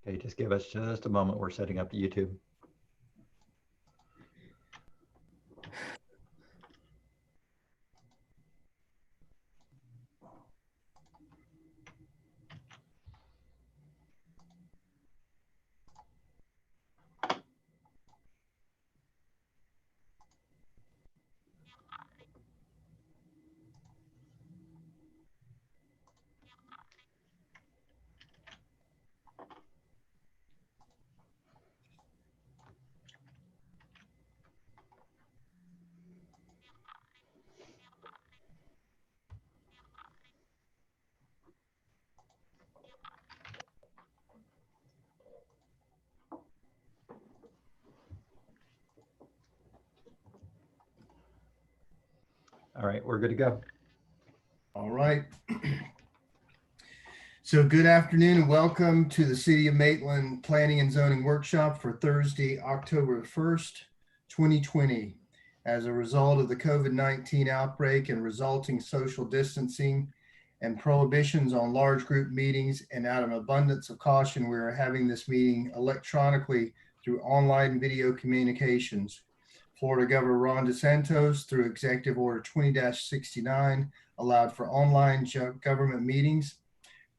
Okay, just give us just a moment. We're setting up the YouTube. All right, we're good to go. All right. So good afternoon and welcome to the City of Maitland Planning and Zoning Workshop for Thursday, October 1st, 2020. As a result of the COVID-19 outbreak and resulting social distancing and prohibitions on large group meetings, and out of abundance of caution, we are having this meeting electronically through online video communications. Florida Governor Ron DeSantis, through Executive Order 20-69, allowed for online government meetings.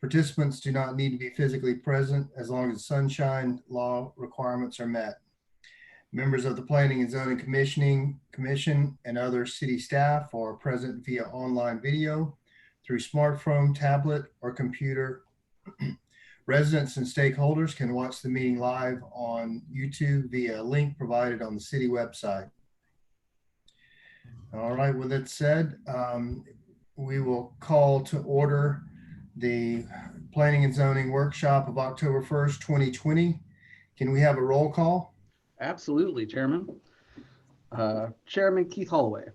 Participants do not need to be physically present as long as sunshine law requirements are met. Members of the Planning and Zoning Commission and other city staff are present via online video through smartphone, tablet, or computer. Residents and stakeholders can watch the meeting live on YouTube via a link provided on the city website. All right, with that said, we will call to order the Planning and Zoning Workshop of October 1st, 2020. Can we have a roll call? Absolutely, Chairman. Chairman Keith Holloway.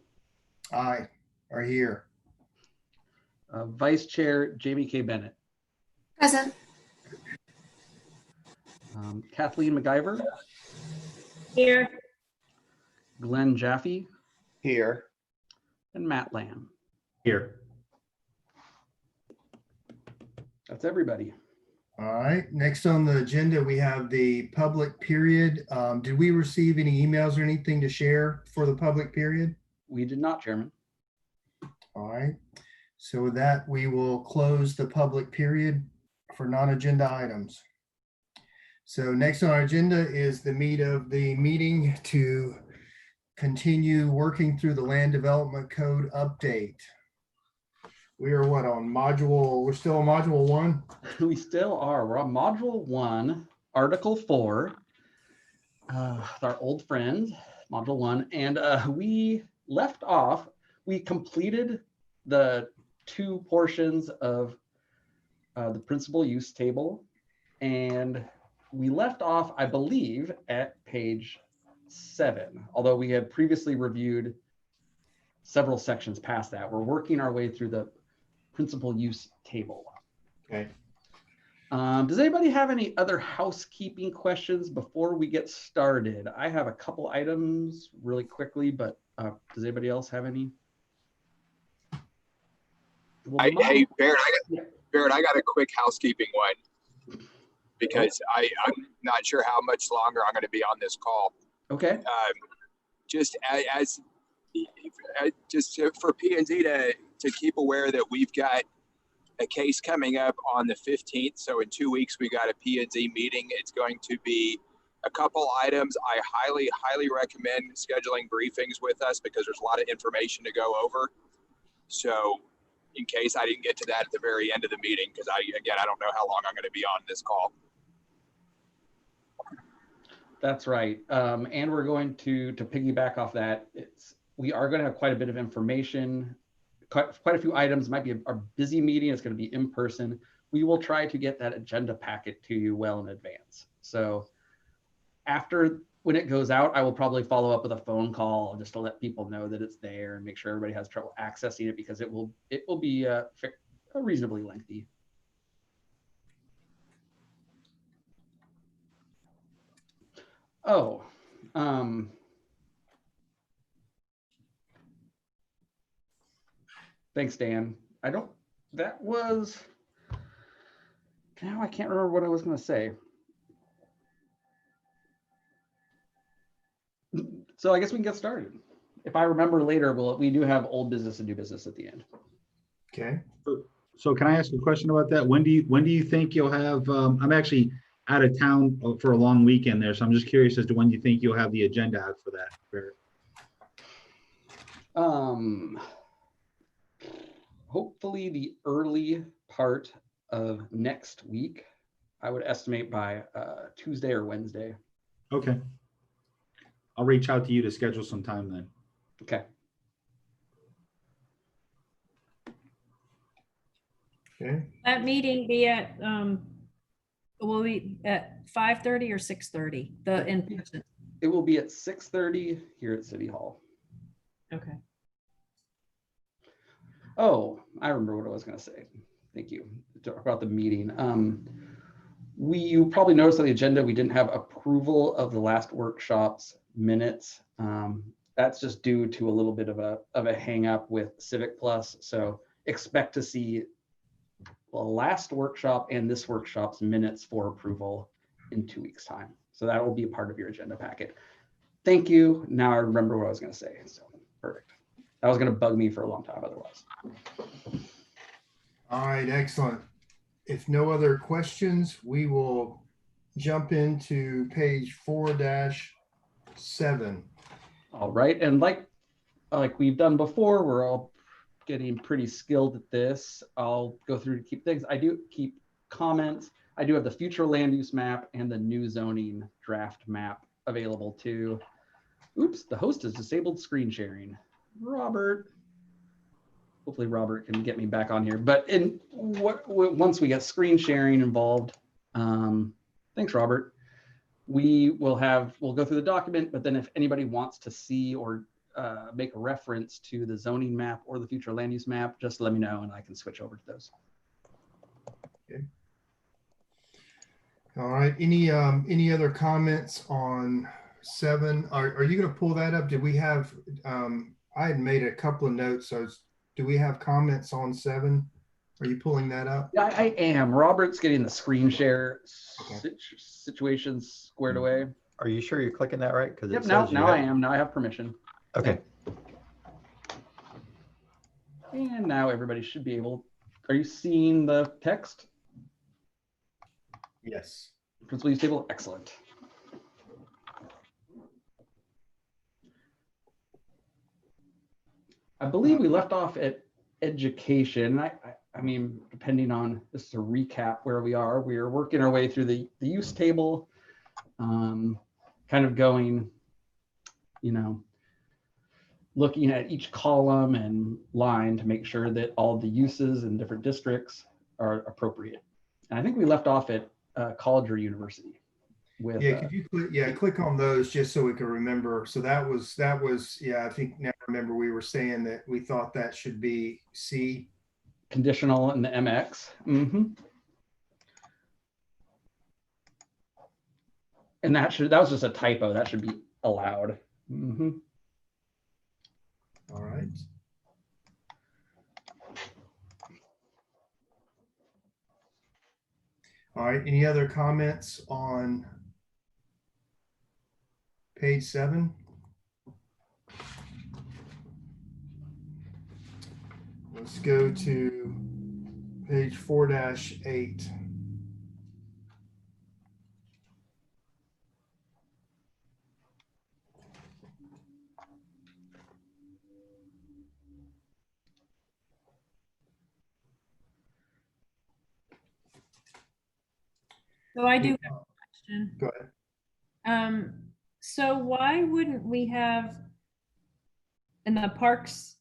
Aye, are here. Vice Chair Jamie K. Bennett. Present. Kathleen McIver. Here. Glenn Jaffe. Here. And Matt Lamb. Here. That's everybody. All right, next on the agenda, we have the public period. Did we receive any emails or anything to share for the public period? We did not, Chairman. All right, so with that, we will close the public period for non-agenda items. So next on our agenda is the meat of the meeting to continue working through the Land Development Code update. We are what, on module, we're still on module 1? We still are. We're on module 1, article 4, with our old friend, module 1. And we left off, we completed the 2 portions of the principal use table. And we left off, I believe, at page 7, although we had previously reviewed several sections past that. We're working our way through the principal use table. Okay. Does anybody have any other housekeeping questions before we get started? I have a couple items really quickly, but does anybody else have any? Well, Hey, Barrett, I got a quick housekeeping one because I'm not sure how much longer I'm going to be on this call. Okay. Just for P&Z to keep aware that we've got a case coming up on the 15th. So in 2 weeks, we got a P&Z meeting. It's going to be a couple items. I highly recommend scheduling briefings with us because there's a lot of information to go over. So in case I didn't get to that at the very end of the meeting, because I don't know how long I'm going to be on this call. That's right. And we're going to piggyback off that. We are going to have quite a bit of information, quite a few items. It might be a busy meeting. It's going to be in person. We will try to get that agenda packet to you well in advance. So when it goes out, I will probably follow up with a phone call just to let people know that it's there and make sure everybody has trouble accessing it, because it will be reasonably lengthy. Oh, thanks, Dan. Now I can't remember what I was going to say. So I guess we can get started. If I remember later, we do have old business and new business at the end. Okay. So can I ask a question about that? When do you think you'll have, I'm actually out of town for a long weekend there, so I'm just curious as to when you think you'll have the agenda out for that. Hopefully the early part of next week. I would estimate by Tuesday or Wednesday. Okay. I'll reach out to you to schedule some time then. Okay. Okay. That meeting be at, will be at 5:30 or 6:30, the in person? It will be at 6:30 here at City Hall. Okay. Oh, I remember what I was going to say. Thank you. Talk about the meeting. You probably noticed on the agenda, we didn't have approval of the last workshop's minutes. That's just due to a little bit of a hang up with Civic Plus. So expect to see the last workshop and this workshop's minutes for approval in 2 weeks' time. So that will be a part of your agenda packet. Thank you. Now I remember what I was going to say. So perfect. That was going to bug me for a long time otherwise. All right, excellent. If no other questions, we will jump into page 4-7. All right. And like we've done before, we're all getting pretty skilled at this. I'll go through to keep things. I do keep comments. I do have the future land use map and the new zoning draft map available too. Oops, the host has disabled screen sharing. Robert. Hopefully Robert can get me back on here. But once we get screen sharing involved, thanks, Robert. We'll go through the document, but then if anybody wants to see or make a reference to the zoning map or the future land use map, just let me know and I can switch over to those. Okay. All right. Any other comments on 7? Are you going to pull that up? Did we have? I had made a couple of notes. So do we have comments on 7? Are you pulling that up? Yeah, I am. Robert's getting the screen share Okay. situations squared away. Are you sure you're clicking that right? Because Yep. Now I am. Now I have permission. Okay. And now everybody should be able. Are you seeing the text? Yes. Principal use table. Excellent. I believe we left off at education. I mean, depending on, this is a recap where we are working our way through the use table, kind of going, looking at each column and line to make sure that all the uses in different districts are appropriate. And I think we left off at college or university. Could you click on those just so we can remember? So that was I think now I remember we were saying that we thought that should be C. Conditional in the MX. And that was just a typo. That should be allowed. All right. All right. Any other comments on page 7? Let's go to page 4-8. So I do have a question. Go ahead. So why wouldn't we have in the parks,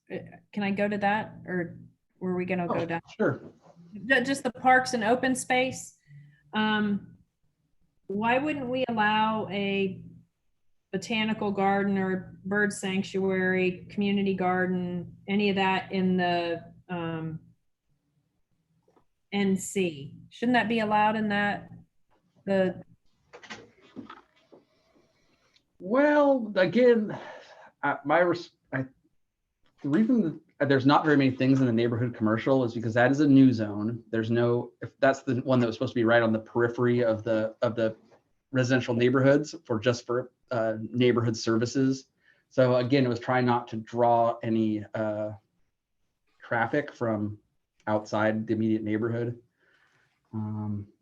can I go to that, or were we gonna go down? Sure. Just the parks and open space. Why wouldn't we allow a botanical garden or bird sanctuary, community garden, any of that in the NC? Shouldn't that be allowed in that? Well, again, the reason that there's not very many things in the neighborhood commercial is because that is a new zone. There's no, if that's the one that was supposed to be right on the periphery of the residential neighborhoods for neighborhood services. So again, it was trying not to draw any traffic from outside the immediate neighborhood.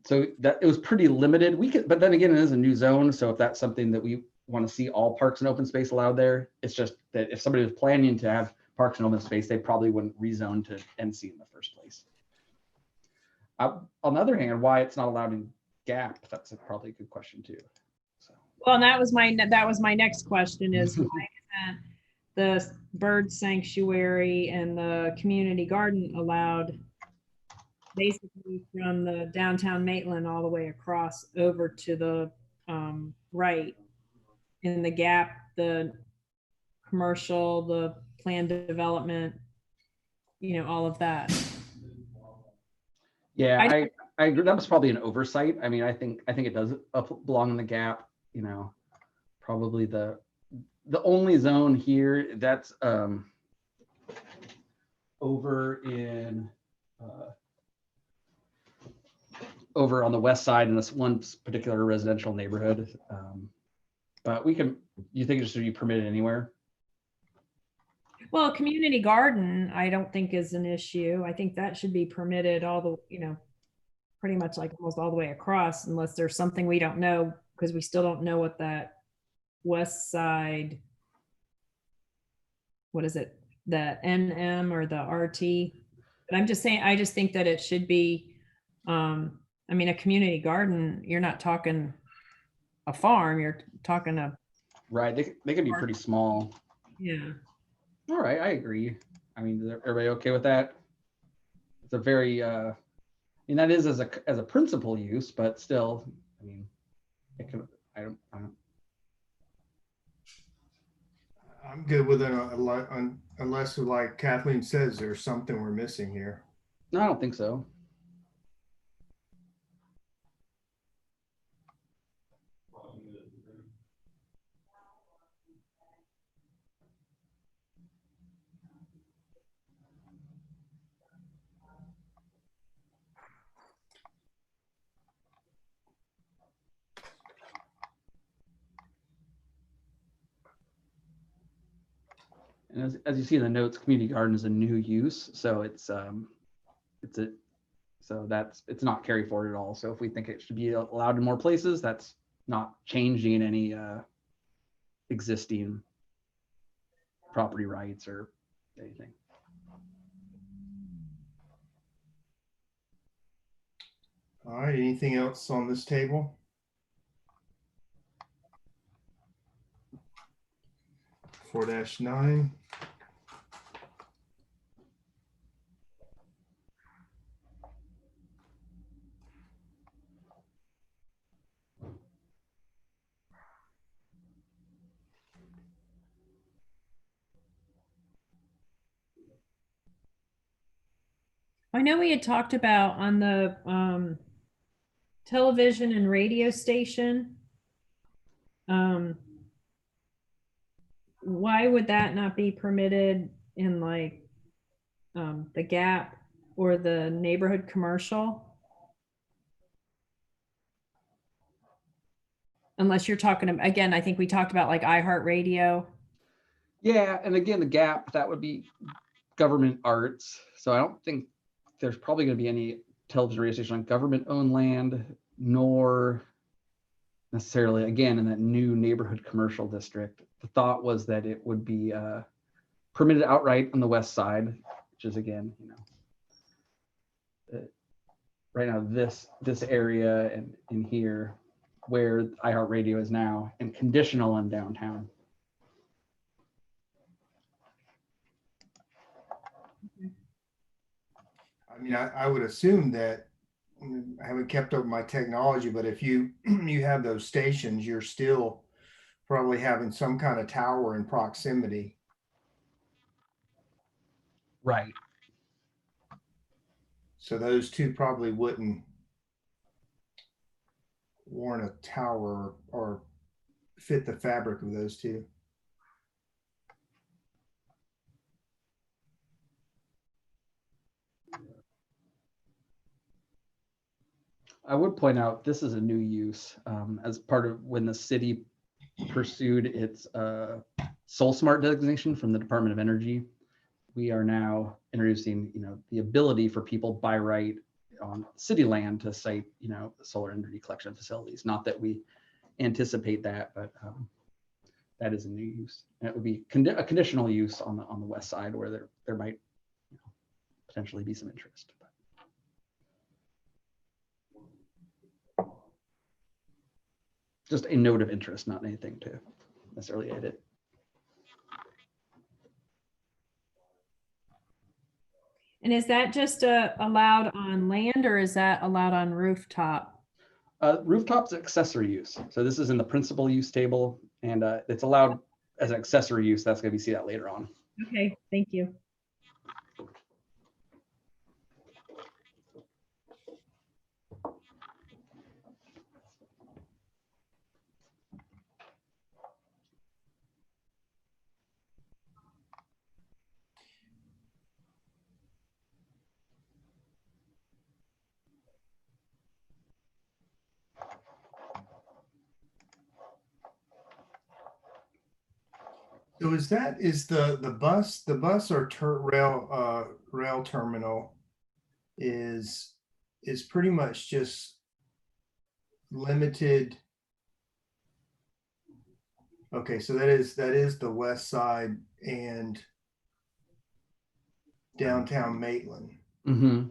So that it was pretty limited. We could, but then again, it is a new zone. So if that's something that we want to see all parks and open space allowed there, it's just that if somebody was planning to have parks and open space, they probably wouldn't rezone to NC in the first place. On the other hand, why it's not allowed in Gap, that's probably a good question too. So. Well, and that was my next question is why isn't the bird sanctuary and the community garden allowed basically from the downtown Maitland all the way across over to the right in the Gap, the commercial, the planned development, all of that. Yeah, I agree. That was probably an oversight. I mean, I think it does belong in the Gap. Probably the only zone here that's over in over on the west side in this one particular residential neighborhood. But you think it should be permitted anywhere? Well, a community garden, I don't think is an issue. I think that should be permitted all the, pretty much like almost all the way across, unless there's something we don't know, because we still don't know what that west side, what is it, the NM or the RT? But I'm just saying, I just think that it should be, I mean, a community garden, you're not talking a farm, you're talking a. Right, they can be pretty small. Yeah. All right, I agree. I mean, is everybody okay with that? It's a very, and that is as a principal use, but still, I mean, it can. I don't. I'm good with it unless, like Kathleen says, there's something we're missing here. No, I don't think so. And as you see in the notes, community garden is a new use, so it's not carry forward at all. So if we think it should be allowed in more places, that's not changing any existing property rights or anything. All right, anything else on this table? (4-9). I know we had talked about on the television and radio station. Why would that not be permitted in like the Gap or the neighborhood commercial? Unless you're talking, again, I think we talked about like iHeartRadio. Yeah, and again, the Gap, that would be government arts. So I don't think there's probably going to be any television radio station on government-owned land, nor necessarily, again, in that new neighborhood commercial district. The thought was that it would be permitted outright on the west side, which is, again, right now this area and in here where iHeartRadio is now, and conditional in downtown. I mean, I would assume that, I haven't kept up with my technology, but if you have those stations, you're still probably having some kind of tower in proximity. Right. So those two probably wouldn't warrant a tower or fit the fabric of those two. I would point out this is a new use as part of when the city pursued its Soul Smart designation from the Department of Energy. We are now introducing, the ability for people by right on city land to site, solar energy collection facilities. Not that we anticipate that, but that is a new use. And it would be a conditional use on the west side where there might potentially be some interest. Just a note of interest, not anything to necessarily edit. And is that just allowed on land, or is that allowed on rooftop? Rooftop's accessory use. So this is in the principal use table, and it's allowed as an accessory use. That's going to be see that later on. Okay, thank you. So is the bus or rail terminal is pretty much just limited. Okay, so that is the west side and downtown Maitland. Mm-hmm.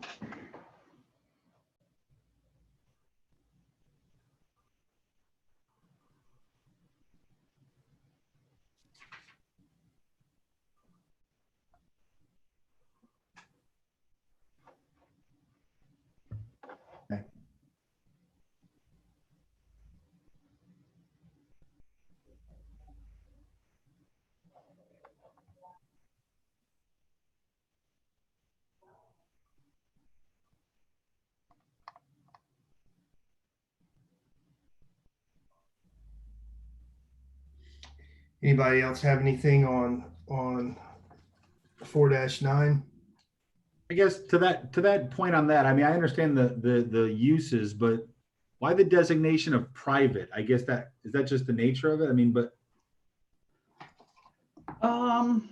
Anybody else have anything on 4-9? I guess to that point on that, I mean, I understand the uses, but why the designation of private? I guess is that just the nature of it? I mean, but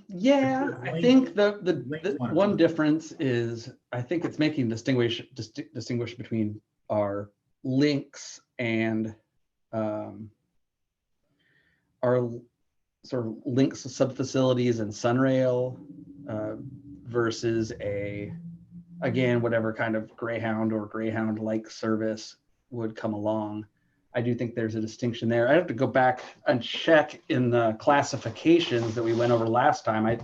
yeah, I think the one difference is I think it's making distinguish between our links and our sort of links to sub-facilities and Sunrail versus again, whatever kind of Greyhound or Greyhound-like service would come along. I do think there's a distinction there. I have to go back and check in the classifications that we went over last time.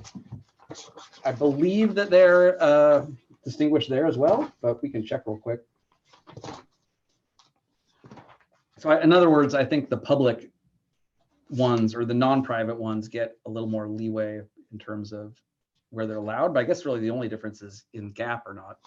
I believe that they're distinguished there as well, but we can check real quick. So in other words, I think the public ones or the non-private ones get a little more leeway in terms of where they're allowed, but I guess really the only difference is in gap or not.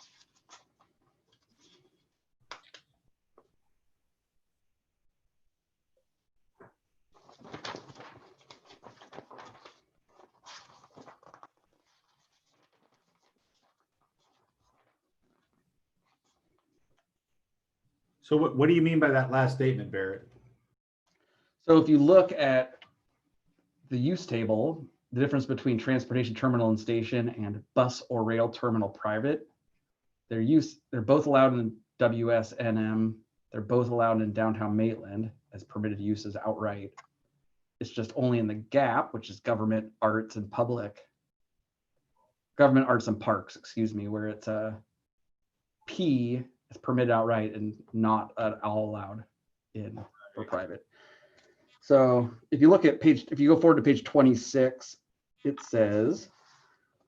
so what do you mean by that last statement, Barrett? So if you look at the use table, the difference between transportation terminal and station and bus or rail terminal private, they're both allowed in WSNM. They're both allowed in downtown Maitland as permitted uses outright. It's just only in the gap, which is government, arts, and parks, excuse me, where it's a P is permitted outright and not at all allowed in for private. So if you go forward to page 26, it says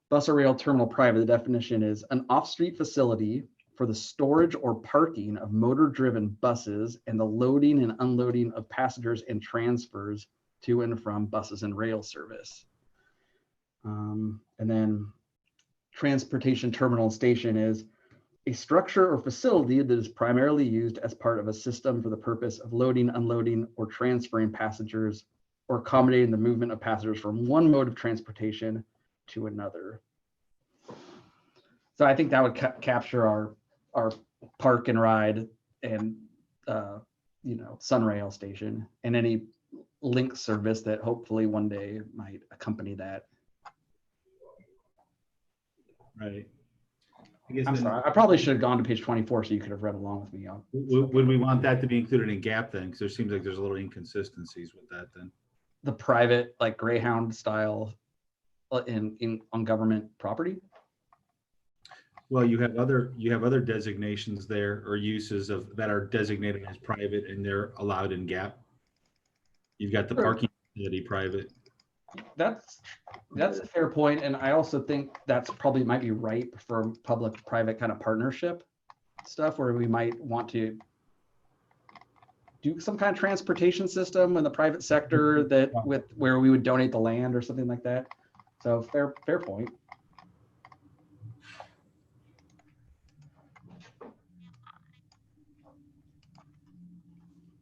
bus or rail terminal private. The definition is an off-street facility for the storage or parking of motor-driven buses and the loading and unloading of passengers and transfers to and from buses and rail service. And then transportation terminal and station is a structure or facility that is primarily used as part of a system for the purpose of loading, unloading, or transferring passengers or accommodating the movement of passengers from one mode of transportation to another. So I think that would capture our park and ride and Sunrail station and any link service that hopefully one day might accompany that. Right. I guess I'm then, sorry, I probably should have gone to page 24 so you could have read along with me. would we want that to be included in GAP then? Because there seems like there's a little inconsistencies with that then. The private, like Greyhound style on government property. Well, you have other designations there or uses of that are designated as private and they're allowed in GAP. You've got the Sure. parking facility private. That's a fair point, and I also think that's probably might be ripe for public-private kind of partnership stuff where we might want to do some kind of transportation system in the private sector that where we would donate the land or something like that. So fair point.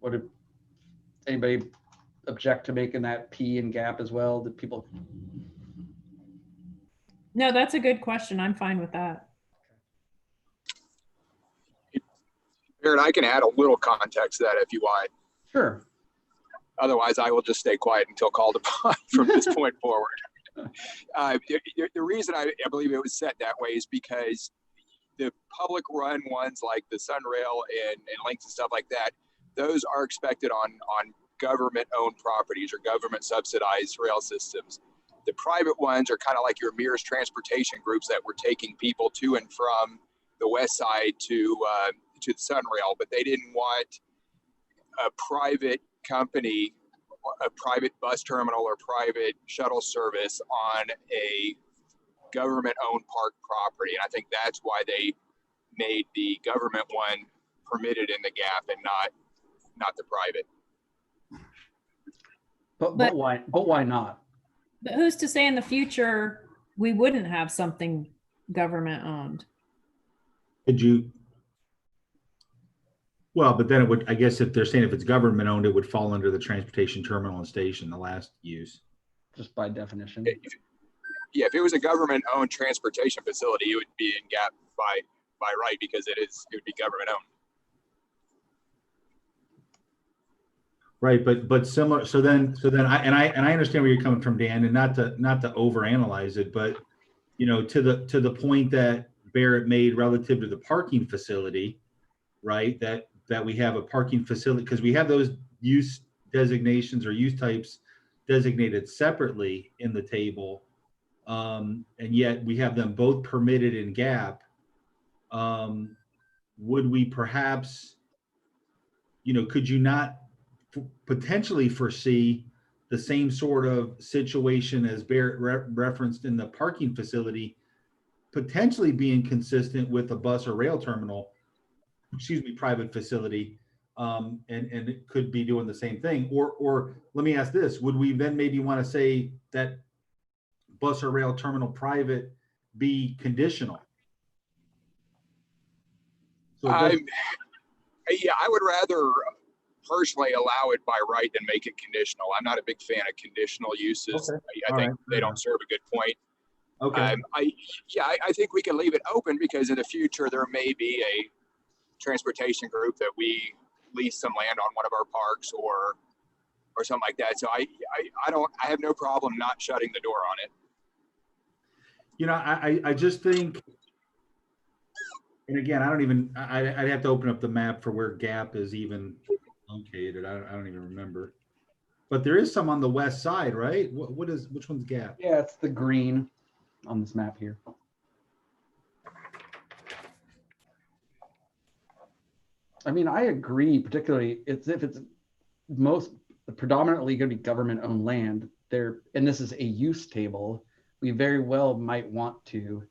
Would anybody object to making that P in GAP as well? That people. No, that's a good question. I'm fine with that. Aaron, I can add a little context to that if you want. Sure. Otherwise, I will just stay quiet until called upon from this point forward. The reason I believe it was set that way is because the public run ones like the Sunrail and links and stuff like that, those are expected on government owned properties or government subsidized rail systems. The private ones are kind of like your Mears transportation groups that were taking people to and from the west side to the Sunrail, but they didn't want a private company, a private bus terminal or private shuttle service on a government-owned park property. And I think that's why they made the government one permitted in the GAP and not the private. But why not? But who's to say in the future we wouldn't have something government owned? Could you? Well, but then it would, I guess if they're saying if it's government owned, it would fall under the transportation terminal and station, the last use. Just by definition. Yeah, if it was a government owned transportation facility, it would be in GAP by right because it would be government owned. Right, but similar. So then I understand where you're coming from, Dan, and not to overanalyze it, but to the point that Barrett made relative to the parking facility, right? That we have a parking facility because we have those use designations or use types designated separately in the table, and yet we have them both permitted in GAP. Would we perhaps, could you not potentially foresee the same sort of situation as Barrett referenced in the parking facility, potentially being consistent with a bus or rail terminal, private facility, and it could be doing the same thing? Or let me ask this, would we then maybe want to say that bus or rail terminal private be conditional? So I would rather personally allow it by right than make it conditional. I'm not a big fan of conditional uses. Okay. I think they don't serve a good point. Okay. I think we can leave it open because in the future there may be a transportation group that we lease some land on one of our parks or something like that. So I have no problem not shutting the door on it. I just think, and again, I'd have to open up the map for where GAP is even located. I don't even remember, but there is some on the west side, right? Which one's GAP? Yeah, it's the green on this map here. I mean, I agree, particularly if it's predominantly going to be government-owned land there, and this is a use table, we very well might want to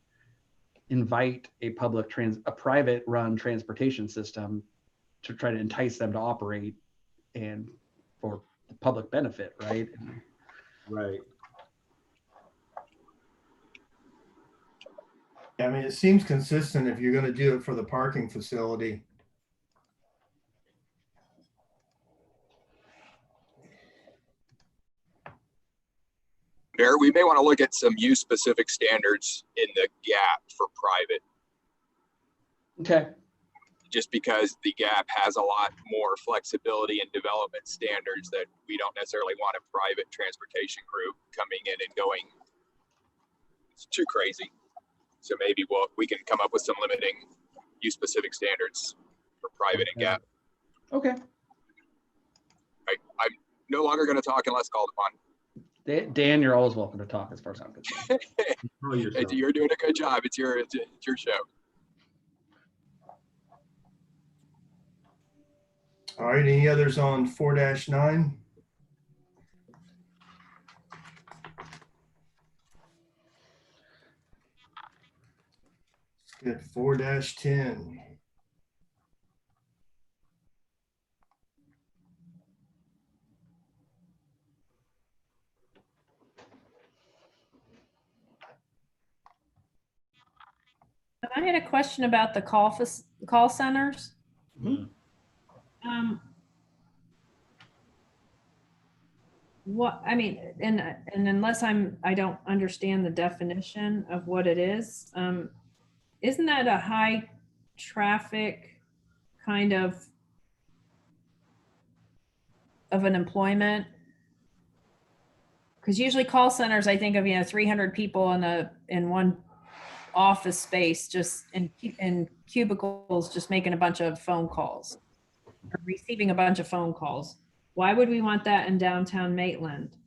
invite a private-run transportation system to try to entice them to operate and for the public benefit, right? Right. I mean, it seems consistent if you're going to do it for the parking facility. We may want to look at some use specific standards in the GAP for private. Okay. just because the Gap has a lot more flexibility and development standards that we don't necessarily want a private transportation group coming in and going, it's too crazy. So maybe we can come up with some limiting use specific standards for private and Gap. Okay. I'm no longer going to talk unless called upon. Dan, you're always welcome to talk as far as I'm concerned. Control yourself. You're doing a good job. It's your show. All right, any others on 4-9? Good, 4-10. I had a question about the call centers. Mhm. What, I mean, and unless I don't understand the definition of what it is, isn't that a high traffic kind of an employment? Because usually call centers, I think of, 300 people in one office space, just in cubicles, just making a bunch of phone calls or receiving a bunch of phone calls. Why would we want that in downtown Maitland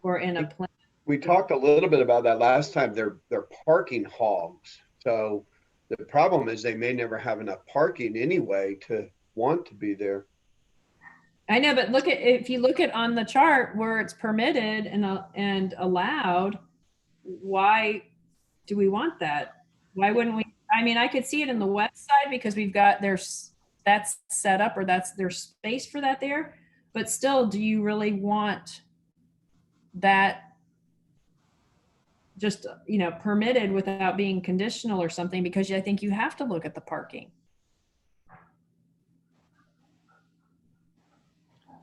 or in a plant? We talked a little bit about that last time. They're parking hogs. So the problem is they may never have enough parking anyway to want to be there. I know, but if you look at on the chart where it's permitted and allowed, why do we want that? Why wouldn't we? I mean, I could see it in the west side because we've got that's set up, or there's space for that there. But still, do you really want that just, permitted without being conditional or something? Because I think you have to look at the parking.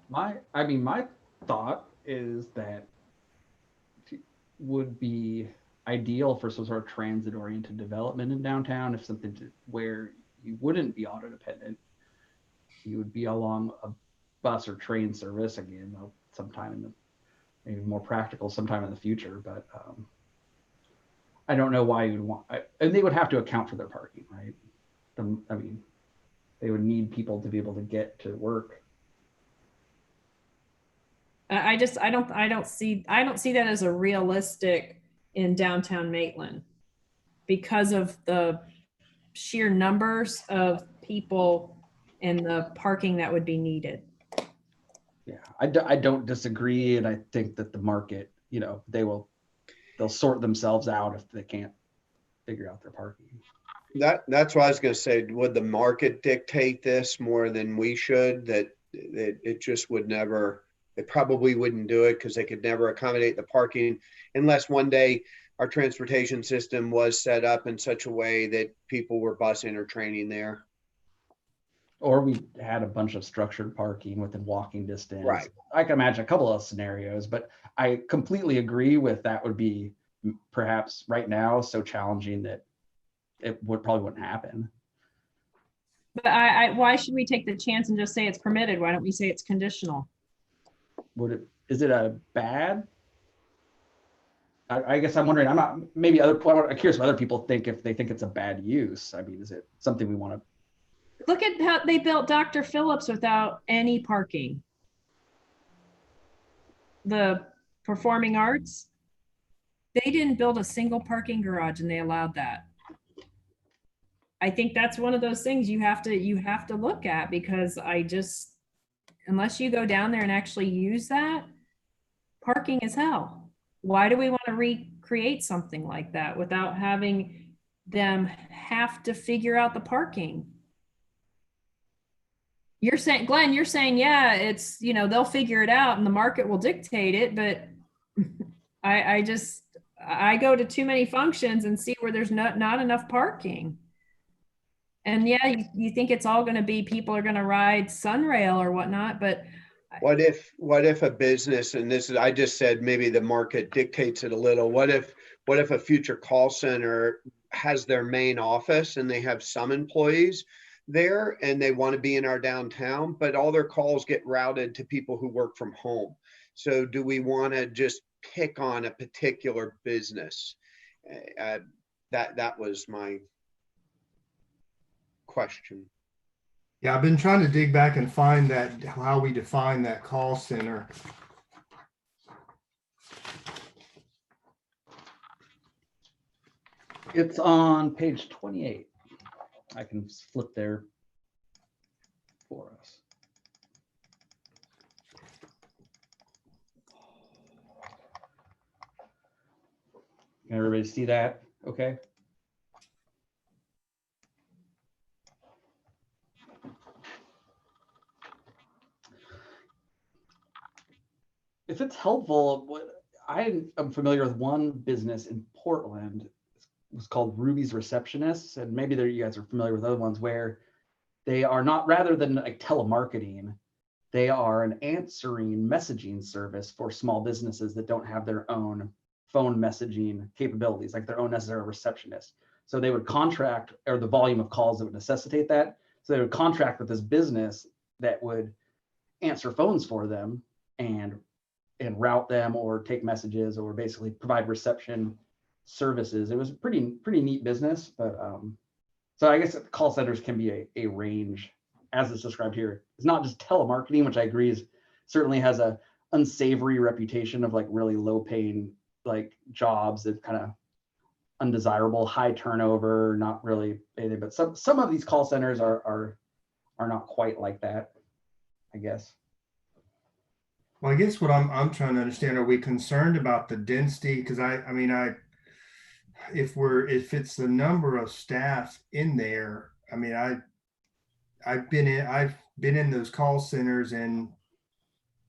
My thought is that it would be ideal for some sort of transit oriented development in downtown, if something where you wouldn't be auto dependent. You would be along a bus or train service again, sometime maybe more practical sometime in the future, but I don't know why you'd want, and they would have to account for their parking, right? They would need people to be able to get to work. I don't see that as a realistic in downtown Maitland because of the sheer numbers of people and the parking that would be needed. Yeah, I don't disagree, and I think that the market, they'll sort themselves out if they can't figure out their parking. That's what I was going to say. Would the market dictate this more than we should? That it just would never. They probably wouldn't do it because they could never accommodate the parking unless one day our transportation system was set up in such a way that people were busing or training there. Or we had a bunch of structured parking within walking distance. Right. I can imagine a couple of scenarios, but I completely agree with that would be perhaps right now so challenging that it probably wouldn't happen. But why should we take the chance and just say it's permitted? Why don't we say it's conditional? Is it a bad? I guess I'm wondering, I'm curious what other people think, if they think it's a bad use. I mean, is it something we want to? Look at how they built Dr. Phillips without any parking. The performing arts, they didn't build a single parking garage and they allowed that. I think that's one of those things you have to look at, because unless you go down there and actually use that, parking is hell. Why do we want to recreate something like that without having them have to figure out the parking? You're saying, Glenn, yeah, it's, they'll figure it out and the market will dictate it, but I go to too many functions and see where there's not enough parking. And yeah, you think it's all going to be, people are going to ride Sunrail or whatnot, but what if a business, and I just said maybe the market dictates it a little. What if a future call center has their main office and they have some employees? there and they want to be in our downtown, but all their calls get routed to people who work from home. So do we want to just pick on a particular business? That was my question. Yeah, I've been trying to dig back and find that, how we define that call center. It's on page 28. I can flip there for us. Can everybody see that? Okay. If it's helpful, I am familiar with one business in Portland. It was called Ruby's Receptionists, and maybe you guys are familiar with other ones where they are not, rather than like telemarketing, they are an answering messaging service for small businesses that don't have their own phone messaging capabilities, like their own necessary receptionist. So they would contract, or the volume of calls that would necessitate that. So they would contract with this business that would answer phones for them and route them or take messages or basically provide reception services. It was pretty neat business, but so I guess call centers can be a range as it's described here. It's not just telemarketing, which I agree is certainly has a unsavory reputation of like really low paying like jobs that kind of undesirable, high turnover, not really anything. But some of these call centers are not quite like that, I guess. Well, I guess what I'm trying to understand, are we concerned about the density? Because if it's the number of staff in there, I mean, I've been in those call centers, and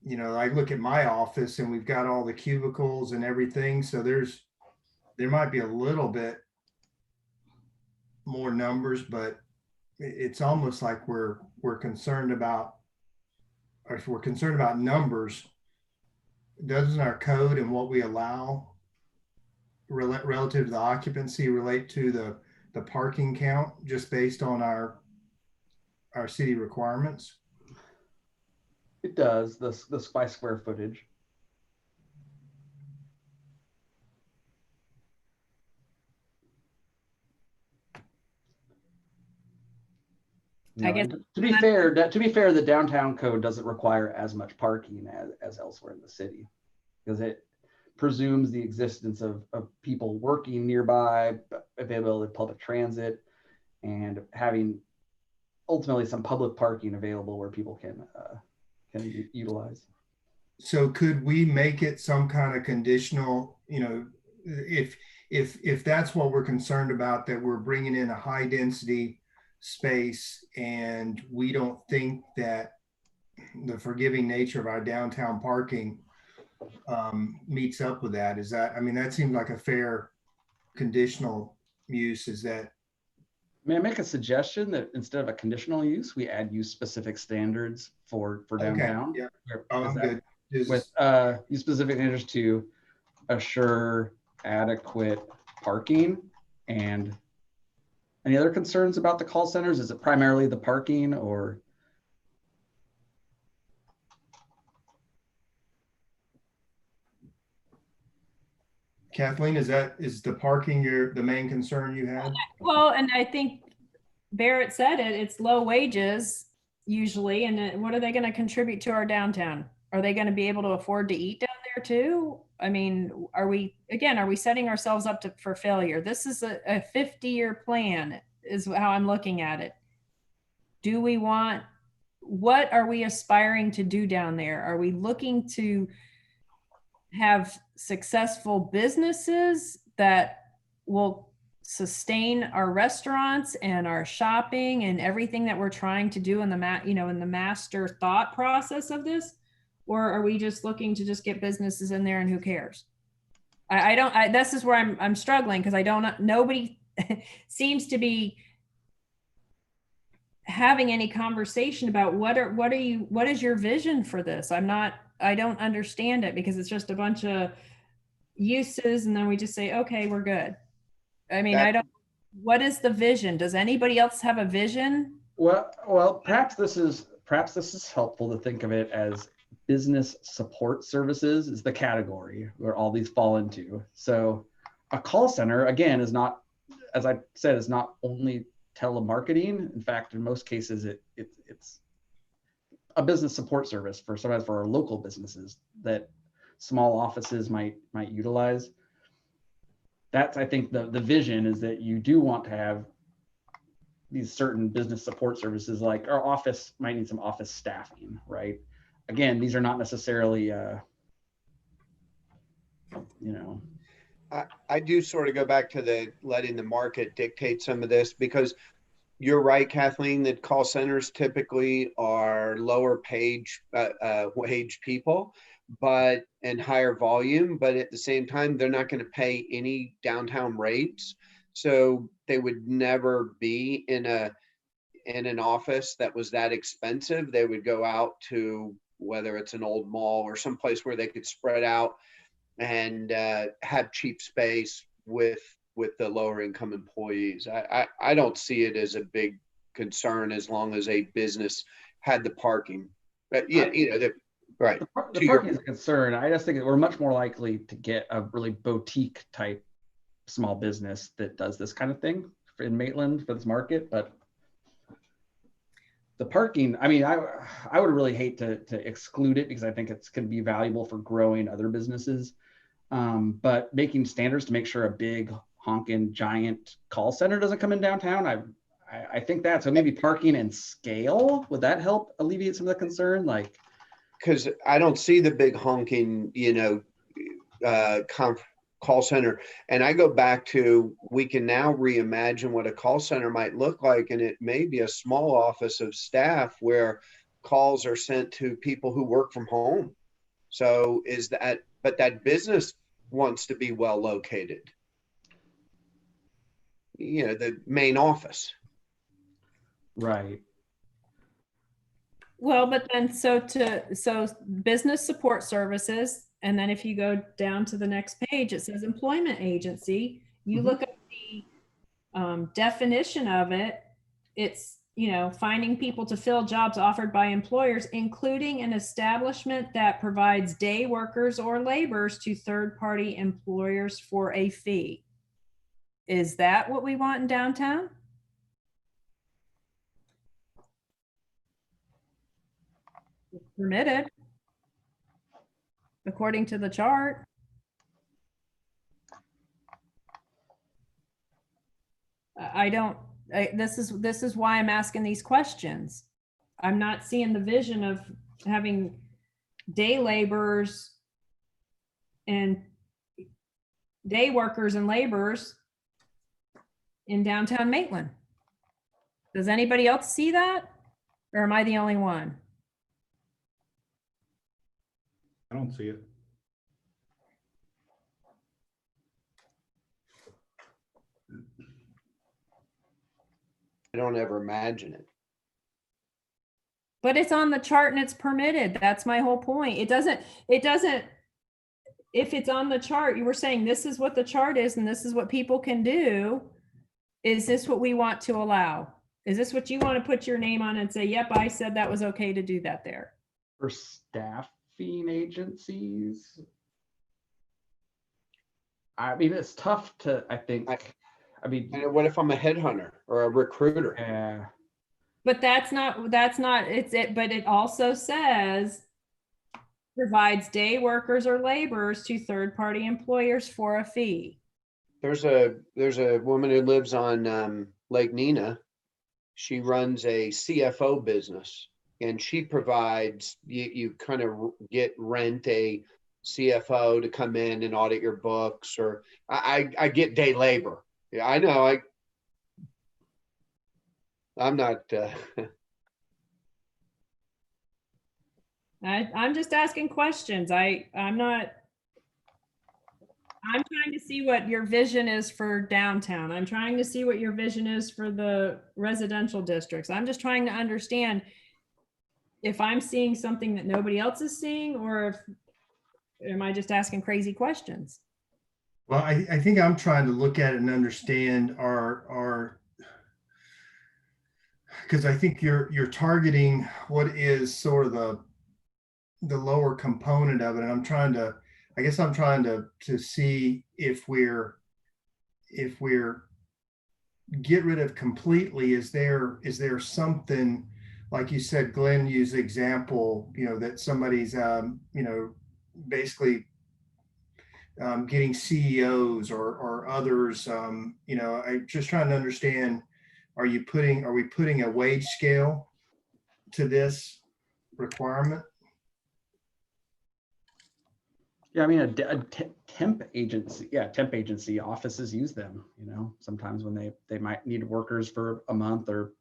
you know, I look at my office and we've got all the cubicles and everything. So there might be a little bit more numbers, but it's almost like we're concerned about, or if we're concerned about numbers, doesn't our code and what we allow relative to the occupancy relate to the parking count just based on our city requirements? It does, the by square footage. I guess to be fair, the downtown code doesn't require as much parking as elsewhere in the city, because it presumes the existence of people working nearby, availability of public transit, and having ultimately some public parking available where people can utilize. So could we make it some kind of conditional, you know, if that's what we're concerned about, that we're bringing in a high density space and we don't think that the forgiving nature of our downtown parking meets up with that? Is that, I mean, that seems like a fair conditional use. Is that? May I make a suggestion that instead of a conditional use, we add use specific standards for downtown? Okay, yeah. Oh, I'm good. With use specific standards to assure adequate parking. And any other concerns about the call centers? Is it primarily the parking, or? Kathleen, is the parking the main concern you had? well, and I think Barrett said it, it's low wages usually. And what are they going to contribute to our downtown? Are they going to be able to afford to eat down there too? I mean, are we setting ourselves up for failure? This is a 50-year plan is how I'm looking at it. What are we aspiring to do down there? Are we looking to have successful businesses that will sustain our restaurants and our shopping and everything that we're trying to do in the master thought process of this? Or are we just looking to just get businesses in there and who cares? This is where I'm struggling, because nobody seems to be having any conversation about what is your vision for this? I don't understand it, because it's just a bunch of uses and then we just say, okay, we're good. I mean, what is the vision? Does anybody else have a vision Well, perhaps this is helpful to think of it as business support services is the category where all these fall into. So a call center, again, is not, as I said, is not only telemarketing. In fact, in most cases, it's a business support service for sometimes for our local businesses that small offices might utilize. That's, I think, the vision is that you do want to have these certain business support services, like our office might need some office staffing, right? Again, these are not necessarily, I do sort of go back to the letting the market dictate some of this, because you're right, Kathleen, that call centers typically are lower wage people, and higher volume, but at the same time, they're not going to pay any downtown rates. So they would never be in an office that was that expensive. They would go out to, whether it's an old mall or someplace where they could spread out and have cheap space with the lower income employees. I don't see it as a big concern as long as a business had the parking. But yeah, right. The parking is a concern. I just think that we're much more likely to get a really boutique type small business that does this kind of thing in Maitland for this market. But the parking, I mean, I would really hate to exclude it, because I think it's going to be valuable for growing other businesses. But making standards to make sure a big honking giant call center doesn't come in downtown, I think that. So maybe parking and scale, would that help alleviate some of the concern? Like, because I don't see the big honking, call center. And I go back to, we can now reimagine what a call center might look like. And it may be a small office of staff where calls are sent to people who work from home. So but that business wants to be well located. The main office. right. Well, but then so business support services, and then if you go down to the next page, it says employment agency. You look at the definition of it. It's finding people to fill jobs offered by employers, including an establishment that provides day workers or laborers to third-party employers for a fee. Is that what we want in downtown? It's permitted, according to the chart. This is why I'm asking these questions. I'm not seeing the vision of having day laborers and day workers and laborers in downtown Maitland. Does anybody else see that? Or am I the only one? I don't see it. I don't ever imagine it. But it's on the chart and it's permitted. That's my whole point. It doesn't, if it's on the chart, you were saying this is what the chart is and this is what people can do. Is this what we want to allow? Is this what you want to put your name on and say, yep, I said that was okay to do that there? For staffing agencies, I mean, it's tough to, I think, And what if I'm a headhunter or a recruiter? yeah. But that's not, but it also says provides day workers or laborers to third-party employers for a fee. There's a woman who lives on Lake Nina. She runs a CFO business, and she provides, you kind of rent a CFO to come in and audit your books, or I get day labor. Yeah, I know. I'm not. I'm just asking questions. I'm trying to see what your vision is for downtown. I'm trying to see what your vision is for the residential districts. I'm just trying to understand if I'm seeing something that nobody else is seeing, or am I just asking crazy questions? Well, I think I'm trying to look at it and understand our because I think you're targeting what is sort of the lower component of it. And I guess I'm trying to see if we're get rid of completely, is there something, like you said, Glenn used the example, that somebody's, basically getting CEOs or others, I just trying to understand, are we putting a wage scale to this requirement? Yeah, I mean, temp agency offices use them, sometimes when they might need workers for a month or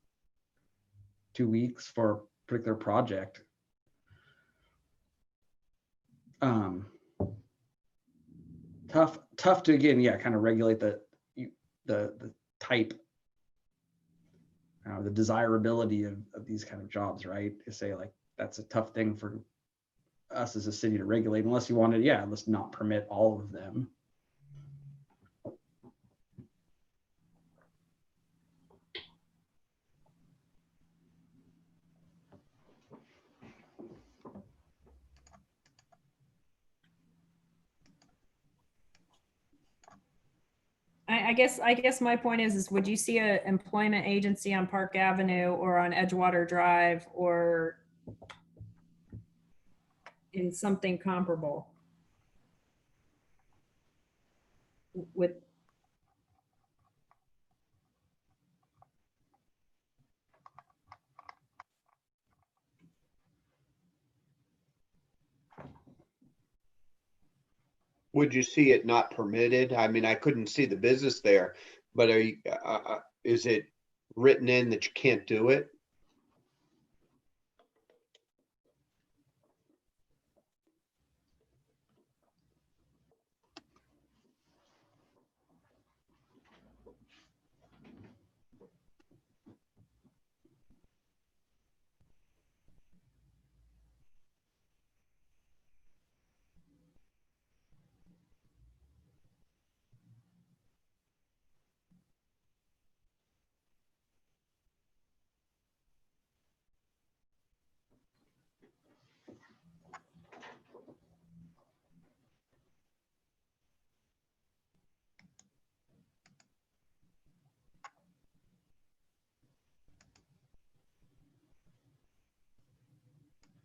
2 weeks for a particular project. Tough to, again, kind of regulate the type, the desirability of these kind of jobs, right? To say, like, that's a tough thing for us as a city to regulate, unless you wanted, let's not permit all of them. I guess my point is would you see an employment agency on Park Avenue or on Edgewater Drive or in something comparable with? Would you see it not permitted? I mean, I couldn't see the business there, but is it written in that you can't do it?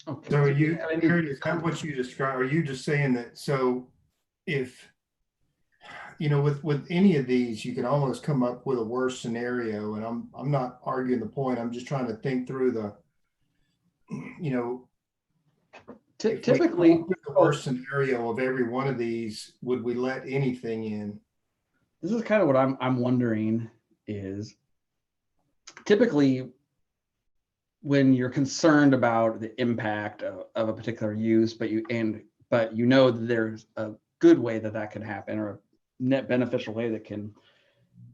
Okay. So is that what you describe? Are you just saying that, so if, with any of these, you can almost come up with a worse scenario, and I'm not arguing the point. I'm just trying to think through the, if we come Typically, up with the worst scenario of every one of these, would we let anything in? this is kind of what I'm wondering is, typically when you're concerned about the impact of a particular use, but you know that there's a good way that can happen, or a net beneficial way that can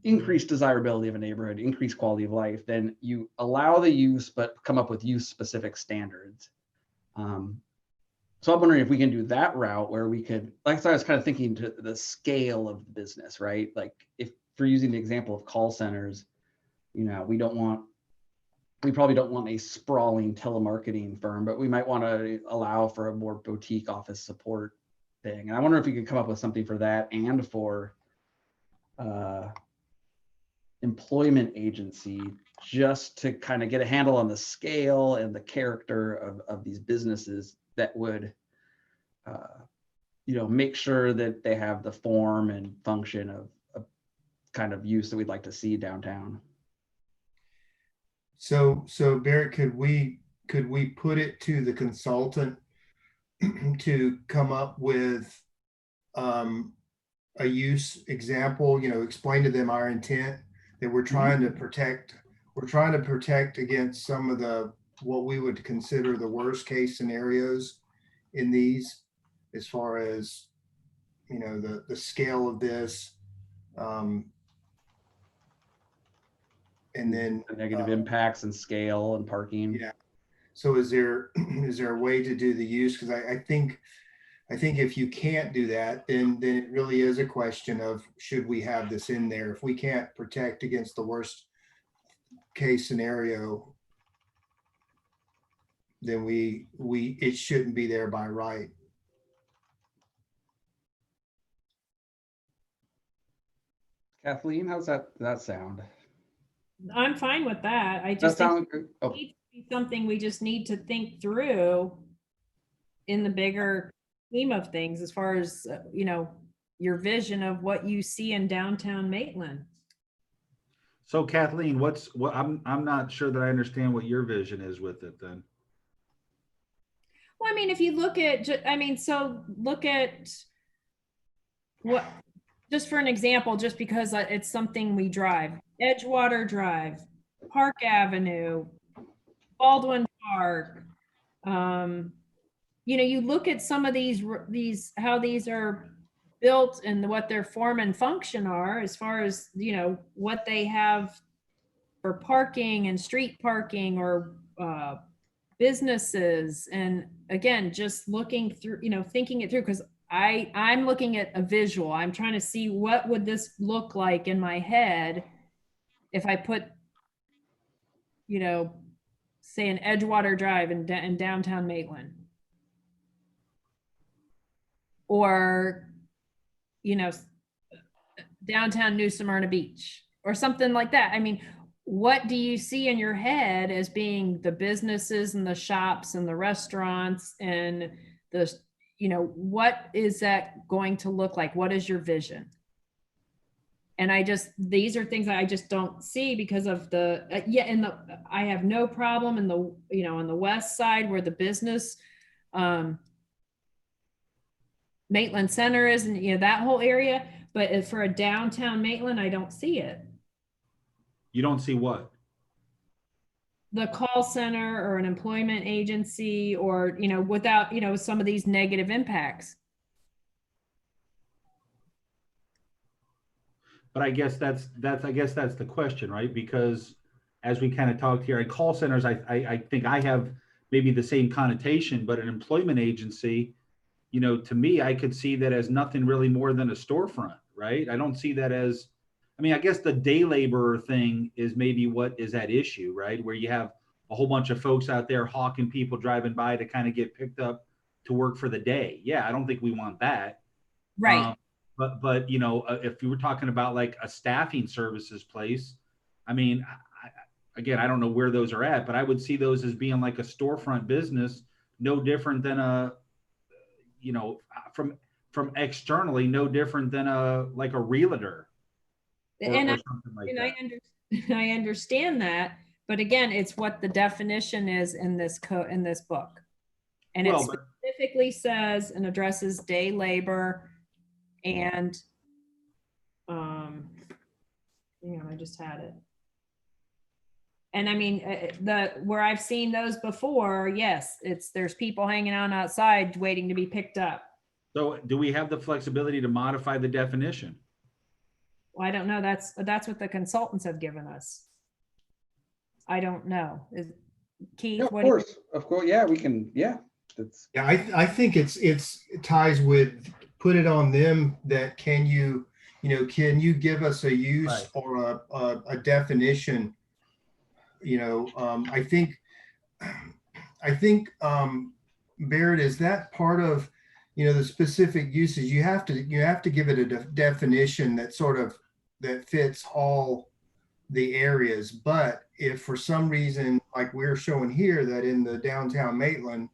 increase desirability of a neighborhood, increase quality of life, then you allow the use, but come up with use specific standards. So I'm wondering if we can do that route where we could, like I was kind of thinking to the scale of the business, right? Like if for using the example of call centers, we probably don't want a sprawling telemarketing firm, but we might want to allow for a more boutique office support thing. And I wonder if we could come up with something for that and for employment agency, just to kind of get a handle on the scale and the character of these businesses that would, make sure that they have the form and function of kind of use that we'd like to see downtown. So Barrett, could we put it to the consultant to come up with a use example, explain to them our intent, that we're trying to protect against some of what we would consider the worst case scenarios in these, as far as, the scale of this, and then The negative impacts and scale and parking. Yeah. So is there a way to do the use? Because I think if you can't do that, then it really is a question of, should we have this in there? If we can't protect against the worst case scenario, then it shouldn't be there by right. Kathleen, how's that sound? I'm fine with that. I That just think sound, it oh, needs to be something we just need to think through in the bigger scheme of things, as far as, your vision of what you see in downtown Maitland. So Kathleen, I'm not sure that I understand what your vision is with it then. Well, I mean, if you look at, so look at what, just for an example, just because it's something we drive, Edgewater Drive, Park Avenue, Baldwin Park. You look at some of these, how these are built and what their form and function are, as far as, what they have for parking and street parking, or businesses. And again, just looking through, thinking it through, because I'm looking at a visual. I'm trying to see what would this look like in my head if I put, say an Edgewater Drive in downtown Maitland. Or, downtown New Smyrna Beach or something like that. I mean, what do you see in your head as being the businesses and the shops and the restaurants and the, what is that going to look like? What is your vision? And these are things that I just don't see because of I have no problem in the, on the west side where the business, Maitland Center is, and that whole area. But for a downtown Maitland, I don't see it. You don't see what? The call center or an employment agency, or, without, some of these negative impacts. But I guess that's the question, right? Because as we kind of talked here, at call centers, I think I have maybe the same connotation, but an employment agency, to me, I could see that as nothing really more than a storefront, right? I don't see that as, I guess the day laborer thing is maybe what is at issue, right? Where you have a whole bunch of folks out there hawking people driving by to kind of get picked up to work for the day. Yeah, I don't think we want that. Right. But if you were talking about like a staffing services place, again, I don't know where those are at, but I would see those as being like a storefront business, no different than a, from externally, no different than a realtor or something like that. I understand that, but again, it's what the definition is in this book. And it specifically says and addresses day labor and, hang on, I just had it. And where I've seen those before, yes, there's people hanging out outside waiting to be picked up. So do we have the flexibility to modify the definition? Well, I don't know. That's what the consultants have given us. I don't know. Keith, yeah, of course. Yeah, we can. Yeah. I think it ties with, put it on them that can you give us a use right. or a definition? I think Barrett, is that part of, the specific uses? You have to give it a definition that fits all the areas. But if for some reason, like we're showing here, that in the downtown Maitland,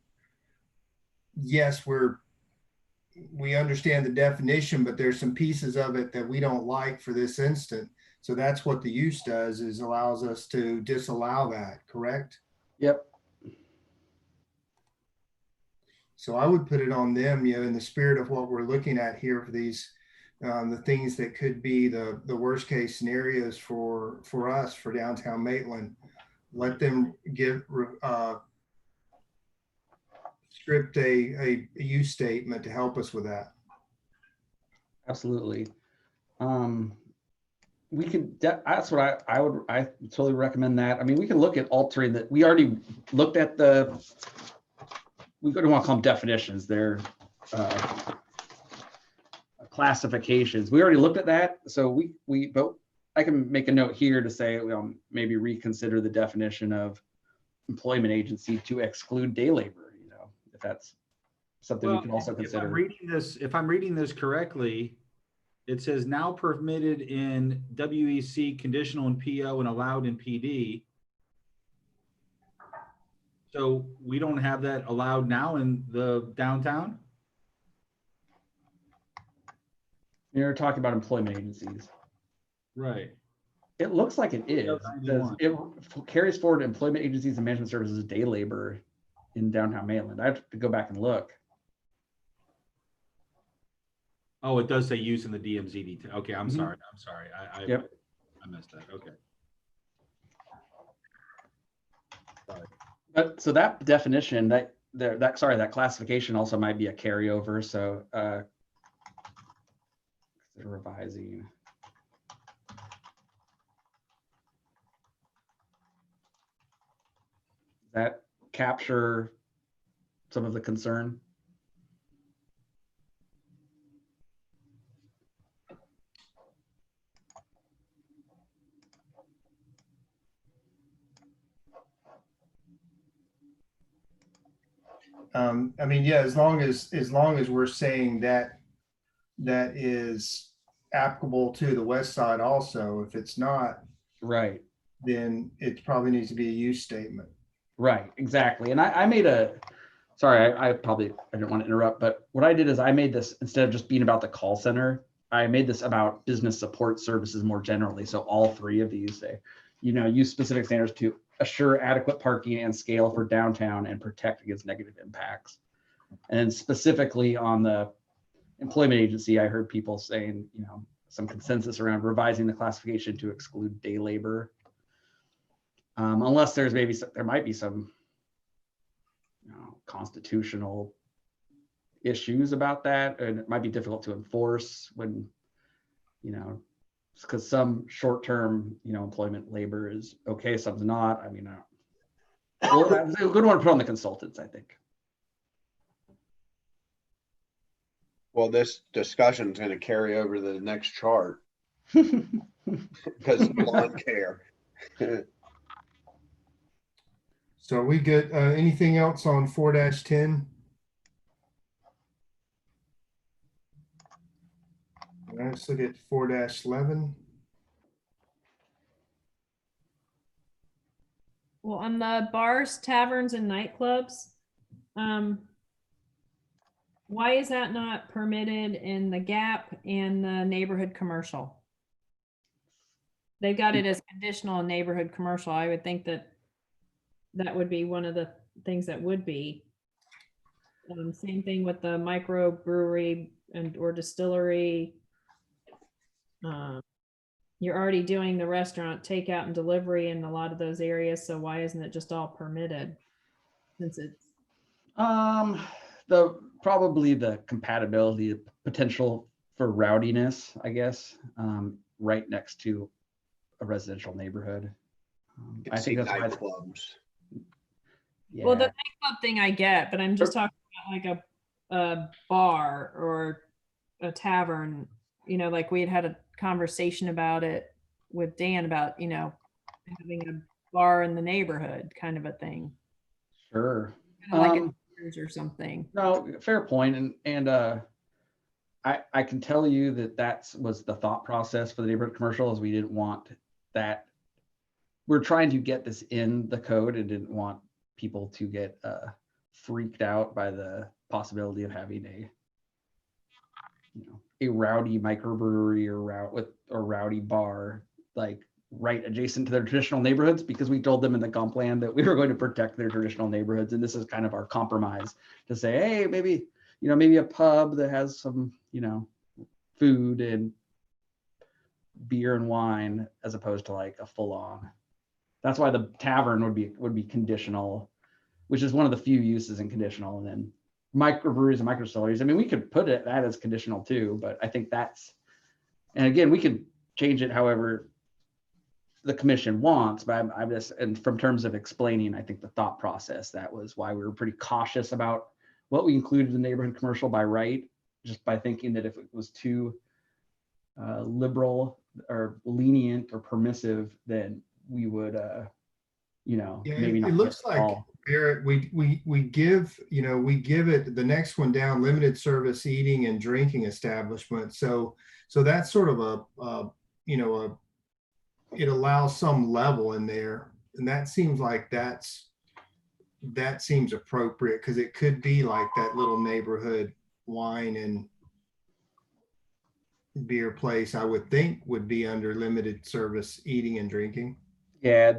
yes, we understand the definition, but there's some pieces of it that we don't like for this instant. So that's what the use does, is allows us to disallow that, correct? Yep. So I would put it on them, in the spirit of what we're looking at here for these, the things that could be the worst case scenarios for us, for downtown Maitland. Let them script a use statement to help us with that. Absolutely. We can, that's what I totally recommend that. We can look at altering that. We already looked at we don't want to call them definitions. They're classifications. We already looked at that. So but I can make a note here to say, maybe reconsider the definition of employment agency to exclude day labor, you know, if that's something we Well, can also if I'm consider. reading this correctly, it says now permitted in WEC, conditional in PO, and allowed in PD. So we don't have that allowed now in the downtown? You're talking about employment agencies. Right. It looks like it is. It says 91. it carries forward employment agencies and management services day labor in downtown Maitland. I have to go back and look. Oh, it does say use in the DMZ detail. Okay, I'm Mhm. sorry. I'm sorry. I Yep. I missed that. Okay. But so that definition, that classification also might be a carryover. So revising. Does that capture some of the concern? I mean, yeah, as long as we're saying that that is applicable to the west side also. If it's not, Right. then it probably needs to be a use statement. Right, exactly. And I made sorry, I didn't want to interrupt, but what I did is I made this, instead of just being about the call center, I made this about business support services more generally. So all three of these say, you know, use specific standards to assure adequate parking and scale for downtown and protect against negative impacts. And then specifically on the employment agency, I heard people saying, you know, some consensus around revising the classification to exclude day labor. Unless there might be some, you know, constitutional issues about that, and it might be difficult to enforce when, you know, because some short-term, you know, employment labor is okay, some's not. I mean, well, that's a good one to put on the consultants, I think. Well, this discussion is going to carry over to the next chart because of lawn care. So are we good? Anything else on 4-10? All right, let's look at 4-11. Well, on the bars, taverns, and nightclubs, why is that not permitted in the Gap and the neighborhood commercial? They've got it as conditional in neighborhood commercial. I would think that that would be one of the things that would be. Same thing with the microbrewery and or distillery. You're already doing the restaurant takeout and delivery in a lot of those areas, so why isn't it just all permitted? Since it's Probably the compatibility, the potential for rowdiness, I guess, right next to a residential neighborhood. I think that's why nightclubs. Yeah. well, the nightclub thing I get, but I'm just talking about like a bar or a tavern. You know, like we had a conversation about it with Dan about, you know, having a bar in the neighborhood kind of a thing. Sure. Kind of like a or something. No, fair point. And I can tell you that was the thought process for the neighborhood commercial, is we didn't want that. We're trying to get this in the code and didn't want people to get freaked out by the possibility of having a rowdy microbrewery or rowdy bar like right adjacent to their traditional neighborhoods, because we told them in the comp plan that we were going to protect their traditional neighborhoods. And this is kind of our compromise to say, hey, maybe a pub that has some, you know, food and beer and wine, as opposed to like a full on. That's why the tavern would be conditional, which is one of the few uses in conditional. And then microbreweries and microdistilleries, I mean, we could put that as conditional too, but I think and again, we could change it however the commission wants, but I'm just, and from terms of explaining, I think the thought process, that was why we were pretty cautious about what we included in the neighborhood commercial by right, just by thinking that if it was too liberal or lenient or permissive, then we would Yeah, maybe not. it looks get like, all. Barrett, we give it the next one down, limited service eating and drinking establishment. So that's sort of it allows some level in there. And that seems like that seems appropriate because it could be like that little neighborhood wine and beer place, I would think would be under limited service eating and drinking. Yeah,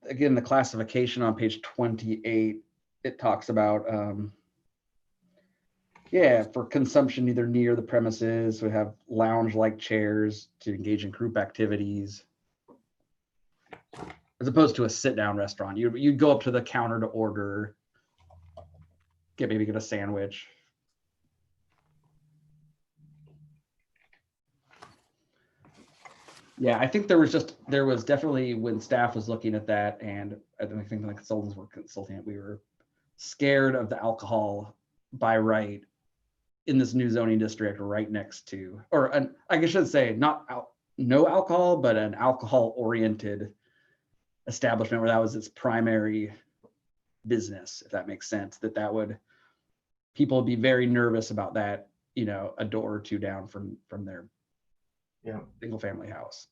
again, the classification on page 28, it talks about, for consumption either near the premises, we have lounge-like chairs to engage in group activities, as opposed to a sit-down restaurant. You'd go up to the counter to order, get a sandwich. Yeah, I think there was definitely, when staff was looking at that, and I think the consultants were consulting it, we were scared of the alcohol by right in this new zoning district right next to, I should say no alcohol, but an alcohol oriented establishment where that was its primary business, if that makes sense, people would be very nervous about that, a door or two down from their single family house.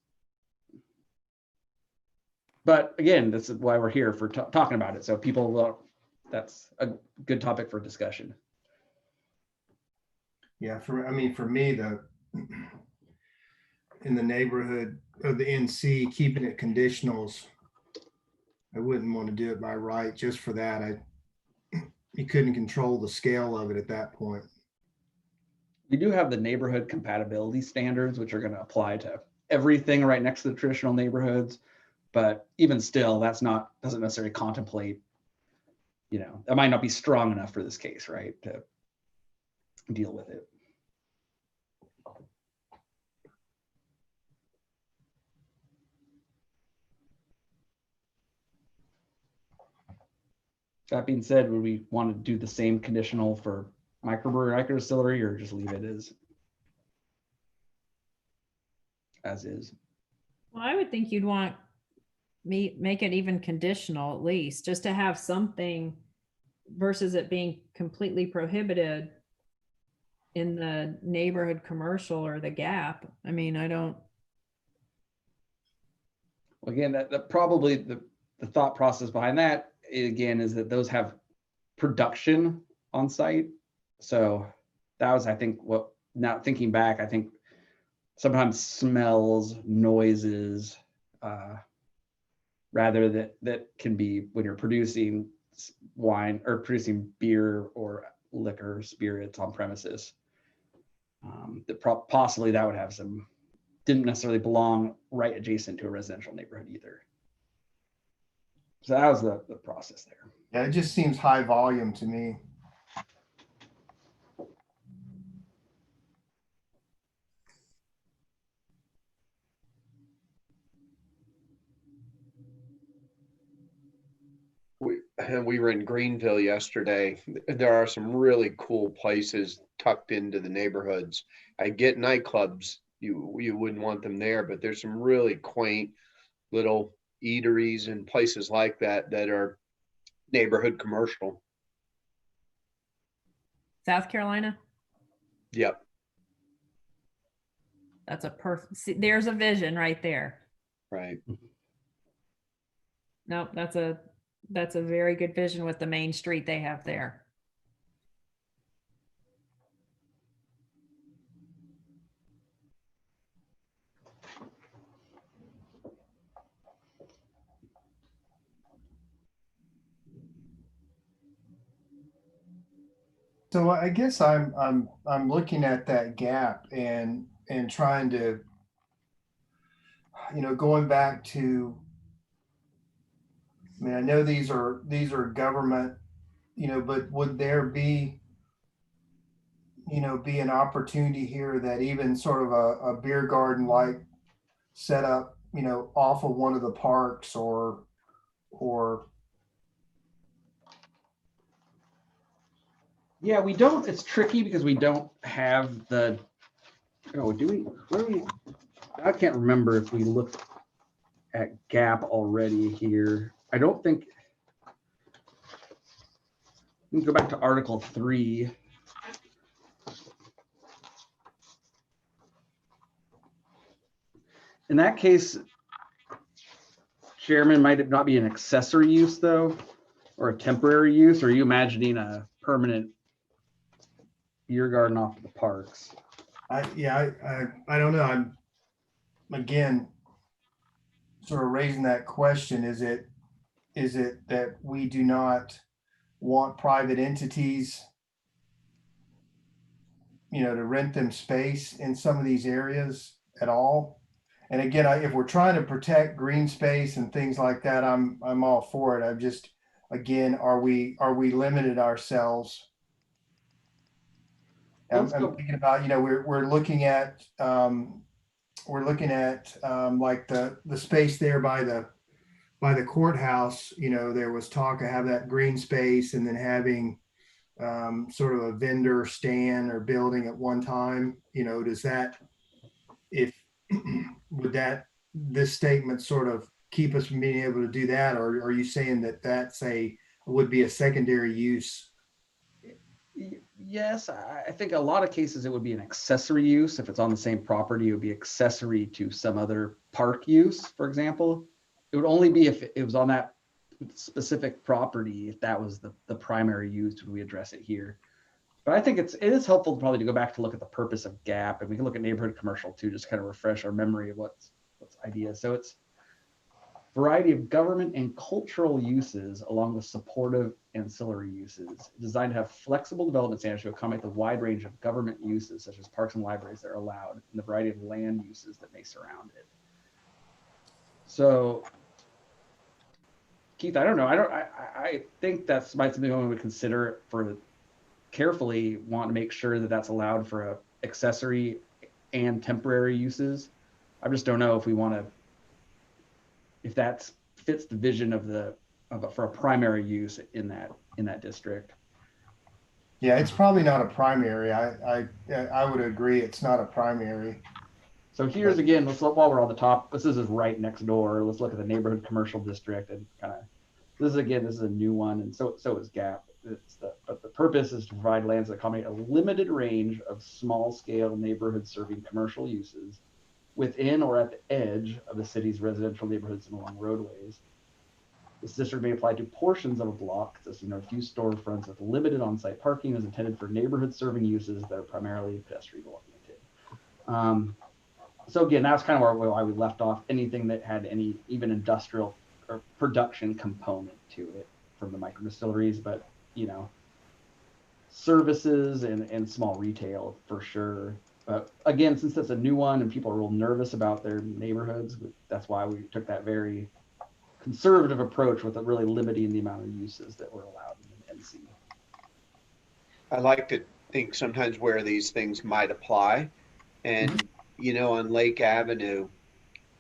But again, this is why we're here, for talking about it. So that's a good topic for discussion. Yeah, for me, in the neighborhood of the NC, keeping it conditionals, I wouldn't want to do it by right just for that. You couldn't control the scale of it at that point. We do have the neighborhood compatibility standards, which are going to apply to everything right next to the traditional neighborhoods. But even still, doesn't necessarily contemplate, that might not be strong enough for this case, right, to deal with it. That being said, would we want to do the same conditional for microbrewery, micro distillery, or just leave it as is? Well, I would think you'd want make it even conditional, at least, just to have something versus it being completely prohibited in the neighborhood commercial or the gap. I mean, I don't. Again, that probably the thought process behind that, again, is that those have production on site. So that was, I think, now thinking back, I think sometimes smells, noises, rather that can be when you're producing wine or producing beer or liquor, spirits on premises. Possibly that would have didn't necessarily belong right adjacent to a residential neighborhood either. So that was the process there. Yeah, it just seems high volume to me. We were in Greenville yesterday. There are some really cool places tucked into the neighborhoods. I get nightclubs, you wouldn't want them there, but there's some really quaint little eateries and places like that are neighborhood commercial. South Carolina? Yep. That's a perfect, there's a vision right there. Right. Nope, that's a very good vision with the main street they have there. So I guess I'm looking at that gap and trying to, going back to, I mean, I know these are government, but would there be an opportunity here that even sort of a beer garden like set up, off of one of the parks or Yeah, we don't, it's tricky because we don't have I can't remember if we looked at gap already here. I don't think, we can go back to Article 3. In that case, Chairman, might it not be an accessory use though, or a temporary use? Or are you imagining a permanent beer garden off the parks? I don't know. I'm again sort of raising that question. Is it that we do not want private entities, to rent them space in some of these areas at all? And again, if we're trying to protect green space and things like that, I'm all for it. I'm just, again, are we limited ourselves? I'm thinking about, we're looking at like the space there by the courthouse. There was talk of have that green space and then having sort of a vendor stand or building at one time. Does that, would this statement sort of keep us from being able to do that, or are you saying that would be a secondary use? Yes, I think a lot of cases it would be an accessory use. If it's on the same property, it would be accessory to some other park use, for example. It would only be if it was on that specific property, if that was the primary use, would we address it here. But I think it is helpful probably to go back to look at the purpose of GAP, and we can look at neighborhood commercial too, just kind of refresh our memory of what's ideas. So it's variety of government and cultural uses along with supportive ancillary uses designed to have flexible development standards to accommodate the wide range of government uses such as parks and libraries that are allowed and the variety of land uses that may surround it. So Keith, I don't know. I think that's might something we would consider for carefully want to make sure that that's allowed for a accessory and temporary uses. I just don't know if we want to, if that fits the vision for a primary use in that district. Yeah, it's probably not a primary. I would agree it's not a primary. So here's again, let's look while we're on the top. This is right next door. Let's look at the neighborhood commercial district and kind of, this is a new one, and so is GAP. But the purpose is to provide lands that accommodate a limited range of small scale neighborhood serving commercial uses within or at the edge of the city's residential neighborhoods and along roadways. This district may apply to portions of a block, as a few storefronts with limited on-site parking is intended for neighborhood serving uses that are primarily pedestrian oriented. So again, that's kind of why we left off anything that had any even industrial or production component to it from the micro distilleries, but services and small retail for sure. But again, since that's a new one and people are real nervous about their neighborhoods, that's why we took that very conservative approach with really limiting the amount of uses that were allowed in NC. I like to think sometimes where these things might apply. And, on Lake Avenue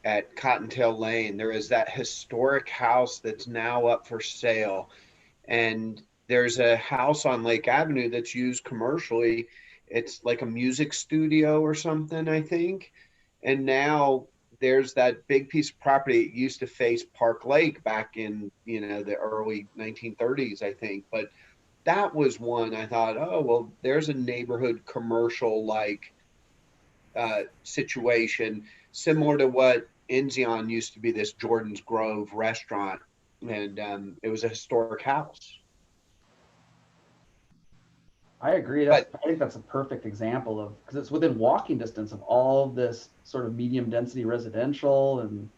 at Cottontail Lane, there is that historic house that's now up for sale. And there's a house on Lake Avenue that's used commercially. It's like a music studio or something, I think. And now there's that big piece of property. It used to face Park Lake back in, the early 1930s, I think. But that was one I thought, oh, well, there's a neighborhood commercial situation similar to what Enzion used to be, this Jordan's Grove restaurant. And it was a historic house. I agree. I think that's a perfect example of, because it's within walking distance of all of this sort of medium density residential, and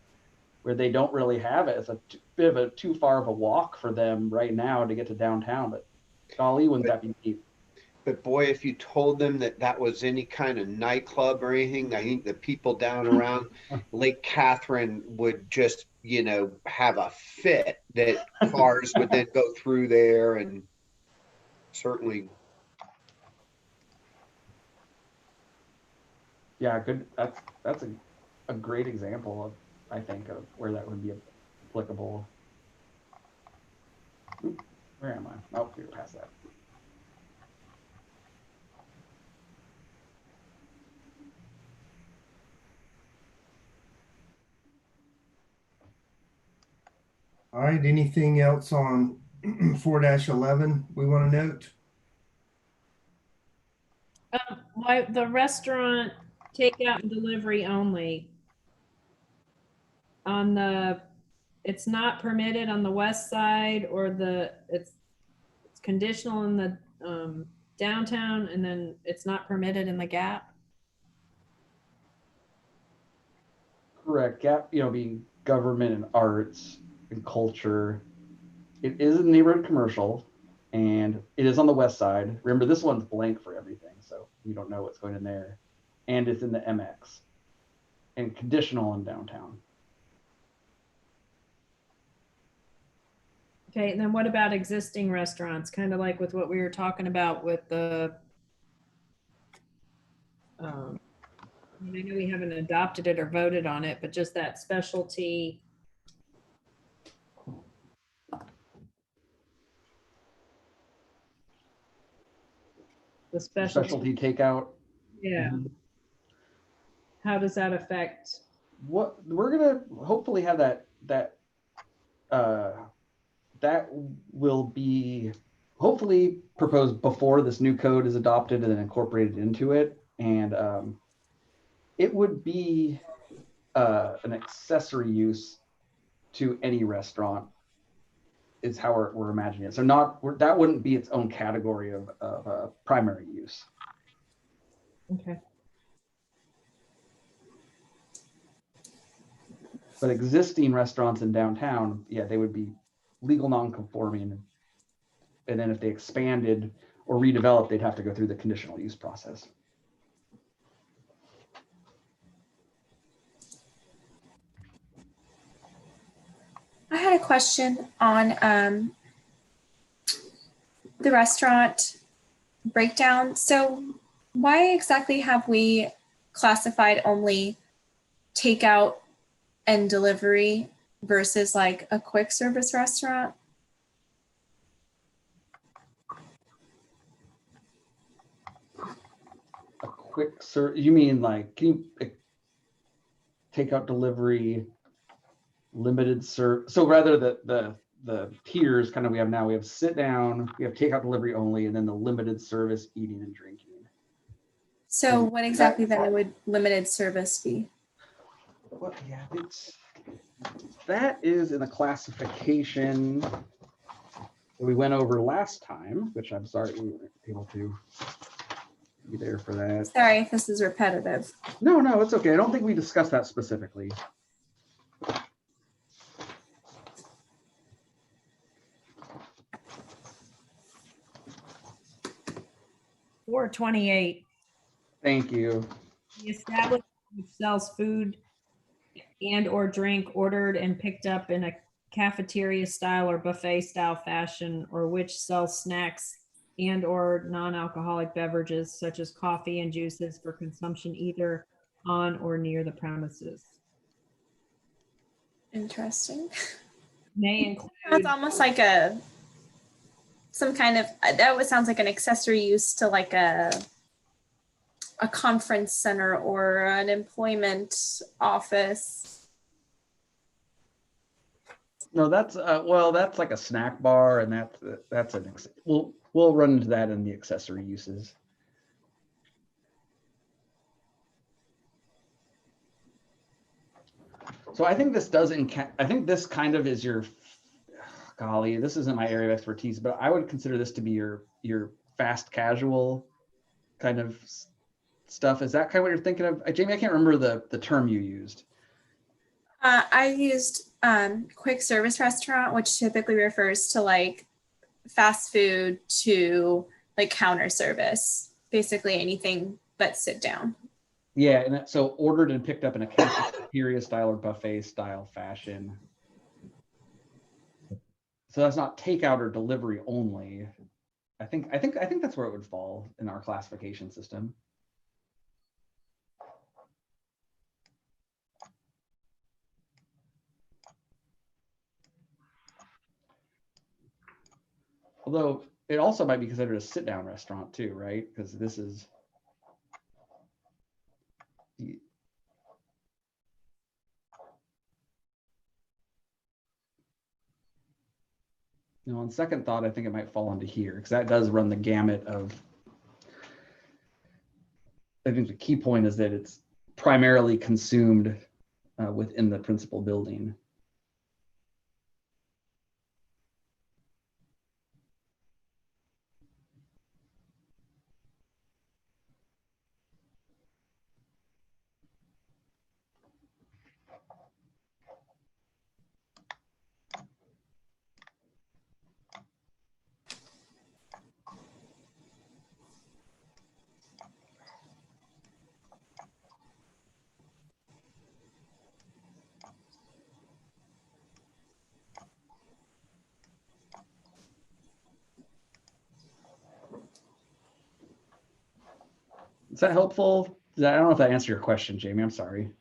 where they don't really have it. It's a bit of a too far of a walk for them right now to get to downtown, but golly, wouldn't that be neat? But boy, if you told them that was any kind of nightclub or anything, I think the people down around Lake Catherine would just, have a fit that cars would then go through there, and certainly. Yeah, good. That's a great example of, I think, of where that would be applicable. Oop, where am I? Oh, we were past that. All right, anything else on 4-11 we want to note? Why the restaurant takeout and delivery only on the, it's not permitted on the west side, or it's conditional in the downtown, and then it's not permitted in the Gap. Correct. Gap, being government and arts and culture. It is a neighborhood commercial, and it is on the west side. Remember, this one's blank for everything, so you don't know what's going in there. And it's in the MX and conditional in downtown. Okay, and then what about existing restaurants? Kind of like with what we were talking about with the, I know we haven't adopted it or voted on it, but just that specialty. The Specialty takeout. Yeah. Mhm. How does that affect? What we're gonna hopefully have that will be hopefully proposed before this new code is adopted and then incorporated into it, and it would be an accessory use to any restaurant is how we're imagining it. So that wouldn't be its own category of primary use. Okay. But existing restaurants in downtown, yeah, they would be legal non-conforming. And then if they expanded or redeveloped, they'd have to go through the conditional use process. I had a question on the restaurant breakdown. So why exactly have we classified only takeout and delivery versus like a quick service restaurant? A quick you mean like, can you takeout, delivery, limited serve? So rather the tiers kind of we have now, we have sit down, we have takeout, delivery only, and then the limited service eating and drinking. So what exactly then would limited service be? Well, yeah, that is in the classification that we went over last time, which I'm sorry we weren't able to be there for that. Sorry if this is repetitive. No, it's okay. I don't think we discussed that specifically. Or 28. Thank you. The establishment which sells food and or drink ordered and picked up in a cafeteria style or buffet style fashion, or which sells snacks and or non-alcoholic beverages such as coffee and juices for consumption either on or near the premises. Interesting. May include. That's almost like some kind of, that sounds like an accessory use to like a conference center or an employment office. No, that's well, that's like a snack bar, and that's we'll run into that in the accessory uses. So I think this does I think this kind of is your, golly, this isn't my area of expertise, but I would consider this to be your fast casual kind of stuff. Is that kind of what you're thinking of? Jamie, I can't remember the term you used. I used quick service restaurant, which typically refers to like fast food to like counter service, basically anything but sit down. Yeah, and so ordered and picked up in a cafeteria style or buffet style fashion. So that's not takeout or delivery only. I think that's where it would fall in our classification system. Although it also might be considered a sit-down restaurant too, right? Because this is On second thought, I think it might fall into here because that does run the gamut of. I think the key point is that it's primarily consumed within the principal building. Is that helpful? I don't know if that answered your question, Jamie. I'm sorry.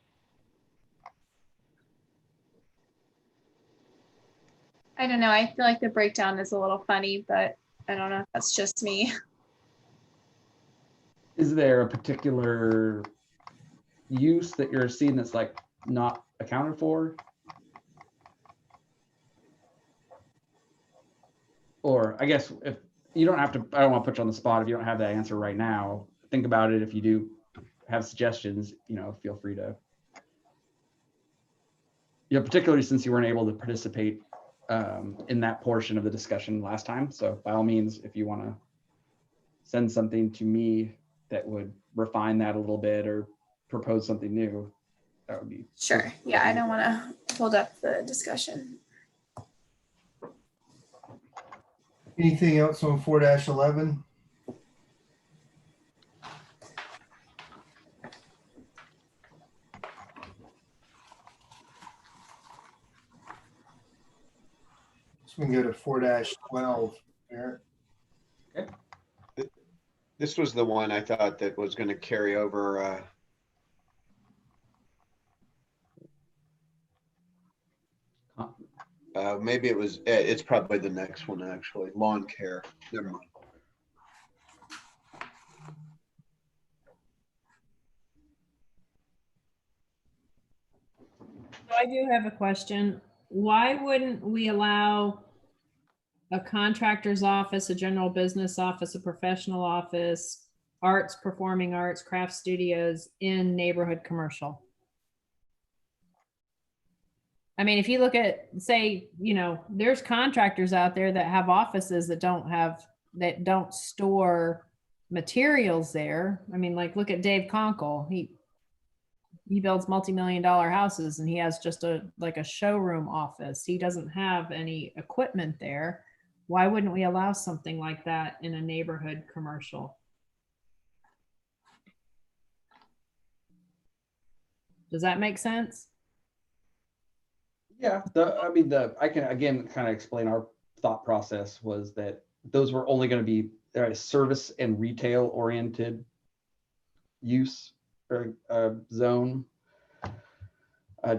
I don't know. I feel like the breakdown is a little funny, but I don't know if that's just me. Is there a particular use that you're seeing that's like not accounted for? Or I guess if you don't have to, I don't want to put you on the spot if you don't have that answer right now. Think about it. If you do have suggestions, feel free to. Particularly since you weren't able to participate in that portion of the discussion last time. So by all means, if you want to send something to me that would refine that a little bit or propose something new, that would be. Sure. Yeah, I don't want to hold up the discussion. Anything else on 4-11? So we can go to 4-12. Eric. Okay. This was the one I thought that was going to carry over. Maybe it was. It's probably the next one actually. Lawn care. Never mind. So I do have a question. Why wouldn't we allow a contractor's office, a general business office, a professional office, arts, performing arts, craft studios in neighborhood commercial? I mean, if you look at, say, there's contractors out there that have offices that don't store materials there. I mean, like, look at Dave Conkle. He builds multi-million-dollar houses and he has just a showroom office. He doesn't have any equipment there. Why wouldn't we allow something like that in a neighborhood commercial? Does that make sense? Yeah, I can again kind of explain our thought process was that those were only going to be service and retail oriented use or zone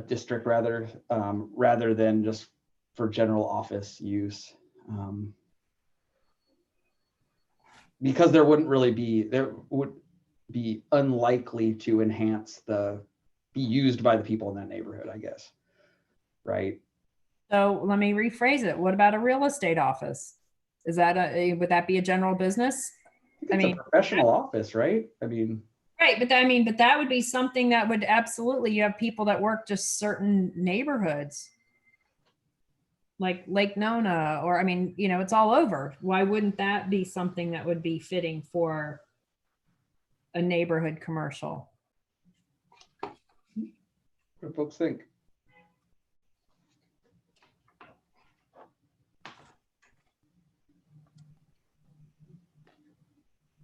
district rather than just for general office use. Because there would be unlikely to be used by the people in that neighborhood, I guess. Right. So let me rephrase it. What about a real estate office? Would that be a general business? It's a professional office, right? Right, but that would be something that would absolutely, you have people that work just certain neighborhoods, like Lake Nona, or it's all over. Why wouldn't that be something that would be fitting for a neighborhood commercial? What do folks think?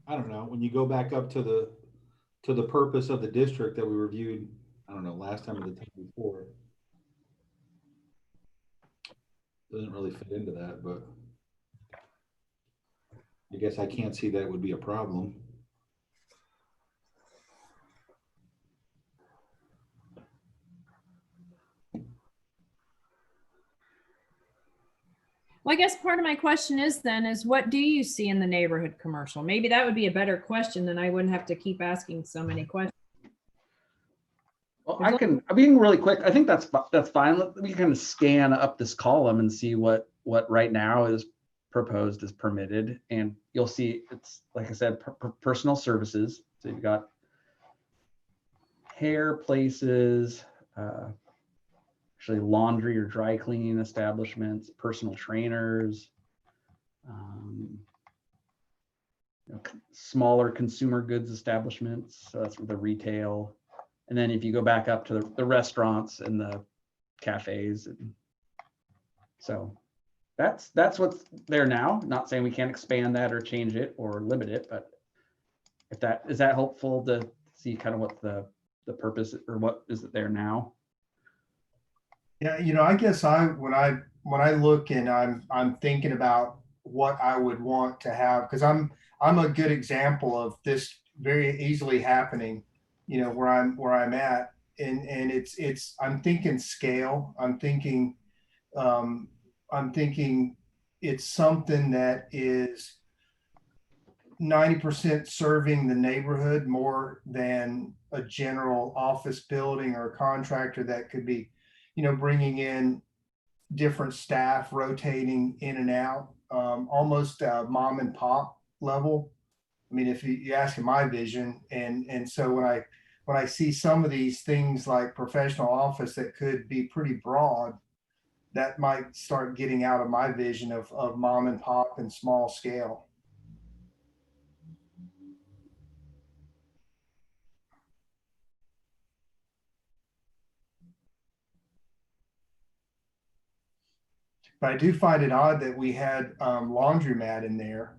I don't know. When you go back up to the purpose of the district that we reviewed, I don't know, last time or the time before, doesn't really fit into that, but I guess I can't see that it would be a problem. Well, I guess part of my question is what do you see in the neighborhood commercial? Maybe that would be a better question, then I wouldn't have to keep asking so many questions. Well, I'm being really quick. I think that's fine. We can kind of scan up this column and see what right now is proposed is permitted, and you'll see it's, like I said, personal services. So you've got hair places, actually laundry or dry cleaning establishments, personal trainers, smaller consumer goods establishments. So that's the retail. And then if you go back up to the restaurants and the cafes, and so that's what's there now. Not saying we can't expand that or change it or limit it, but if that is that helpful to see kind of what the purpose or what is it there now? Yeah, I guess when I look and I'm thinking about what I would want to have, because I'm a good example of this very easily happening, where I'm at, and it's I'm thinking scale. I'm thinking it's something that is 90% serving the neighborhood more than a general office building or a contractor that could be, bringing in different staff, rotating in and out, almost mom and pop level. I mean, if you ask in my vision, and so when I see some of these things like professional office that could be pretty broad, that might start getting out of my vision of mom and pop and small scale. But I do find it odd that we had laundromat in there.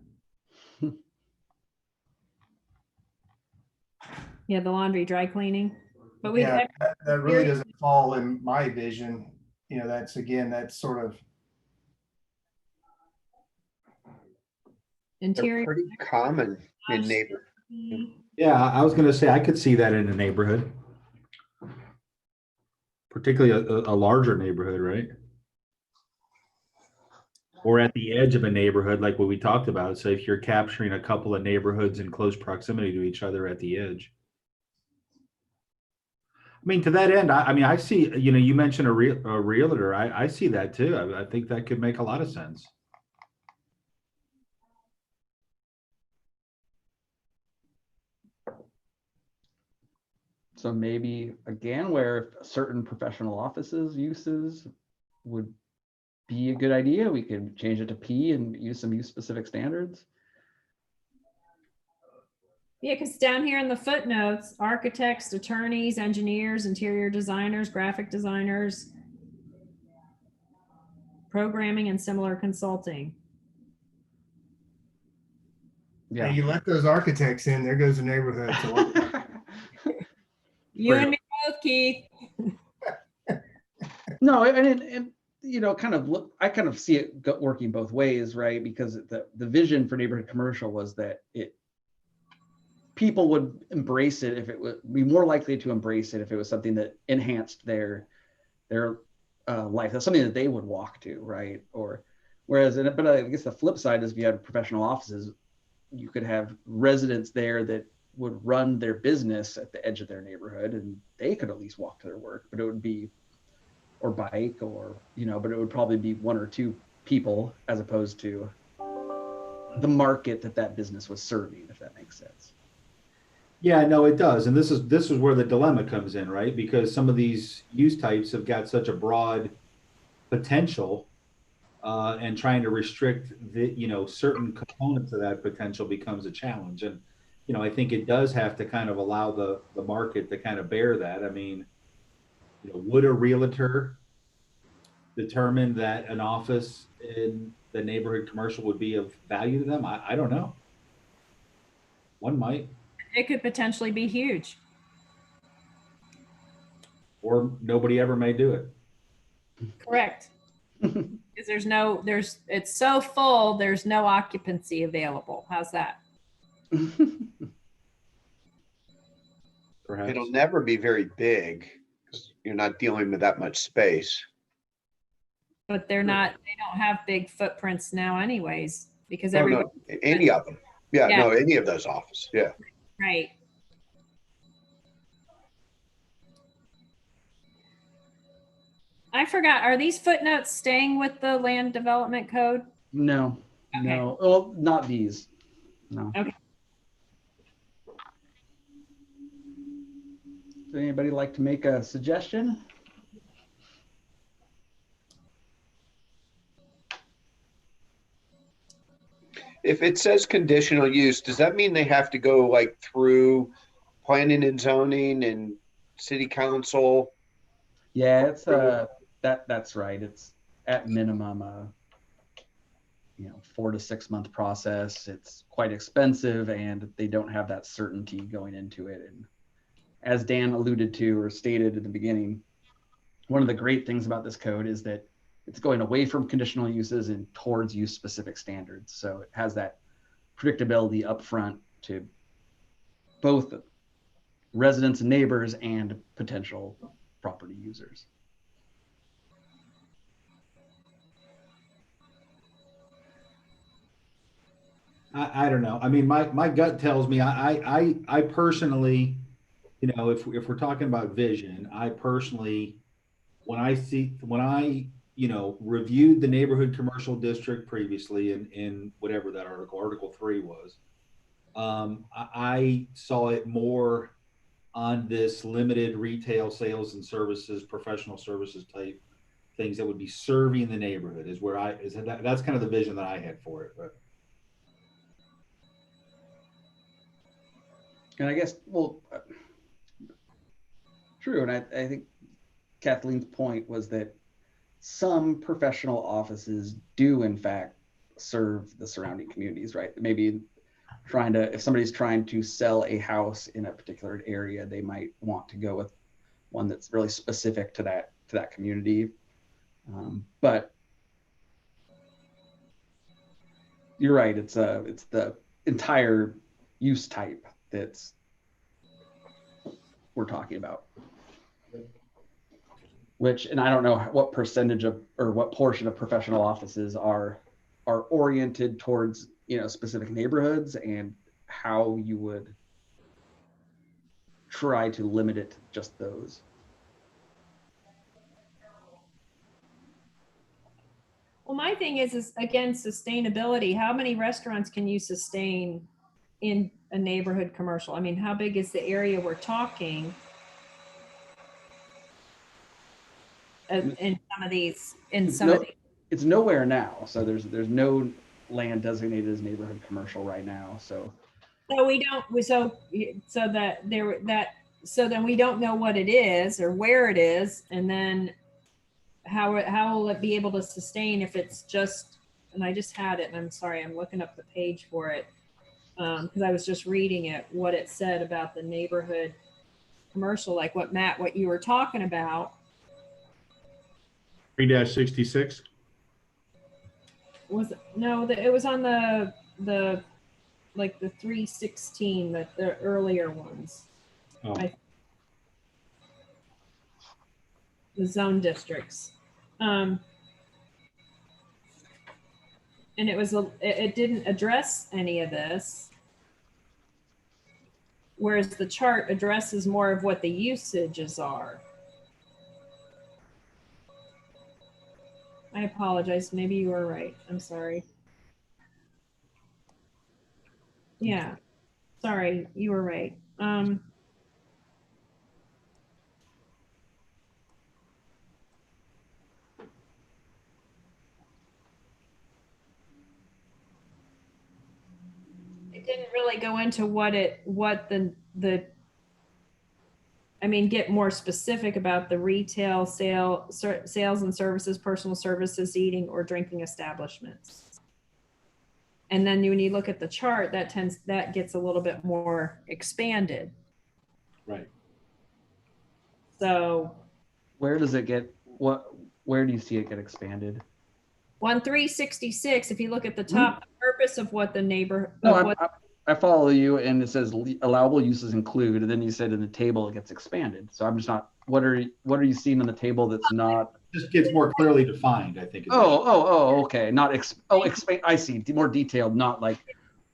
Yeah, the laundry, dry cleaning. But we Yeah, that really doesn't fall in my vision. That's sort of They're interior. pretty common in neighborhoods. Yeah, I was going to say I could see that in a neighborhood, particularly a larger neighborhood, right? Or at the edge of a neighborhood, like what we talked about. So if you're capturing a couple of neighborhoods in close proximity to each other at the edge. I mean, to that end, I see, you mentioned a realtor. I see that too. I think that could make a lot of sense. So maybe again, where certain professional offices uses would be a good idea, we could change it to P and use some use specific standards. Yeah, because down here in the footnotes, architects, attorneys, engineers, interior designers, graphic designers, programming and similar consulting. Yeah. Hey, you let those architects in, there goes the neighborhood. You and me both, Keith. No, and I kind of see it working both ways, right? Because the vision for neighborhood commercial was that people would embrace it if it would be more likely to embrace it if it was something that enhanced their life. That's something that they would walk to, right? Or whereas, but I guess the flip side is if you had professional offices, you could have residents there that would run their business at the edge of their neighborhood, and they could at least walk to their work, but it would be, or bike, or but it would probably be one or two people as opposed to the market that business was serving, if that makes sense. Yeah, no, it does. And this is where the dilemma comes in, right? Because some of these use types have got such a broad potential, and trying to restrict the, certain components of that potential becomes a challenge. And, I think it does have to kind of allow the market to kind of bear that. I mean, would a realtor determine that an office in the neighborhood commercial would be of value to them? I don't know. One might. It could potentially be huge. Or nobody ever may do it. Correct. Because it's so full, there's no occupancy available. How's that? Perhaps. It'll never be very big because you're not dealing with that much space. But they don't have big footprints now anyways, because Oh, everybody. no, any of them. Yeah, Yeah. no, any of those offices. Yeah. Right. I forgot, are these footnotes staying with the land development code? No. Okay. No, well, not these. No. Okay. Does anybody like to make a suggestion? If it says conditional use, does that mean they have to go like through planning and zoning and city council? Yeah, it's that's right. It's at minimum 4 to 6 month process. It's quite expensive and they don't have that certainty going into it. And as Dan alluded to or stated at the beginning, one of the great things about this code is that it's going away from conditional uses and towards use specific standards. So it has that predictability upfront to both residents and neighbors and potential property users. I don't know. I mean, my gut tells me I personally, if we're talking about vision, I personally, when I reviewed the neighborhood commercial district previously in whatever that article 3 was, I saw it more on this limited retail sales and services, professional services type things that would be serving the neighborhood that's kind of the vision that I had for it. But And I guess, well, true. And I think Kathleen's point was that some professional offices do, in fact, serve the surrounding communities, right? Maybe if somebody's trying to sell a house in a particular area, they might want to go with one that's really specific to that community. But you're right. It's the entire use type that's we're talking about. And I don't know what percentage of or what portion of professional offices are oriented towards specific neighborhoods and how you would try to limit it to just those. Well, my thing is again, sustainability. How many restaurants can you sustain in a neighborhood commercial? I mean, how big is the area we're talking? In some of these, it's nowhere now. So there's no land designated as neighborhood commercial right now. So we don't. So then we don't know what it is or where it is, and then how will it be able to sustain if it's just? And I just had it, and I'm sorry, I'm looking up the page for it because I was just reading it. What it said about the neighborhood commercial, like what you were talking about. 3-66 Was it? No, it was on the like the 316, the earlier ones. Oh. The zone districts. And it didn't address any of this. Whereas the chart addresses more of what the usages are. I apologize. Maybe you were right. I'm sorry. Yeah. Sorry, you were right. It didn't really go into get more specific about the retail sales and services, personal services, eating or drinking establishments. And then when you look at the chart, that gets a little bit more expanded. Right. So where do you see it get expanded? 366, if you look at the top, the purpose of what the neighbor. I follow you, and it says allowable uses include, and then you said in the table it gets expanded. So I'm just not. What are you seeing in the table that's not? Just gets more clearly defined, I think. Okay. Expand. I see. More detailed, not like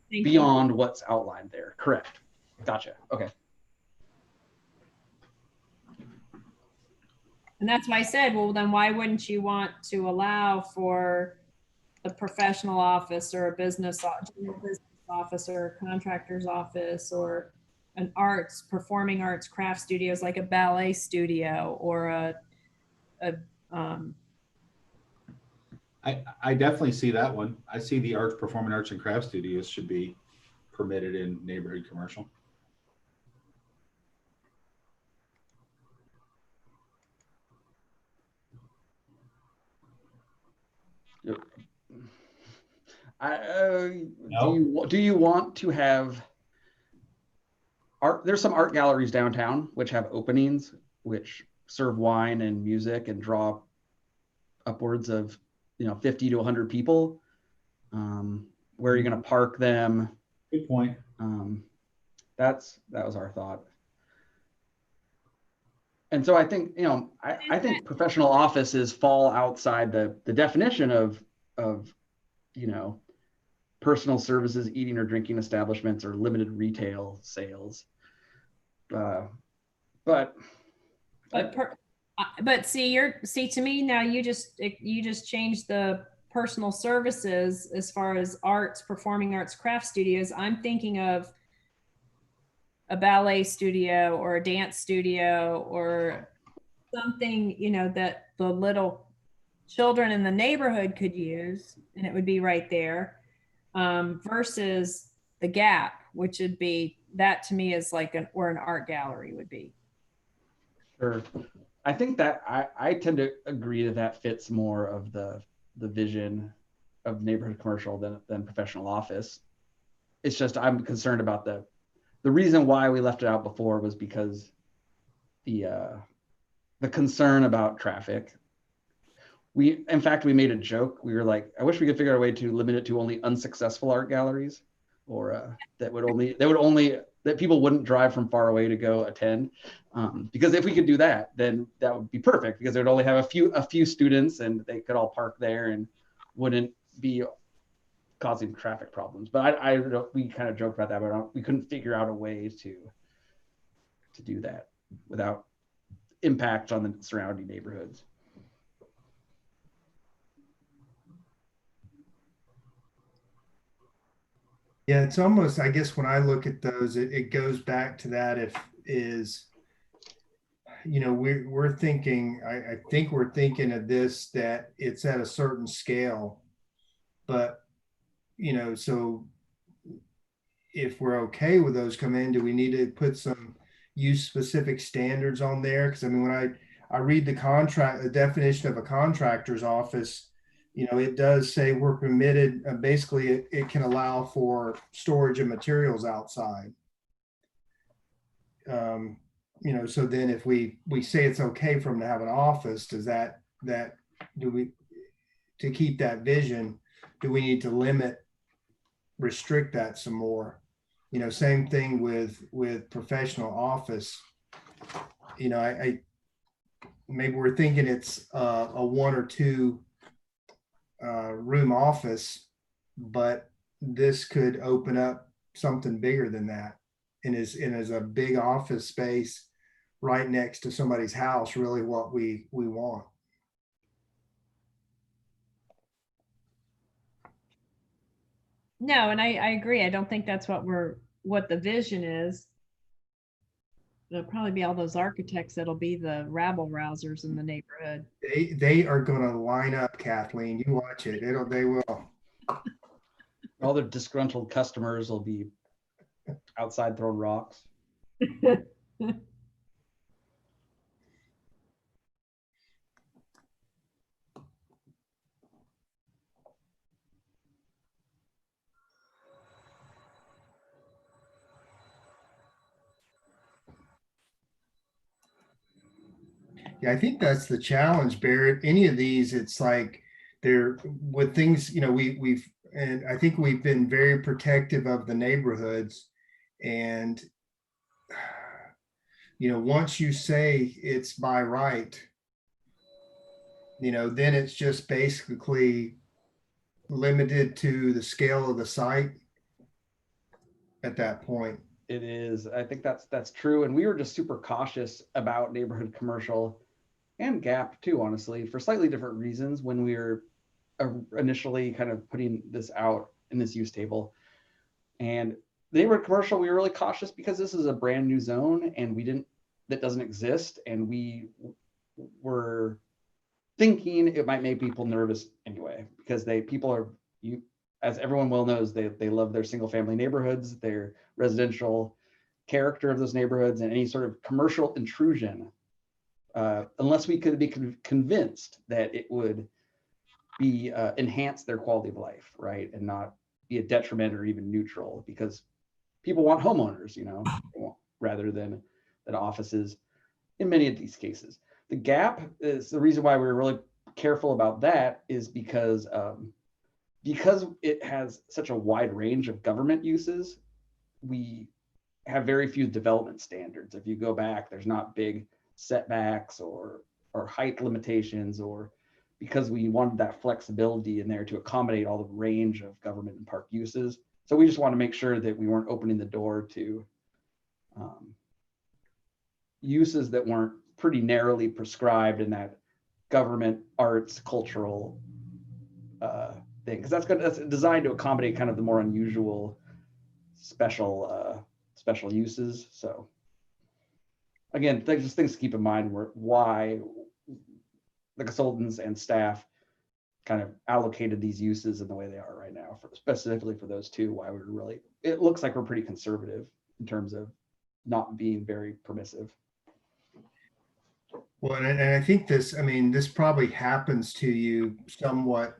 beyond what's outlined there. Correct. Gotcha. Okay. And that's why I said, well, then why wouldn't you want to allow for a professional office or a general business office or a contractor's office or an performing arts craft studios like a ballet studio or I definitely see that one. I see the arts, performing arts and craft studios should be permitted in neighborhood commercial. Yep. No. Do you want to have art? There's some art galleries downtown which have openings which serve wine and music and draw upwards of 50 to 100 people. Where are you going to park them? Good point. That was our thought. And so I think, I think professional offices fall outside the definition of personal services, eating or drinking establishments, or limited retail sales. But see to me now you just changed the personal services as far as arts, performing arts, craft studios. I'm thinking of a ballet studio or a dance studio or something, that the little children in the neighborhood could use, and it would be right there, versus the Gap, which would be, that to me is like an art gallery would be. Sure. I think that I tend to agree that fits more of the vision of neighborhood commercial than professional office. It's just I'm concerned about the reason why we left it out before was because the concern about traffic. In fact, we made a joke. We were like, I wish we could figure out a way to limit it to only unsuccessful art galleries, or that people wouldn't drive from far away to go attend. Because if we could do that, then that would be perfect, because it would only have a few students and they could all park there and wouldn't be causing traffic problems. But we kind of joked about that, but we couldn't figure out a way to do that without impact on the surrounding neighborhoods. Yeah, it's almost, I guess when I look at those, it goes back to that we're thinking, I think we're thinking of this, that it's at a certain scale, but, so if we're okay with those come in, do we need to put some use specific standards on there? Because I mean, when I read the definition of a contractor's office, it does say we're permitted, basically it can allow for storage of materials outside. So then if we say it's okay for them to have an office, does that to keep that vision, do we need to restrict that some more? Same thing with professional office. I maybe we're thinking it's a 1 or 2 room office, but this could open up something bigger than that, and is a big office space right next to somebody's house really what we want? No, and I agree. I don't think that's what the vision is. There'll probably be all those architects that'll be the rabble rousers in the neighborhood. They are going to line up, Kathleen. You watch it. They will. All the disgruntled customers will be outside throwing rocks. Yeah, I think that's the challenge, Barrett. Any of these, it's like they're with things, and I think we've been very protective of the neighborhoods. And, once you say it's by right, then it's just basically limited to the scale of the site at that point. It is. I think that's true. And we were just super cautious about neighborhood commercial and Gap too, honestly, for slightly different reasons when we were initially kind of putting this out in this use table. And the neighborhood commercial, we were really cautious because this is a brand new zone and that doesn't exist. And we were thinking it might make people nervous anyway, because as everyone well knows, they love their single family neighborhoods, their residential character of those neighborhoods, and any sort of commercial intrusion, unless we could be convinced that it would be enhance their quality of life, right, and not be a detriment or even neutral, because people want homeowners, rather than offices in many of these cases. The gap is the reason why we're really careful about that, is because it has such a wide range of government uses. We have very few development standards. If you go back, there's not big setbacks or height limitations, or because we wanted that flexibility in there to accommodate all the range of government and park uses. So we just want to make sure that we weren't opening the door to uses that weren't pretty narrowly prescribed in that government, arts, cultural thing, because that's designed to accommodate kind of the more unusual special uses. So again, just things to keep in mind why the consultants and staff kind of allocated these uses in the way they are right now, specifically for those two, why it looks like we're pretty conservative in terms of not being very permissive. Well, and I think this probably happens to you somewhat,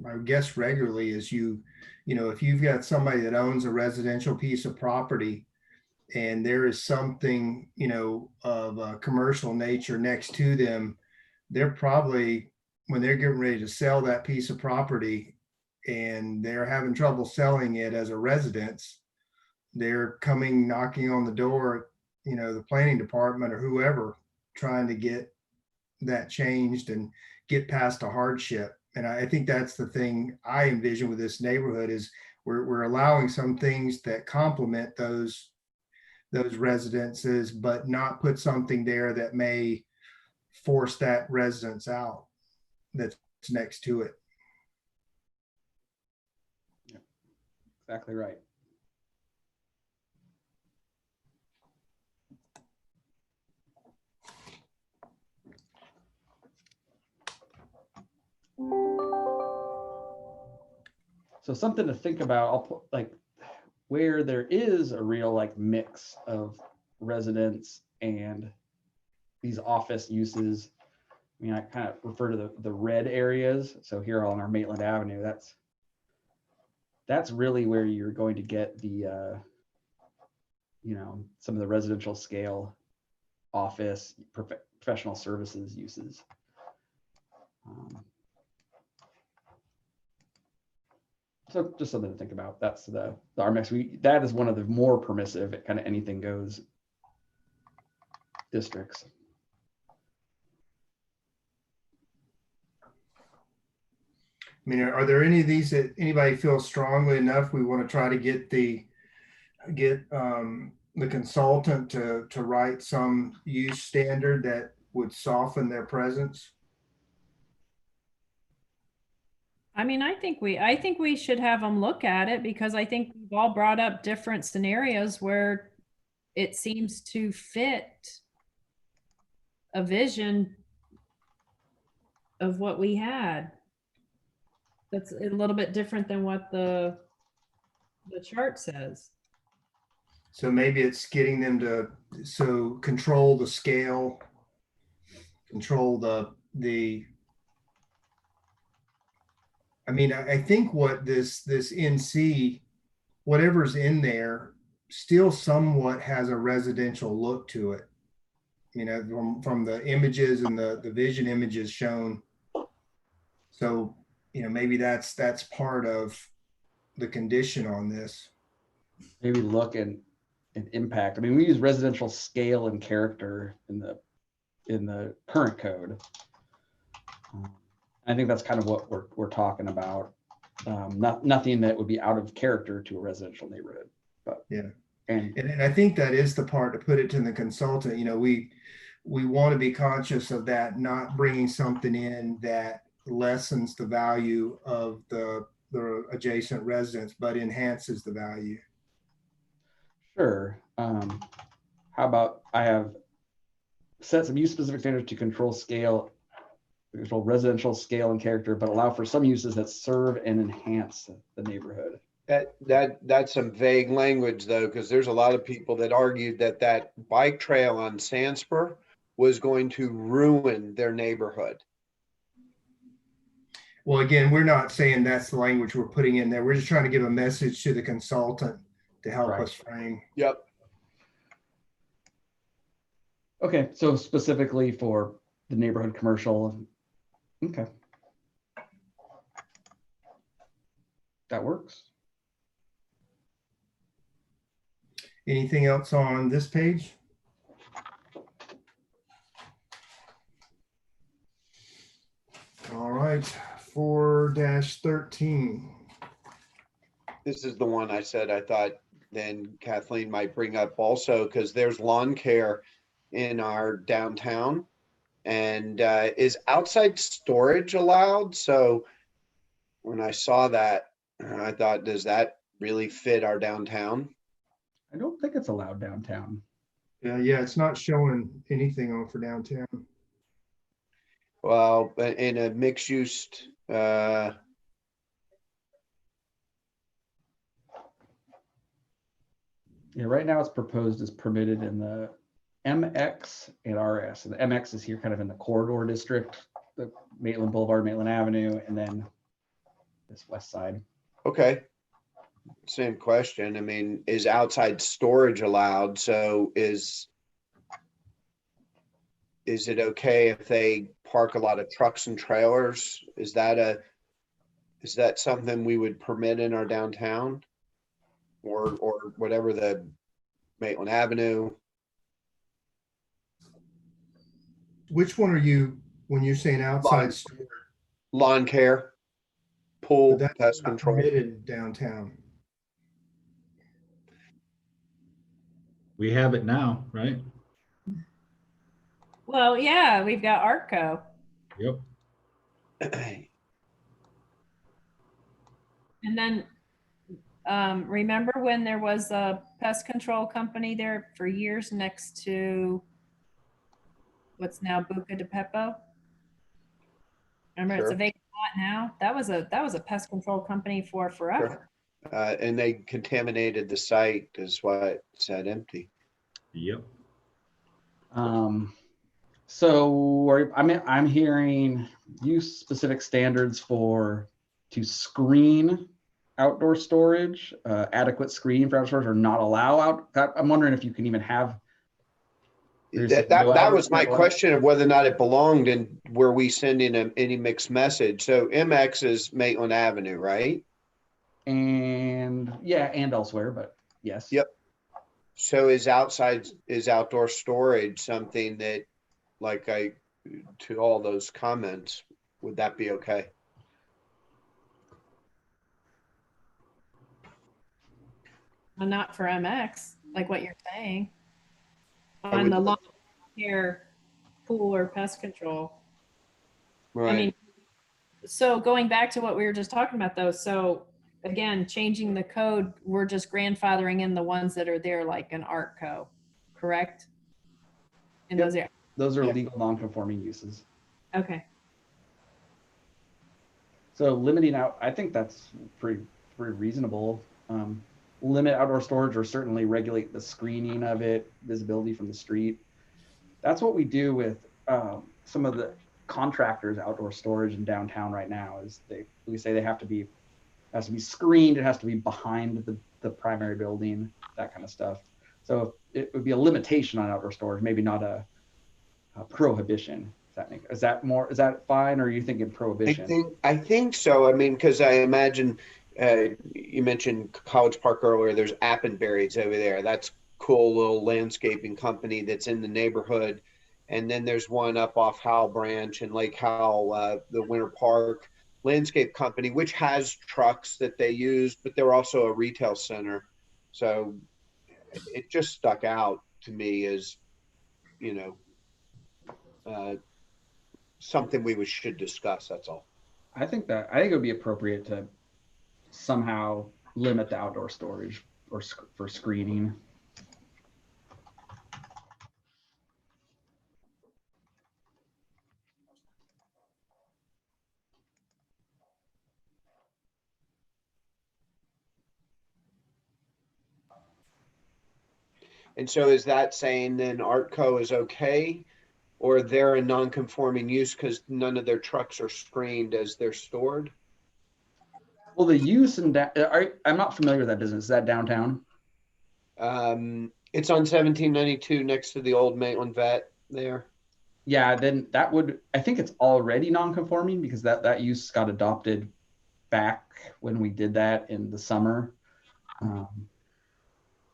I guess, regularly, is if you've got somebody that owns a residential piece of property and there is something, of a commercial nature next to them, they're probably, when they're getting ready to sell that piece of property and they're having trouble selling it as a residence, they're knocking on the door, the planning department or whoever, trying to get that changed and get past a hardship. And I think that's the thing I envision with this neighborhood, is we're allowing some things that complement those residences, but not put something there that may force that residence out that's next to it. Yeah, exactly right. So something to think about, I'll put where there is a real mix of residents and these office uses. I kind of refer to the red areas. So here on our Maitland Avenue, that's really where you're going to get the, some of the residential scale office, professional services uses. So just something to think about. That's the RMX. That is one of the more permissive kind of anything goes districts. Are there any of these that anybody feels strongly enough we want to try to get the consultant to write some use standard that would soften their presence? I think we should have them look at it, because I think we've all brought up different scenarios where it seems to fit a vision of what we had. That's a little bit different than what the chart says. So maybe it's getting them to control the scale, control the I think what this NC, whatever's in there, still somewhat has a residential look to it. From the images and the vision images shown. So, maybe that's part of the condition on this. Maybe look and impact. We use residential scale and character in the current code. I think that's kind of what we're talking about. Nothing that would be out of character to a residential neighborhood. But yeah, and I think that is the part to put it to the consultant. We want to be conscious of that, not bringing something in that lessens the value of the adjacent residence, but enhances the value. Sure. How about I have set some use specific standards to control residential scale and character, but allow for some uses that serve and enhance the neighborhood. That's some vague language though, because there's a lot of people that argued that that bike trail on Sandspur was going to ruin their neighborhood. Well, again, we're not saying that's the language we're putting in there. We're just trying to give a message to the consultant to help Right. us frame. Yep. Okay, so specifically for the neighborhood commercial, okay. That works. Anything else on this page? All right, 4-13. This is the one I said I thought then Kathleen might bring up also, because there's lawn care in our downtown. And is outside storage allowed? So when I saw that, I thought, does that really fit our downtown? I don't think it's allowed downtown. Yeah, it's not showing anything on for downtown. Well, but in a mixed use, Yeah, right now it's proposed as permitted in the MX and RS. And the MX is here kind of in the corridor district, the Maitland Boulevard, Maitland Avenue, and then this west side. okay. Same question. I mean, is outside storage allowed? So is it okay if they park a lot of trucks and trailers? Is that something we would permit in our downtown? Or whatever the Maitland Avenue? Which one are you, when you're saying outside storage? Lawn care, pool, That's pest not control. permitted downtown. We have it now, right? Well, yeah, we've got Artco. Yep. And then remember when there was a pest control company there for years next to what's now Buca de Beppo? Remember, it's a Sure. vacant lot now. That was a pest control company for forever. And they contaminated the site, is why it sat empty. Yep. So I'm hearing use specific standards to screen outdoor storage, adequate screening for outdoor storage, or not allow out. I'm wondering if you can even have. That was my question of whether or not it belonged in where we send in any mixed message. So MX is Maitland Avenue, right? And yeah, and elsewhere, but yes. Yep. So is outdoor storage something that, like to all those comments, would that be okay? Well, not for MX, like what you're saying. I On would- the lawn care, pool, or pest control. Right. I mean, so going back to what we were just talking about though, so again, changing the code, we're just grandfathering in the ones that are there like an Artco, correct? And Yep. those are, Those are Yeah. legal non-conforming uses. okay. So limiting out, I think that's pretty reasonable. Limit outdoor storage or certainly regulate the screening of it, visibility from the street. That's what we do with some of the contractors outdoor storage in downtown right now is we say they has to be screened, it has to be behind the primary building, that kind of stuff. So it would be a limitation on outdoor storage, maybe not a prohibition. Is that fine, or are you thinking prohibition? I think so. I mean, because I imagine you mentioned College Park earlier. There's Appenberry's over there. That's cool little landscaping company that's in the neighborhood. And then there's one up off Howell Branch and Lake Howell, the Winter Park Landscape Company, which has trucks that they use, but they're also a retail center. So it just stuck out to me as, something we should discuss. That's all. I think it would be appropriate to somehow limit the outdoor storage or for screening. And so is that saying then Artco is okay? Or they're a non-conforming use because none of their trucks are screened as they're stored? Well, the use and I'm not familiar with that business. Is that downtown? It's on 1792 next to the old Maitland vet there. Yeah, then that would, I think it's already non-conforming because that use got adopted back when we did that in the summer.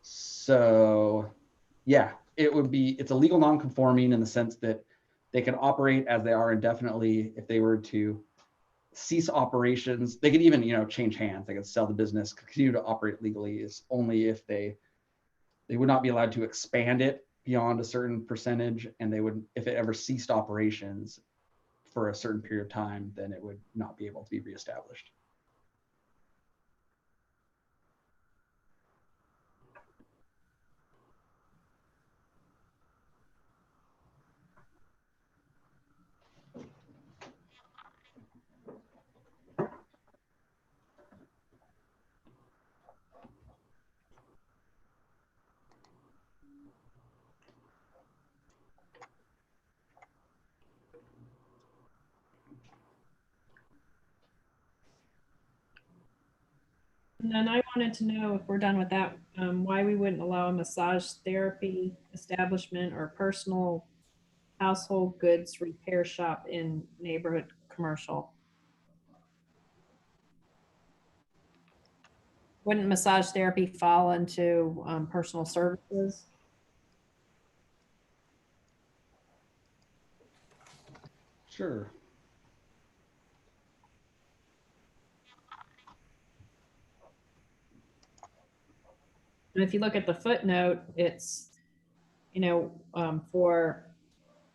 So yeah, it's a legal non-conforming in the sense that they can operate as they are indefinitely. If they were to cease operations, they could even, change hands. They could sell the business, continue to operate legally, is only if they would not be allowed to expand it beyond a certain percentage. And they would, if it ever ceased operations for a certain period of time, then it would not be able to be reestablished. And then I wanted to know, if we're done with that, why we wouldn't allow a massage therapy establishment or personal household goods repair shop in neighborhood commercial. Wouldn't massage therapy fall into personal services? Sure. And if you look at the footnote, it's, for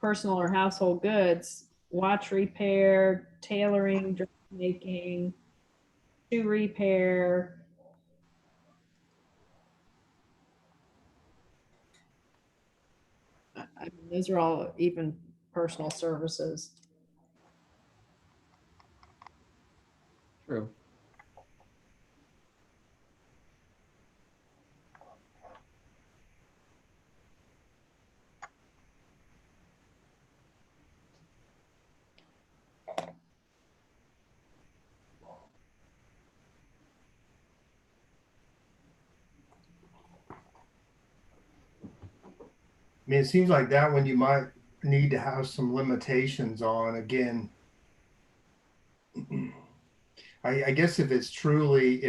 personal or household goods, watch repair, tailoring, dressmaking, shoe repair. I mean, those are all even personal services. True. I mean, it seems like that one you might need to have some limitations on. Again, I guess if it's truly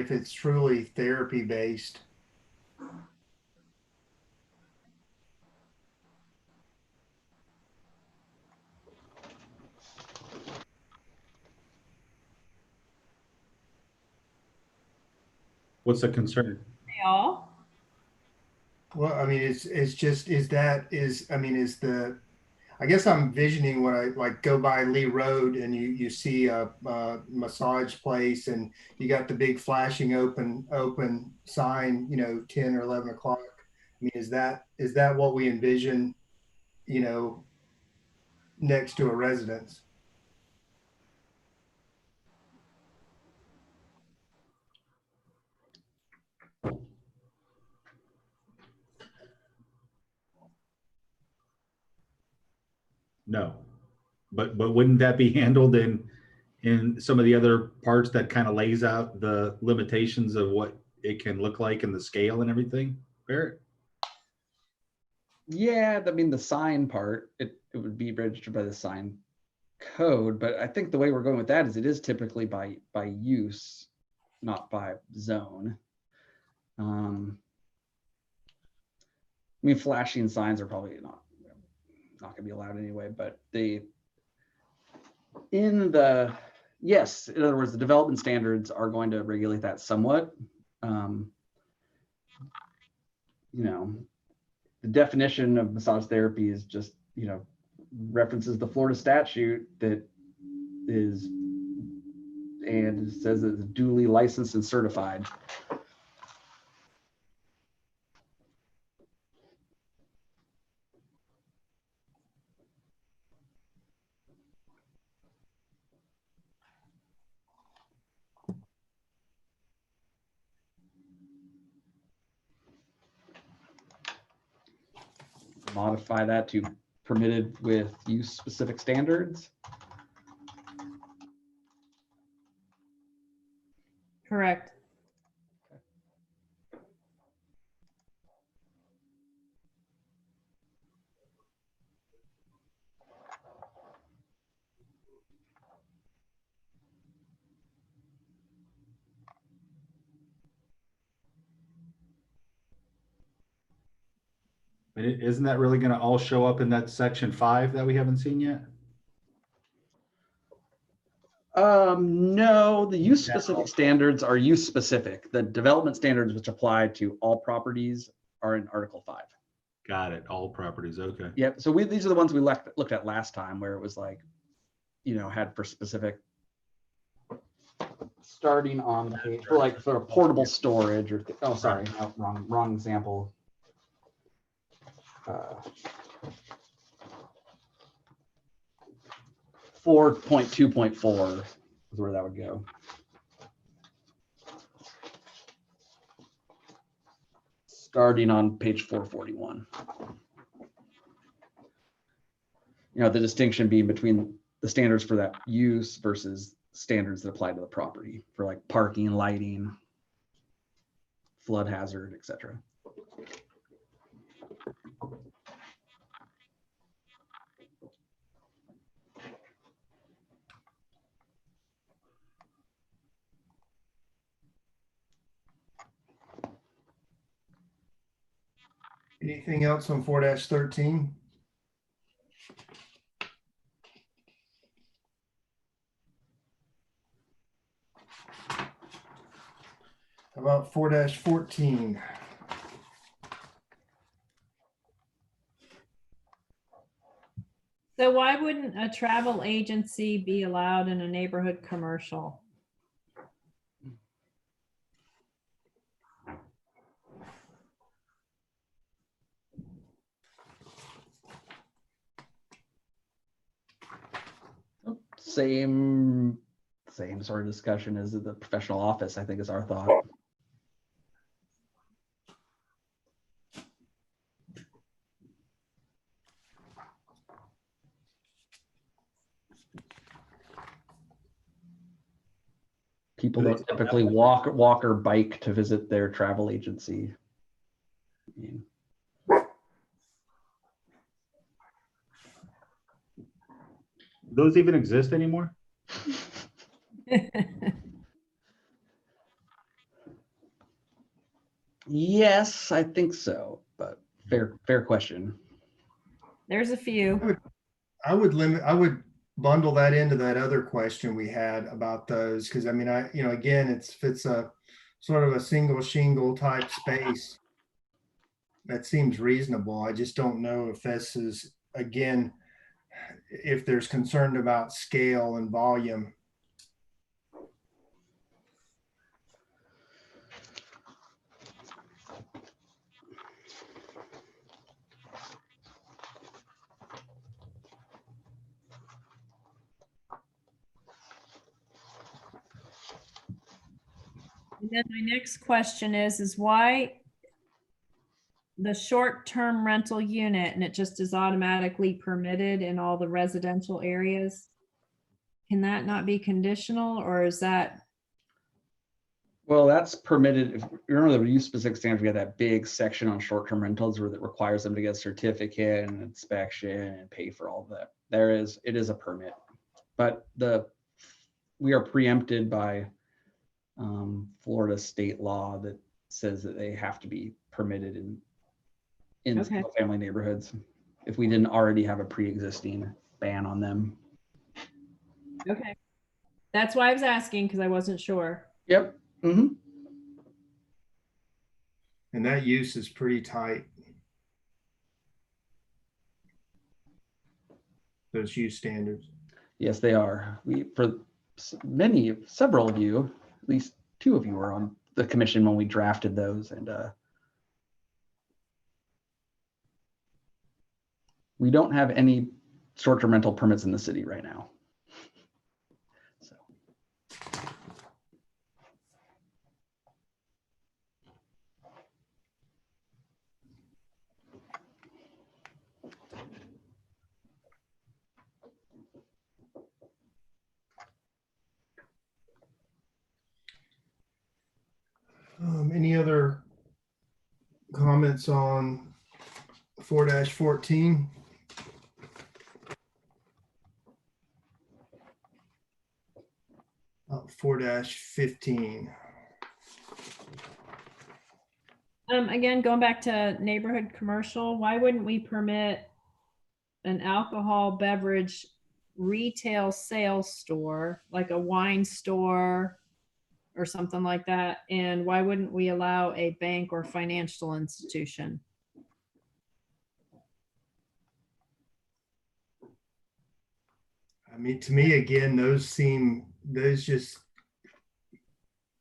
therapy based. What's the concern? They all? Well, I mean, I guess I'm envisioning when I like go by Lee Road and you see a massage place and you got the big flashing open sign, 10 or 11 o'clock. I mean, is that what we envision, next to a residence? No, but wouldn't that be handled in some of the other parts that kind of lays out the limitations of what it can look like and the scale and everything, Barrett? Yeah, I mean, the sign part, it would be registered by the sign code, but I think the way we're going with that is it is typically by use, not by zone. I mean, flashing signs are probably not going to be allowed anyway, but yes, in other words, the development standards are going to regulate that somewhat. The definition of massage therapy is just, references the Florida statute that is and it says it's duly licensed and certified. Modify that to permitted with use specific standards. Correct. But isn't that really going to all show up in that section 5 that we haven't seen yet? No, the use specific standards are use specific. The development standards which apply to all properties are in Article 5. Got it. All properties. Okay. Yep. So these are the ones we looked at last time, where it was like, had for specific, starting on the page for like sort of portable storage or, oh, sorry, no, wrong example. 4.2.4 is where that would go. Starting on page 441. The distinction being between the standards for that use versus standards that apply to the property for like parking, lighting, flood hazard, etc. Anything else on 4-13? How about 4-14? So why wouldn't a travel agency be allowed in a neighborhood commercial? Same sort of discussion as the professional office, I think, is our thought. People don't typically walk or bike to visit their travel agency. Those even exist anymore? Yes, I think so, but fair question. There's a few. I would bundle that into that other question we had about those, because I mean, again, if it's a sort of a single shingle type space, that seems reasonable. I just don't know if this is, again, if there's concern about scale and volume. And then my next question is why the short-term rental unit, and it just is automatically permitted in all the residential areas? Can that not be conditional, or is that? Well, that's permitted. If you remember the use specific standards, we got that big section on short-term rentals where that requires them to get a certificate and inspection and pay for all that. It is a permit, but we are preempted by Florida state law that says that they have to be permitted in Okay. single family neighborhoods if we didn't already have a pre-existing ban on them. Okay. That's why I was asking, because I wasn't sure. Yep. Mm-hmm. And that use is pretty tight. Those use standards. Yes, they are. several of you, at least 2 of you were on the commission when we drafted those, and we don't have any short-term rental permits in the city right now. So. Any other comments on 4-14? Oh, 4-15. Again, going back to neighborhood commercial, why wouldn't we permit an alcohol beverage retail sales store, like a wine store or something like that? And why wouldn't we allow a bank or financial institution? I mean, to me, again, those just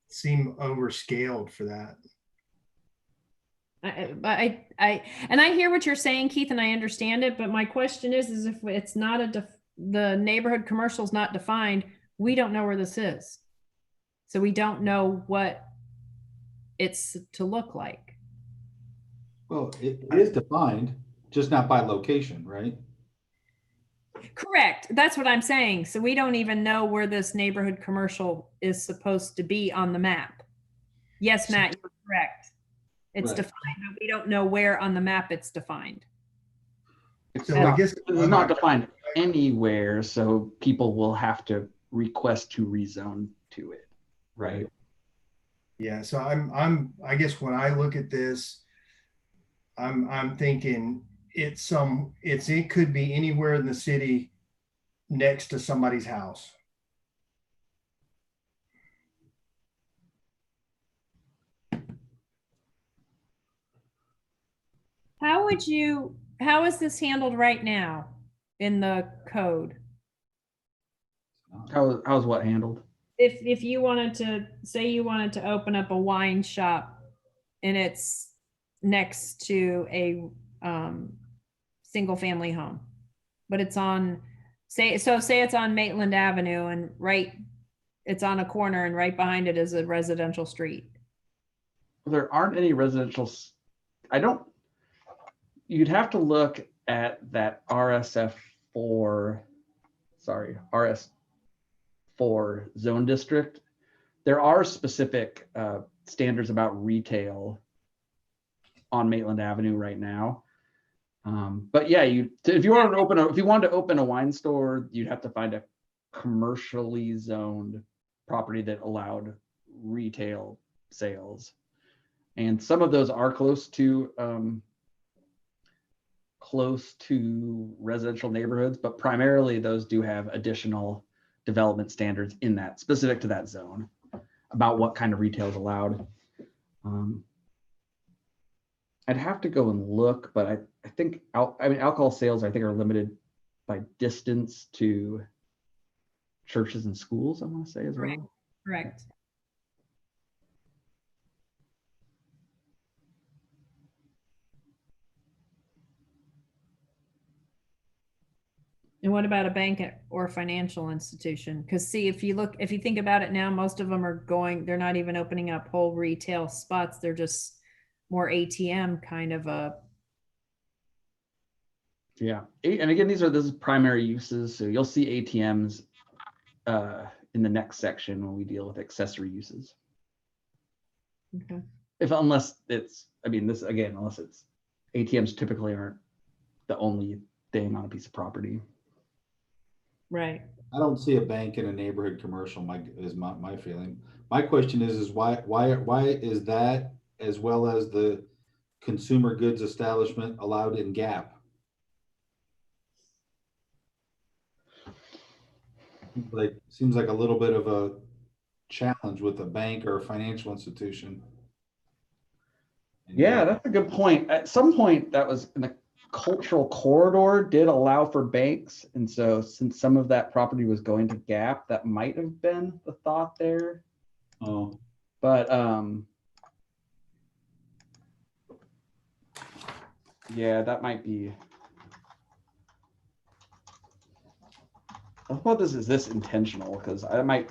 seem overscaled for that. I hear what you're saying, Keith, and I understand it. But my question is if it's not the neighborhood commercial is not defined, we don't know where this is. So we don't know what it's to look like. Well, it is defined, just not by location, right? Correct. That's what I'm saying. So we don't even know where this neighborhood commercial is supposed to be on the map. Yes, Matt, you're correct. It's Right. defined, but we don't know where on the map it's defined. It's So not, I guess it's not defined anywhere, so people will have to request to rezone to it, right? yeah. So I guess when I look at this, I'm thinking it could be anywhere in the city next to somebody's house. How is this handled right now in the code? How's what handled? If you wanted to say you wanted to open up a wine shop and it's next to a single family home, but it's on say it's on Maitland Avenue and it's on a corner and right behind it is a residential street. There aren't any residential. You'd have to look at that RS4 zone district. There are specific standards about retail on Maitland Avenue right now. But yeah, if you wanted to open a wine store, you'd have to find a commercially zoned property that allowed retail sales. And some of those are close to residential neighborhoods, but primarily those do have additional development standards in that specific to that zone about what kind of retail is allowed. I'd have to go and look, but I think alcohol sales I think are limited by distance to churches and schools, I want to say as well. Correct. And what about a bank or financial institution? Because see, if you think about it now, most of them they're not even opening up whole retail spots. They're just more ATM kind of a. Yeah, and again, this is primary uses. So you'll see ATMs in the next section when we deal with accessory uses. Okay. Unless it's ATMs typically aren't the only thing on a piece of property. Right. I don't see a bank in a neighborhood commercial. Is my feeling. My question is why is that as well as the consumer goods establishment allowed in GAP? Seems like a little bit of a challenge with a bank or a financial institution. Yeah, that's a good point. At some point, that was in the cultural corridor did allow for banks. And so since some of that property was going to Gap, that might have been the thought there. Oh, But yeah, that might be. How about this? Is this intentional? Because I might.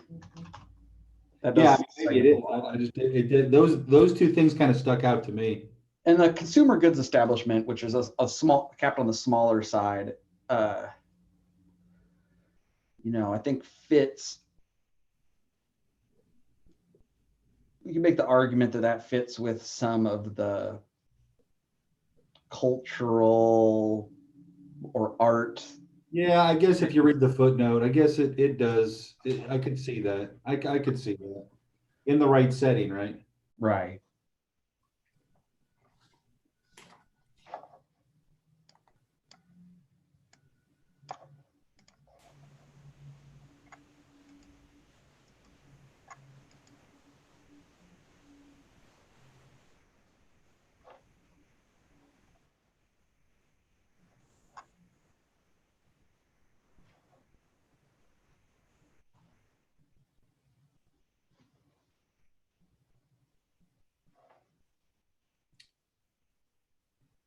That yeah, does maybe it is. I just, it did, those two things kind of stuck out to me. And the consumer goods establishment, which is a small capped on the smaller side, you know, I think fits. You can make the argument that that fits with some of the cultural or art. Yeah, I guess if you read the footnote, I guess it does. I could see that. I could see that in the right setting, right? Right.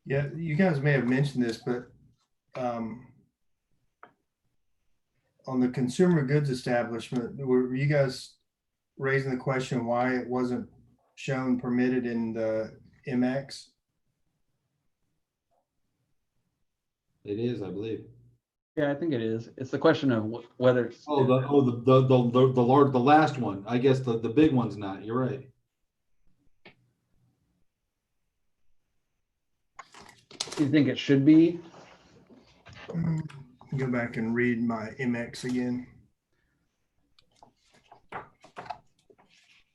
Yeah, you guys may have mentioned this, but on the consumer goods establishment, were you guys raising the question why it wasn't shown permitted in the MX? It is, I believe. Yeah, I think it is. It's the question of whether it's. Oh, the last one. I guess the big one's not. You're right. You think it should be? Go back and read my MX again.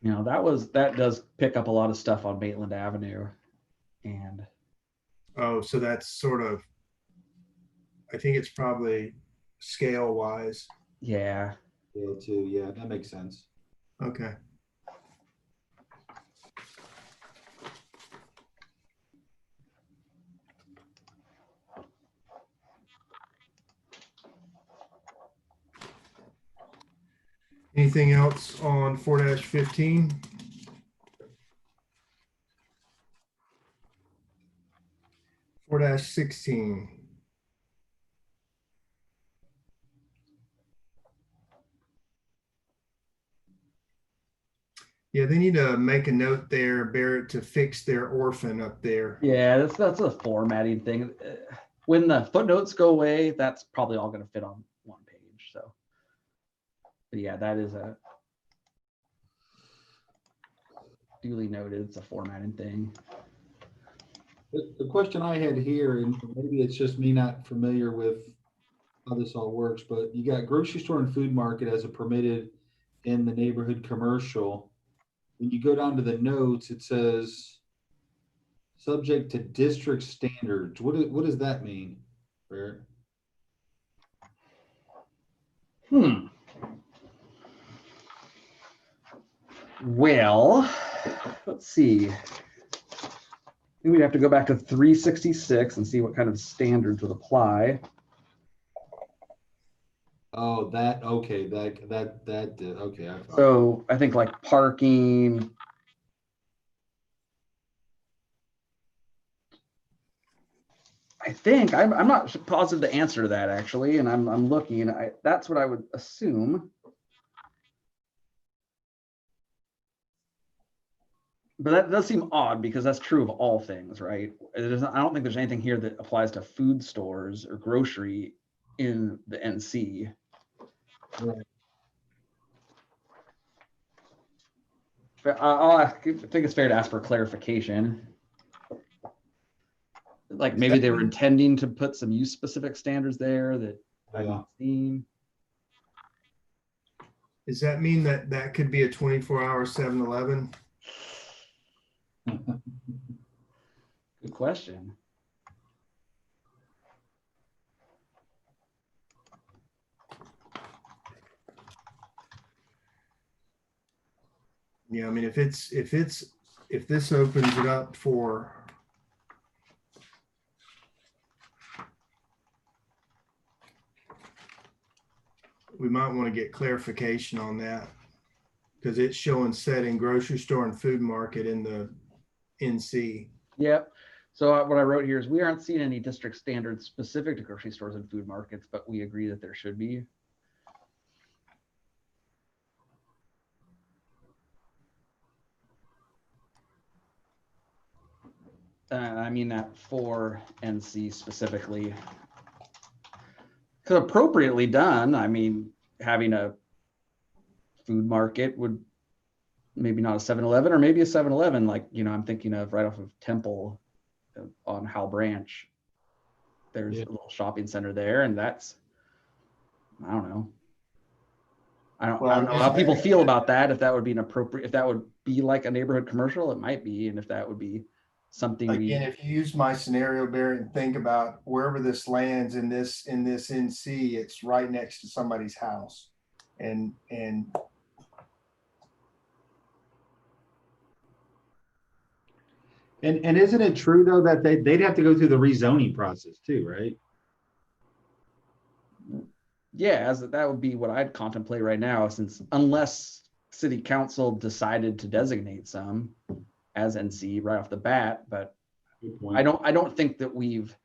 You know, that does pick up a lot of stuff on Maitland Avenue, and Oh, so that's sort of, I think it's probably scale wise. yeah. Yeah, too. Yeah, that makes sense. Okay. Anything else on 4-15? (4-16). Yeah, they need to make a note there, Barrett, to fix their orphan up there. Yeah, that's a formatting thing. When the footnotes go away, that's probably all going to fit on one page. So, but yeah, that is a duly noted. It's a formatting thing. The question I had here, and maybe it's just me not familiar with how this all works, but you got grocery store and food market as a permitted in the neighborhood commercial. When you go down to the notes, it says subject to district standards. What does that mean, Barrett? Well, let's see. We'd have to go back to 366 and see what kind of standards would apply. Oh, okay, okay. So I think like parking. I think I'm not positive the answer to that actually, and I'm looking. That's what I would assume. But that does seem odd because that's true of all things, right? I don't think there's anything here that applies to food stores or grocery in the NC. Right. But I think it's fair to ask for clarification. Like maybe they were intending to put some use specific standards there that I've not seen. Does that mean that that could be a 24-hour 7-Eleven? Good question. Yeah, I mean, if this opens it up for we might want to get clarification on that because it's showing setting grocery store and food market in the NC. Yep. So what I wrote here is we aren't seeing any district standards specific to grocery stores and food markets, but we agree that there should be. I mean that for NC specifically. Because appropriately done, I mean, having a food market would maybe not a 7-Eleven or maybe a 7-Eleven, like, you know, I'm thinking of right off of Temple on Howell Branch. There's a little shopping center there, and that's, I don't know. I don't know how people feel about that. If that would be an appropriate, if that would be like a neighborhood commercial, it might be. And if that would be something again, if you use my scenario, Barrett, and think about wherever this lands in this NC, it's right next to somebody's house. And isn't it true though that they'd have to go through the rezoning process too, right? Yeah, as that would be what I'd contemplate right now, since unless city council decided to designate some as NC right off the bat, but I don't think that we've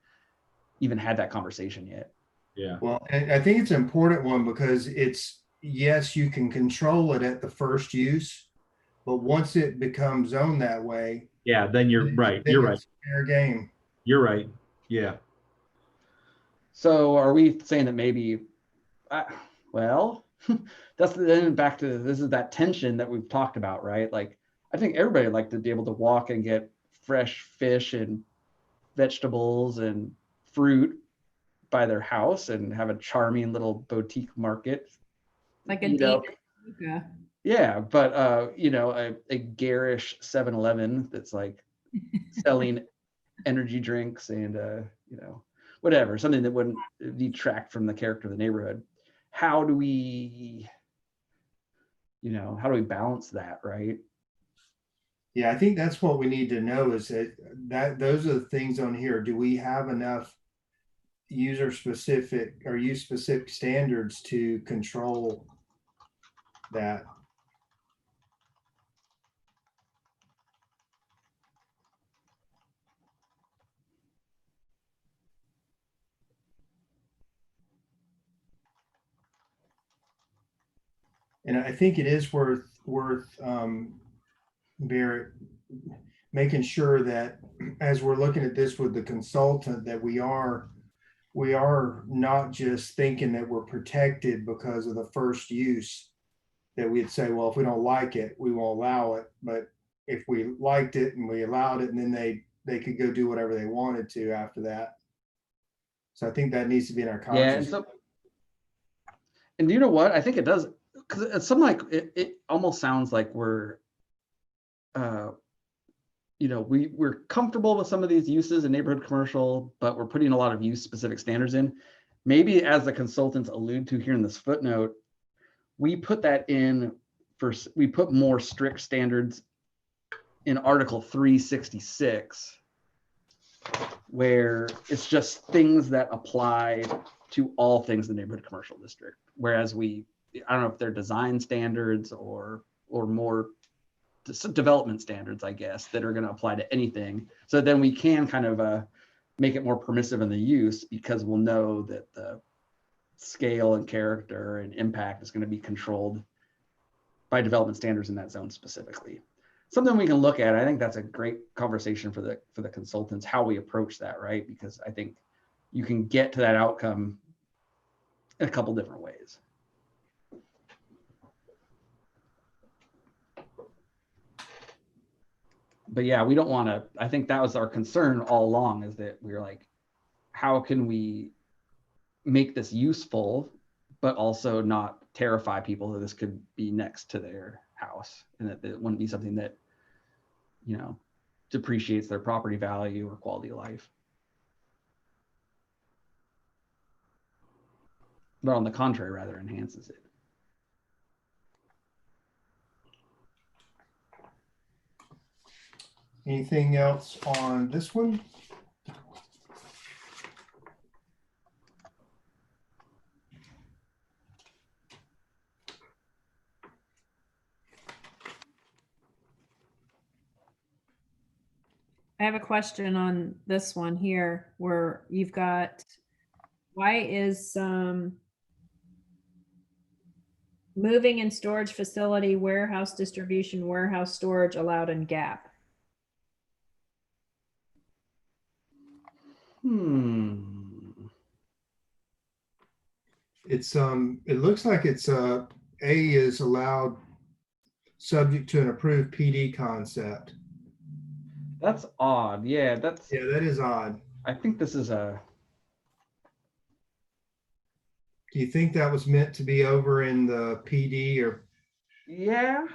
even had that conversation yet. Yeah. Well, and I think it's an important one because it's, yes, you can control it at the first use, but once it becomes zoned that way, yeah, then you're right. You're right. Fair game. You're right. Yeah. So are we saying that maybe, well, that's then back to, this is that tension that we've talked about, right? Like, I think everybody would like to be able to walk and get fresh fish and vegetables and fruit by their house and have a charming little boutique market. Like a Dina. Yeah, but you know, a garish 7-Eleven that's like selling energy drinks and you know, whatever, something that wouldn't detract from the character of the neighborhood. How do we, you know, how do we balance that, right? Yeah, I think that's what we need to know is that those are the things on here. Do we have enough user specific or use specific standards to control that? And I think it is worth Barrett making sure that as we're looking at this with the consultant, that we are not just thinking that we're protected because of the first use, that we'd say, well, if we don't like it, we won't allow it. But if we liked it and we allowed it, and then they could go do whatever they wanted to after that. So I think that needs to be in our conscience. Yeah, and you know what? I think it does, because it's something like it almost sounds like we're you know, we're comfortable with some of these uses in neighborhood commercial, but we're putting a lot of use specific standards in. Maybe as the consultants allude to here in this footnote, we put that in we put more strict standards in Article 366, where it's just things that apply to all things in the neighborhood commercial district. Whereas I don't know if they're design standards or more development standards, I guess, that are going to apply to anything. So then we can kind of make it more permissive in the use, because we'll know that the scale and character and impact is going to be controlled by development standards in that zone specifically. Something we can look at. I think that's a great conversation for the consultants, how we approach that, right? Because I think you can get to that outcome in a couple different ways. But yeah, we don't want to, I think that was our concern all along, is that we were like, how can we make this useful, but also not terrify people that this could be next to their house, and that it wouldn't be something that, you know, depreciates their property value or quality of life. But on the contrary, rather enhances it. Anything else on this one? I have a question on this one here where you've got, why is moving and storage facility, warehouse distribution, warehouse storage allowed in GAP? It's, it looks like it's, A is allowed subject to an approved PD concept. That's odd. Yeah, Yeah, that is odd. I think this is a, Do you think that was meant to be over in the PD or? yeah,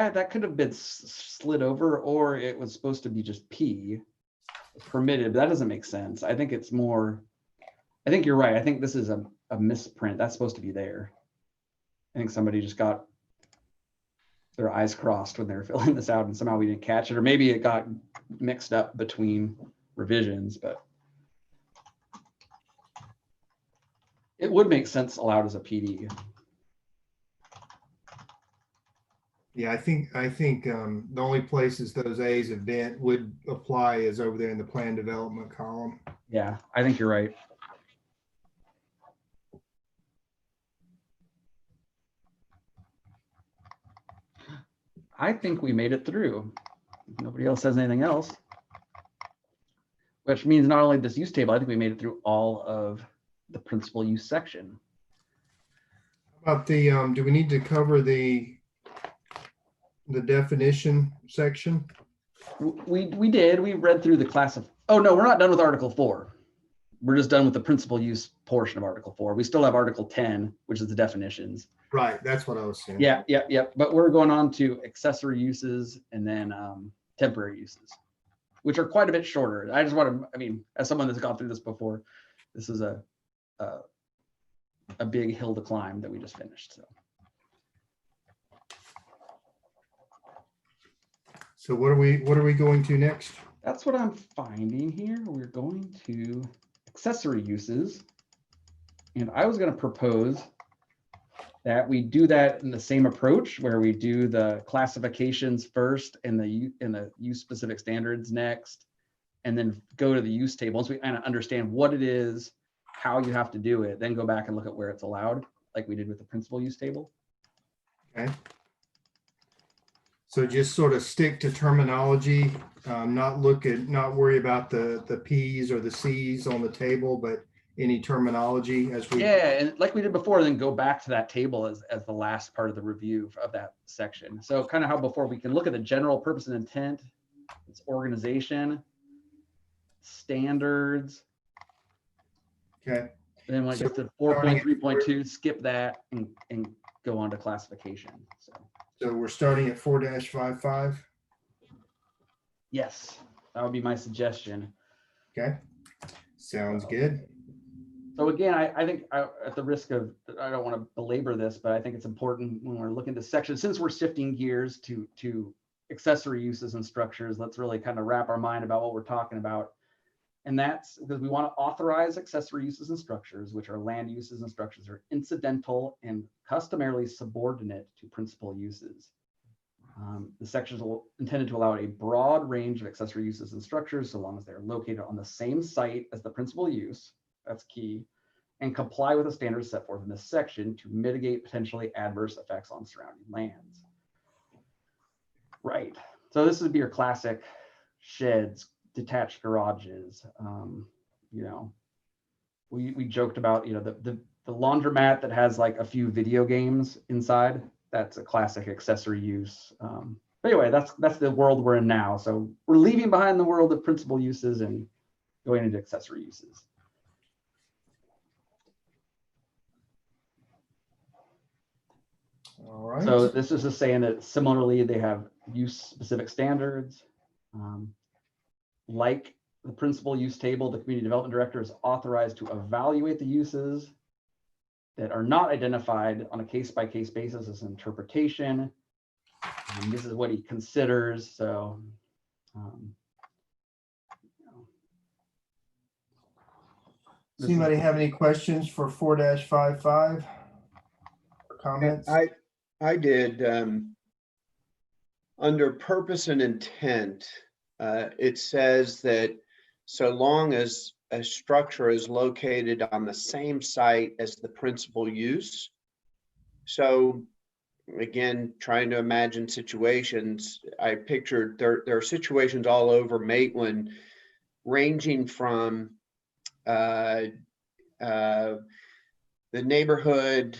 that could have been slid over, or it was supposed to be just P permitted, but that doesn't make sense. I think it's more, I think you're right. I think this is a misprint. That's supposed to be there. I think somebody just got their eyes crossed when they were filling this out and somehow we didn't catch it, or maybe it got mixed up between revisions, but it would make sense allowed as a PD. Yeah, I think the only places those A's have been would apply is over there in the plan development column. Yeah, I think you're right. I think we made it through. If nobody else says anything else, which means not only this use table, I think we made it through all of the principal use section. How about the, do we need to cover the definition section? We did. We read through the class of, oh no, we're not done with Article 4. We're just done with the principal use portion of Article 4. We still have Article 10, which is the definitions. Right, that's what I was saying. Yeah. But we're going on to accessory uses and then temporary uses, which are quite a bit shorter. I just want to, I mean, as someone that's gone through this before, this is a big hill to climb that we just finished. So what are we going to next? That's what I'm finding here. We're going to accessory uses. And I was going to propose that we do that in the same approach where we do the classifications first and the use specific standards next, and then go to the use table. Once we kind of understand what it is, how you have to do it, then go back and look at where it's allowed, like we did with the principal use table. Okay. So just sort of stick to terminology, not worry about the P's or the C's on the table, but any terminology as we. Yeah, and like we did before, then go back to that table as the last part of the review of that section. So kind of how before we can look at the general purpose and intent, its organization, standards. Okay. Then when it So gets to 4.3.2, skip that and go on to classification. So we're starting at 4-55. Yes, that would be my suggestion. Okay. Sounds good. So again, I think at the risk of, I don't want to belabor this, but I think it's important when we're looking at this section, since we're shifting gears to accessory uses and structures, let's really kind of wrap our mind about what we're talking about. And that's because we want to authorize accessory uses and structures, which are land uses and structures that are incidental and customarily subordinate to principal uses. The sections are intended to allow a broad range of accessory uses and structures, so long as they're located on the same site as the principal use. That's key, and comply with the standards set forth in this section to mitigate potentially adverse effects on surrounding lands. Right. So this would be your classic sheds, detached garages. You know, we joked about, you know, the laundromat that has like a few video games inside. That's a classic accessory use. But anyway, that's the world we're in now. So we're leaving behind the world of principal uses and going into accessory uses. All right. So this is just saying that similarly, they have use specific standards. Like the principal use table, the community development director is authorized to evaluate the uses that are not identified on a case-by-case basis as interpretation. And this is what he considers. So, Does anybody have any questions for 4-55 or comments? I did, under purpose and intent, it says that so long as a structure is located on the same site as the principal use. So again, trying to imagine situations, I pictured there are situations all over Maitland ranging from the neighborhood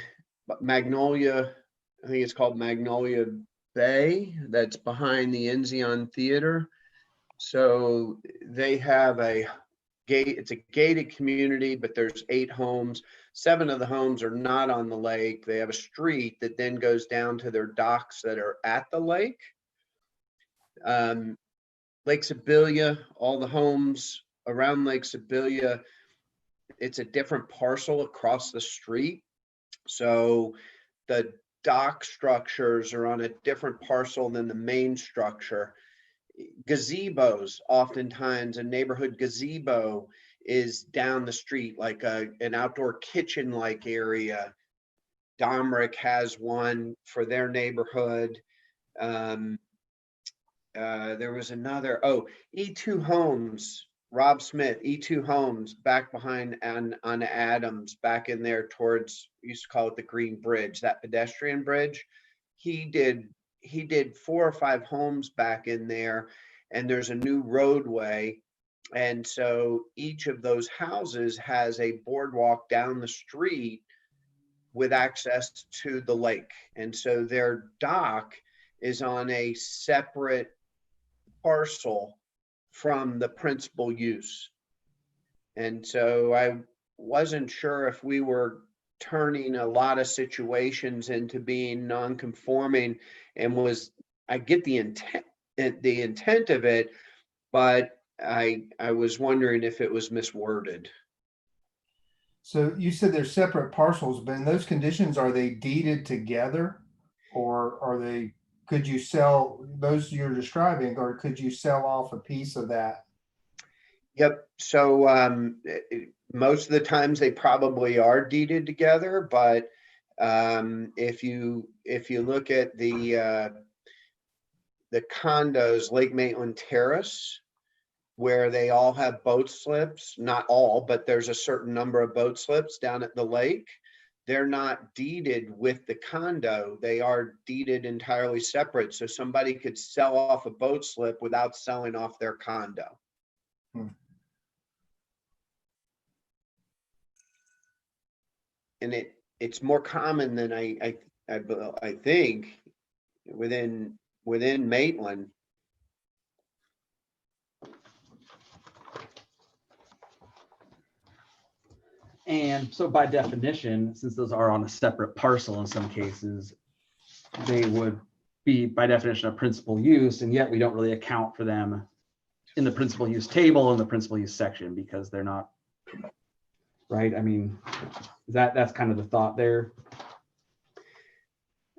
Magnolia, I think it's called Magnolia Bay, that's behind the Enzion Theater. So they have a gate, it's a gated community, but there's 8 homes. 7 of the homes are not on the lake. They have a street that then goes down to their docks that are at the lake. Lake Sibilia, all the homes around Lake Sibilia, it's a different parcel across the street. So the dock structures are on a different parcel than the main structure. Gazebos, oftentimes a neighborhood gazebo is down the street, like an outdoor kitchen like area. Domrick has one for their neighborhood. There was another, E2 Homes, Rob Smith, E2 Homes back behind on Adams, back in there towards, we used to call it the Green Bridge, that pedestrian bridge. He did 4 or 5 homes back in there, and there's a new roadway. And so each of those houses has a boardwalk down the street with access to the lake. And so their dock is on a separate parcel from the principal use. And so I wasn't sure if we were turning a lot of situations into being non-conforming, and I get the intent of it, but I was wondering if it was misworded. So you said they're separate parcels, but in those conditions, are they deeded together? Or could you sell those you're describing, or could you sell off a piece of that? Yep. So most of the times they probably are deeded together, but if you look at the condos, Lake Maitland Terrace, where they all have boat slips, not all, but there's a certain number of boat slips down at the lake. They're not deeded with the condo. They are deeded entirely separate. So somebody could sell off a boat slip without selling off their condo. And it's more common than I think within Maitland. And so by definition, since those are on a separate parcel in some cases, they would be by definition a principal use, and yet we don't really account for them in the principal use table in the principal use section because they're not, right? I mean, that's kind of the thought there.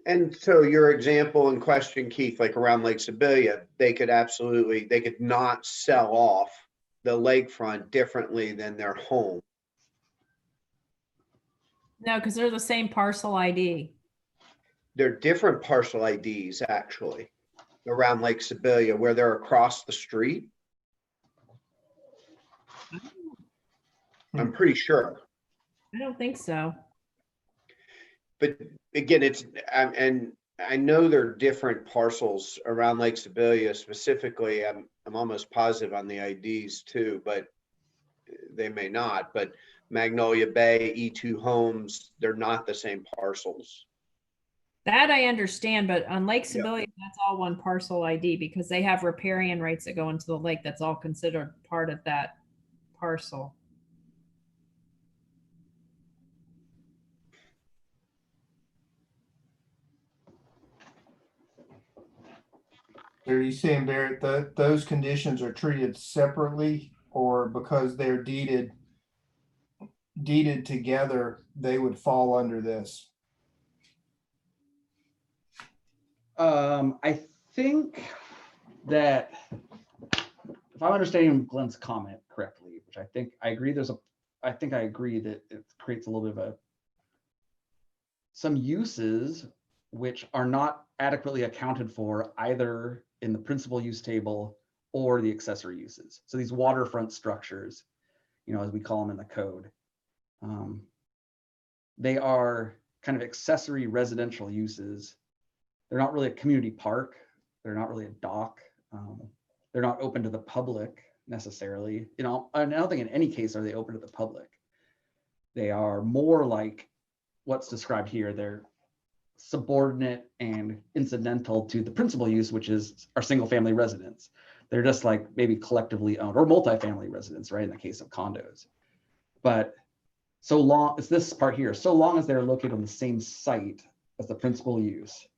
And so your example in question, Keith, like around Lake Sibilia, they could not sell off the lakefront differently than their home. No, because they're the same parcel ID. They're different parcel IDs actually around Lake Sibilia where they're across the street. I'm pretty sure. I don't think so. But again, and I know there are different parcels around Lake Sibilia specifically. I'm almost positive on the IDs too, but they may not. But Magnolia Bay, E2 Homes, they're not the same parcels. That I understand, but on Lake Sibilia, that's all one parcel ID because they have riparian rights that go into the lake. That's all considered part of that parcel. Are you saying, Barrett, that those conditions are treated separately, or because they're deeded together, they would fall under this? I think that if I'm understanding Glenn's comment correctly, which I think I agree, I agree that it creates a little bit of some uses which are not adequately accounted for either in the principal use table or the accessory uses. So these waterfront structures, as we call them in the code, they are kind of accessory residential uses. They're not really a community park. They're not really a dock. They're not open to the public necessarily. I don't think in any case are they open to the public. They are more like what's described here. They're subordinate and incidental to the principal use, which is our single family residence. They're just like maybe collectively owned, or multifamily residence, right? In the case of condos. But so long, it's this part here, so long as they're located on the same site as the principal use.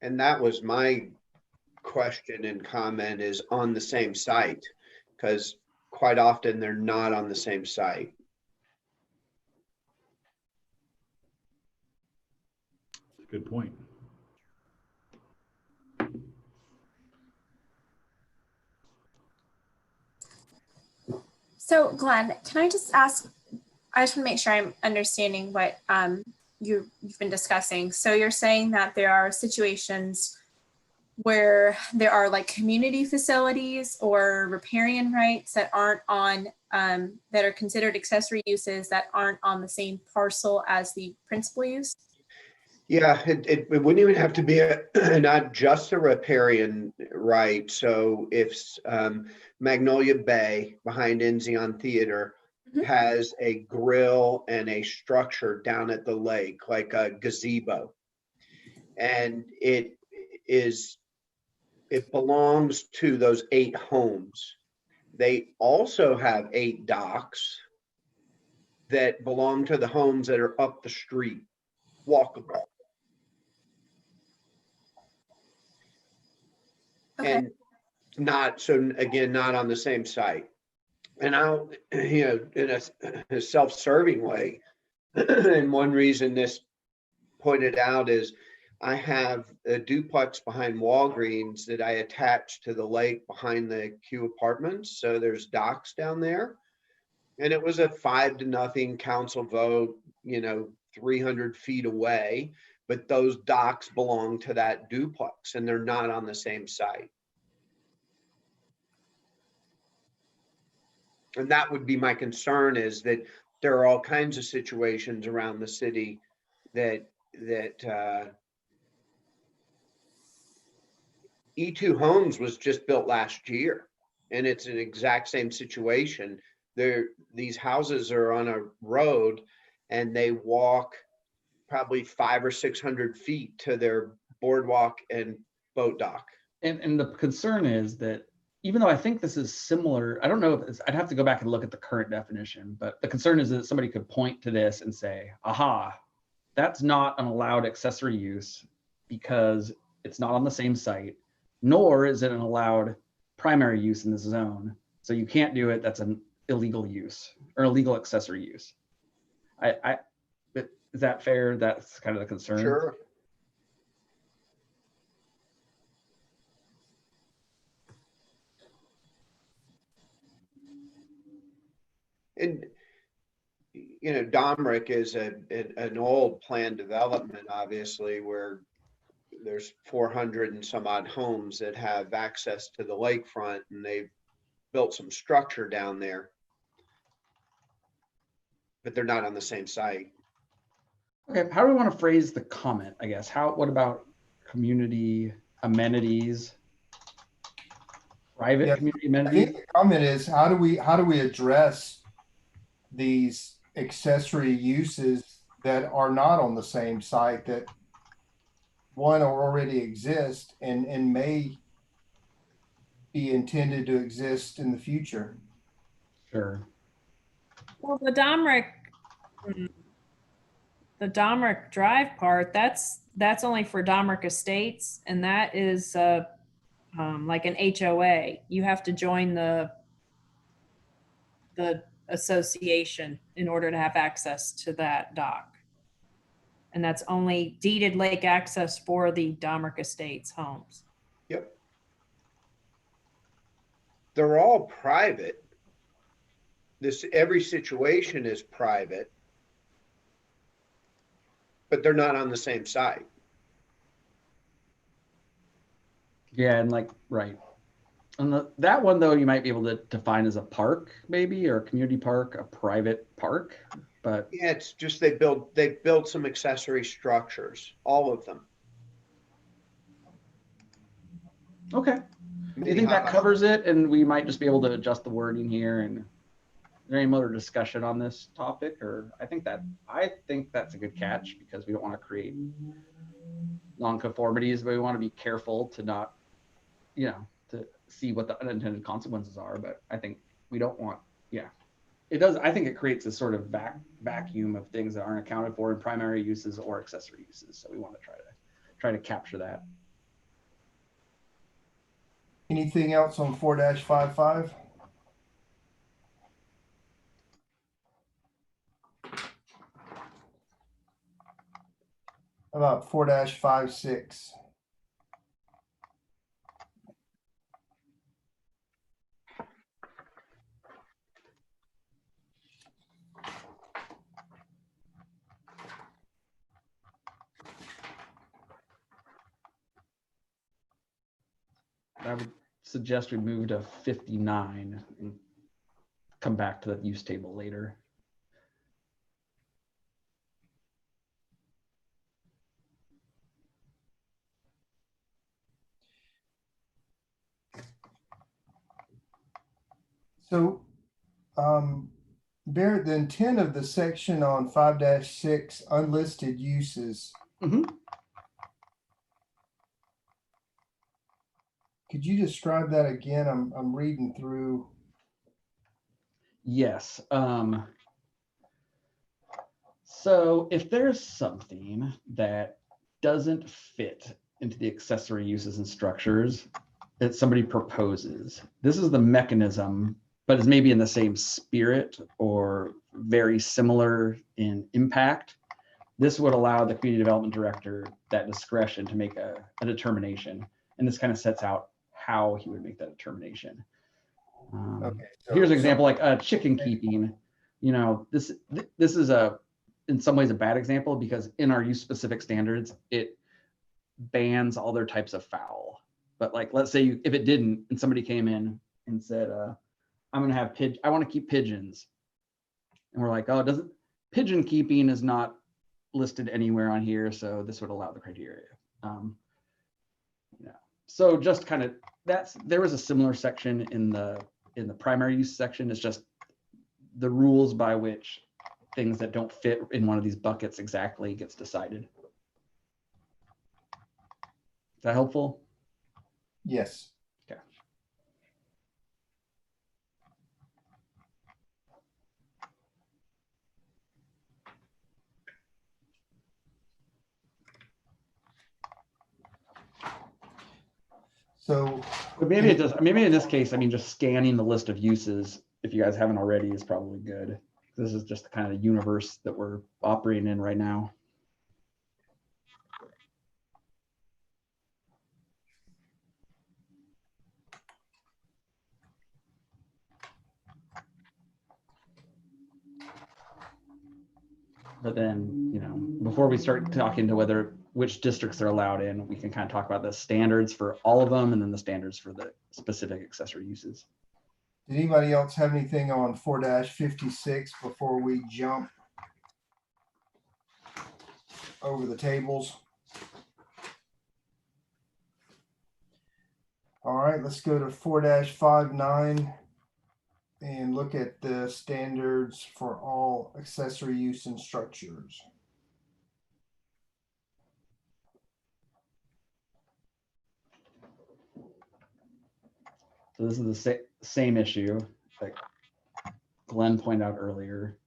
And that was my question and comment, is on the same site, because quite often they're not on the same site. Good point. So Glenn, can I just ask, I just want to make sure I'm understanding what you've been discussing. So you're saying that there are situations where there are like community facilities or riparian rights that aren't on, that are considered accessory uses that aren't on the same parcel as the principal use? Yeah, it wouldn't even have to be not just a riparian right. So if Magnolia Bay behind Enzion Theater has a grill and a structure down at the lake, like a gazebo, and it belongs to those 8 homes. They also have 8 docks that belong to the homes that are up the street, walkable. Okay. And not, so again, not on the same site. And I'll, in a self-serving way, and one reason this pointed out is I have a duplex behind Walgreens that I attached to the lake behind the Q Apartments. So there's docks down there. And it was a 5-0 council vote, 300 feet away. But those docks belong to that duplex and they're not on the same site. And that would be my concern, is that there are all kinds of situations around the city that E2 Homes was just built last year, and it's an exact same situation. These houses are on a road and they walk probably 500 or 600 feet to their boardwalk and boat dock. And the concern is that even though I think this is similar, I don't know if I'd have to go back and look at the current definition, but the concern is that somebody could point to this and say, aha, that's not an allowed accessory use because it's not on the same site, nor is it an allowed primary use in this zone. So you can't do it. That's an illegal use or illegal accessory use. Is that fair? That's kind of the concern. Sure. And Domrick is an old planned development, obviously, where there's 400 and some odd homes that have access to the lakefront, and they've built some structure down there, but they're not on the same site. Okay, how do we want to phrase the comment, I guess? What about community amenities? Private community I amenities? think the comment is, how do we address these accessory uses that are not on the same site, that one already exist and may be intended to exist in the future? Sure. Well, the Domrick Drive part, that's only for Domrick Estates, and that is like an HOA. You have to join the association in order to have access to that dock. And that's only deeded lake access for the Domrick Estates homes. Yep. They're all private. Every situation is private, but they're not on the same site. Yeah, and right. And that one though, you might be able to define as a park, maybe, or a community park, a private park. But Yeah, it's just they built some accessory structures, all of them. okay, do you Mini think that hot- covers it? And we might just be able to adjust the wording here. And is there any more discussion on this topic? Or I think that's a good catch, because we don't want to create nonconformities, but we want to be careful to not, to see what the unintended consequences are. But I think we don't want, it does. I think it creates this sort of vacuum of things that aren't accounted for in primary uses or accessory uses. So we want to try to capture that. Anything else on 4-55? About 4-56? I would suggest we move to 59 and come back to the use table later. So, Barrett, the intent of the section on 5-6 unlisted uses, Mhm. could you describe that again? I'm reading through. Yes. So if there's something that doesn't fit into the accessory uses and structures that somebody proposes, this is the mechanism, but it's maybe in the same spirit or very similar in impact. This would allow the community development director that discretion to make a determination. And this kind of sets out how he would make that determination. Okay, Here's an example, like chicken keeping. This is in some ways a bad example, because in our use specific standards, it bans all their types of fowl. But like, let's say if it didn't, and somebody came in and said, I'm going to have I want to keep pigeons. And we're like, oh, pigeon keeping is not listed anywhere on here. So this would allow the criteria. So just kind of, there was a similar section in the primary use section. It's just the rules by which things that don't fit in one of these buckets exactly gets decided. Is that helpful? Yes. Okay. So, but maybe in this case, I mean, just scanning the list of uses, if you guys haven't already, is probably good. This is just the kind of universe that we're operating in right now. But then, before we start talking to which districts they're allowed in, we can kind of talk about the standards for all of them and then the standards for the specific accessory uses. did anybody else have anything on 4-56 before we jump over the tables? All right, let's go to 4-59 and look at the standards for all accessory use and structures. So this is the same issue that Glenn pointed out earlier.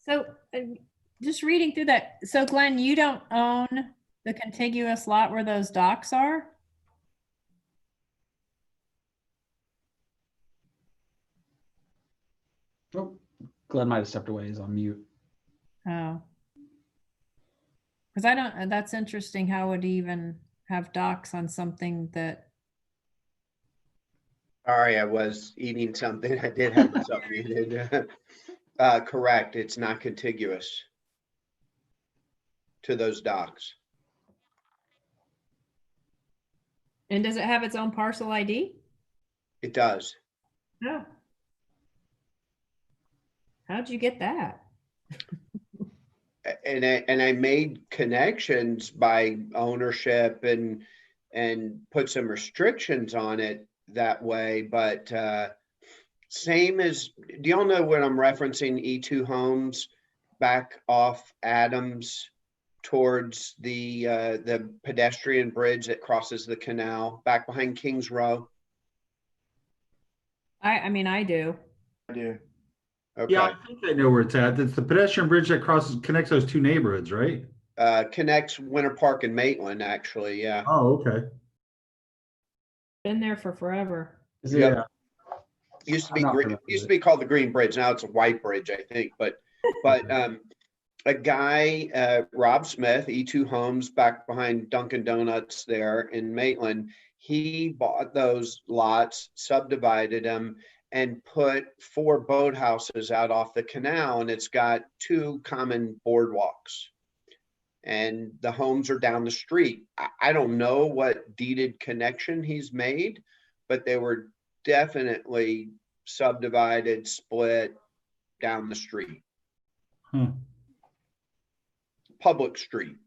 So just reading through that. So Glenn, you don't own the contiguous lot where those docks are? Oh, Glenn might have stepped away. He's on mute. Oh. Because that's interesting. How would he even have docks on something that Sorry, I was eating something. I did have myself muted. Correct. It's not contiguous to those docks. And does it have its own parcel ID? It does. No. How'd you get that? And I made connections by ownership and put some restrictions on it that way. But same as, do y'all know what I'm referencing? E2 Homes back off Adams towards the pedestrian bridge that crosses the canal back behind Kings Row. I mean, I do. I do. Okay. Yeah, I think I know where it's at. It's the pedestrian bridge that connects those two neighborhoods, right? Connects Winter Park and Maitland, actually. Yeah. Oh, okay. Been there for forever. Is Yep. it, Used to I'm be not green, familiar used to with be called the Green Bridge. Now it's a white bridge, I think. But a guy, Rob Smith, E2 Homes, back behind Dunkin' Donuts there in Maitland, he bought those lots, subdivided them, and put 4 boathouses out off the canal, and it's got 2 common boardwalks. And the homes are down the street. I don't know what deeded connection he's made, but they were definitely subdivided, split down the street. Public street.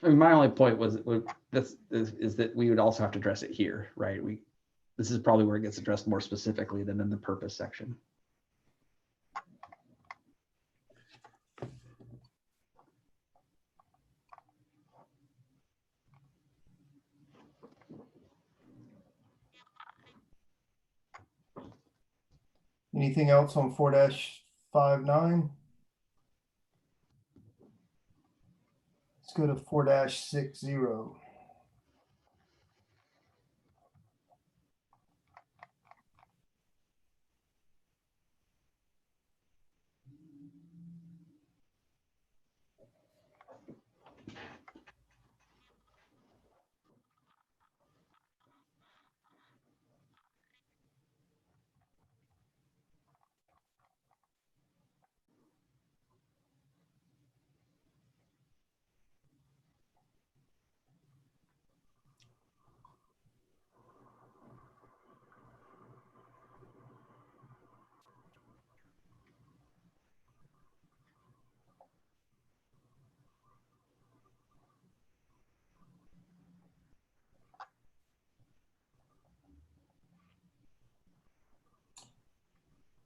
I mean, my only point was this is that we would also have to address it here, right? This is probably where it gets addressed more specifically than in the purpose section. Anything else on 4-59? Let's go to 4-60.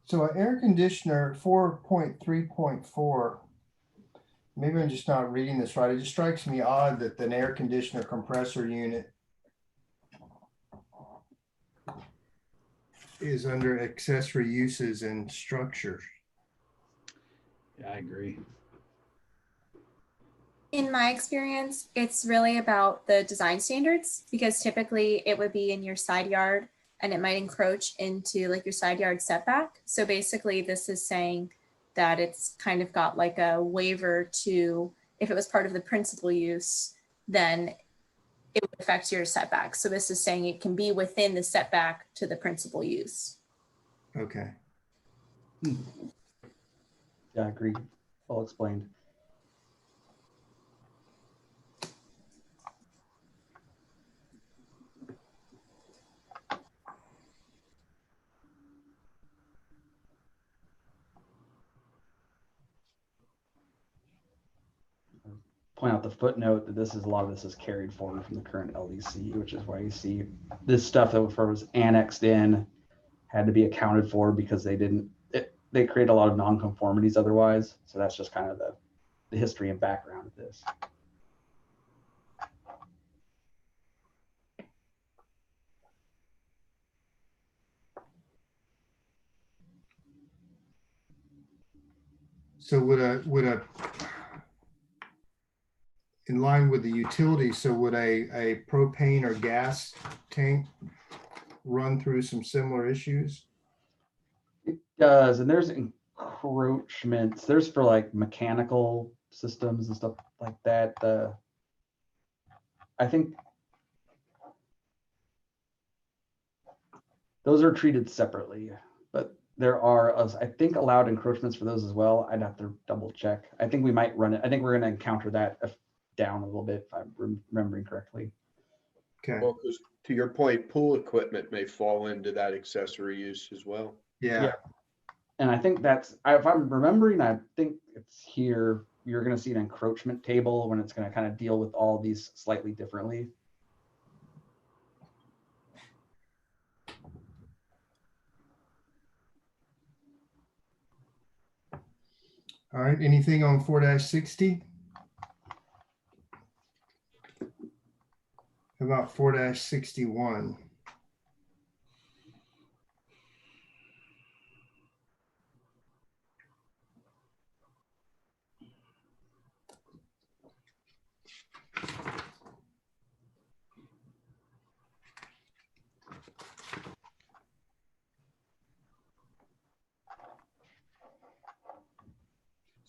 So an air conditioner 4.3.4, maybe I'm just not reading this right. It just strikes me odd that an air conditioner compressor unit is under accessory uses and structures. Yeah, I agree. In my experience, it's really about the design standards, because typically it would be in your side yard and it might encroach into like your side yard setback. So basically this is saying that it's kind of got like a waiver to, if it was part of the principal use, then it would affect your setback. So this is saying it can be within the setback to the principal use. Okay. Yeah, I agree. Well explained. Point out the footnote that a lot of this is carried forward from the current LDC, which is why you see this stuff that was annexed in had to be accounted for because they create a lot of nonconformities otherwise. So that's just kind of the history and background of this. So would a in line with the utility, so would a propane or gas tank run through some similar issues? It does, and there's encroachments. There's for like mechanical systems and stuff like that. I think those are treated separately, but there are, I think, allowed encroachments for those as well. I'd have to double check. I think we might run it. I think we're going to encounter that down a little bit, if I'm remembering correctly. Okay. Well, because to your point, pool equipment may fall into that accessory use as well. Yeah. And I think that's, if I'm remembering, I think it's here, you're going to see an encroachment table when it's going to kind of deal with all these slightly differently. All right. Anything on 4-60? How about 4-61?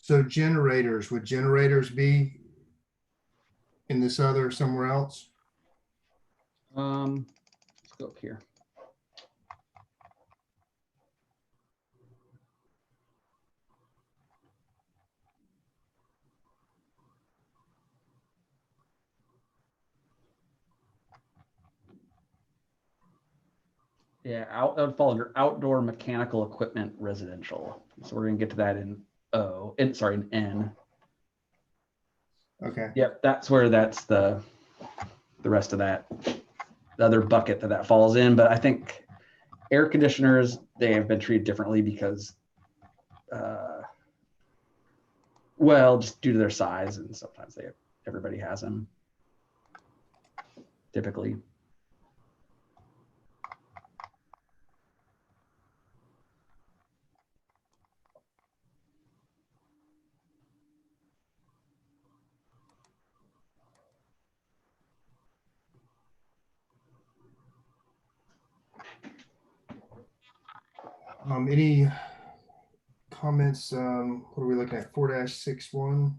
So generators, would generators be in this other somewhere else? Let's go up here. Yeah, that would fall under outdoor mechanical equipment residential. So we're gonna get to that in in N. Okay. Yep, that's where that's the rest of that, the other bucket that falls in. But I think air conditioners, they have been treated differently because, well, just due to their size, and sometimes everybody has them. Typically. Any comments? What are we looking at? 4-61.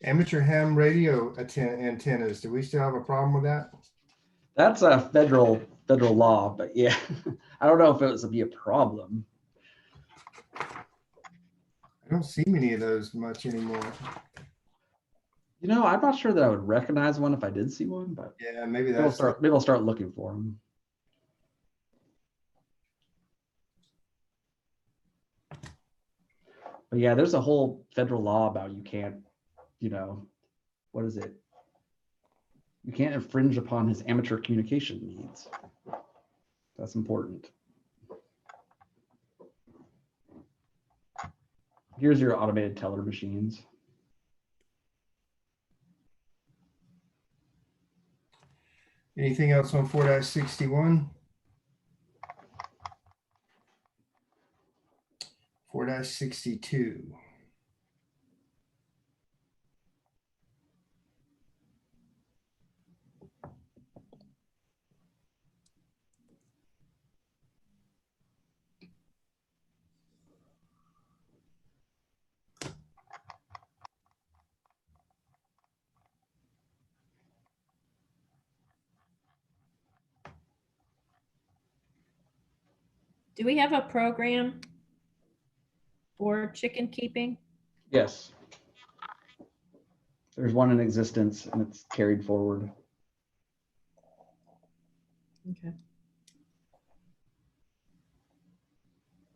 Amateur ham radio antennas. Do we still have a problem with that? That's a federal law, but yeah, I don't know if it would be a problem. I don't see many of those much anymore. You know, I'm not sure that I would recognize one if I did see one, but Yeah, maybe maybe that's I'll start looking for them. But yeah, there's a whole federal law about you can't, what is it? You can't infringe upon his amateur communication needs. That's important. Here's your automated teller machines. Anything else on 4-61? 4-62. Do we have a program for chicken keeping? Yes. There's one in existence and it's carried forward. Okay.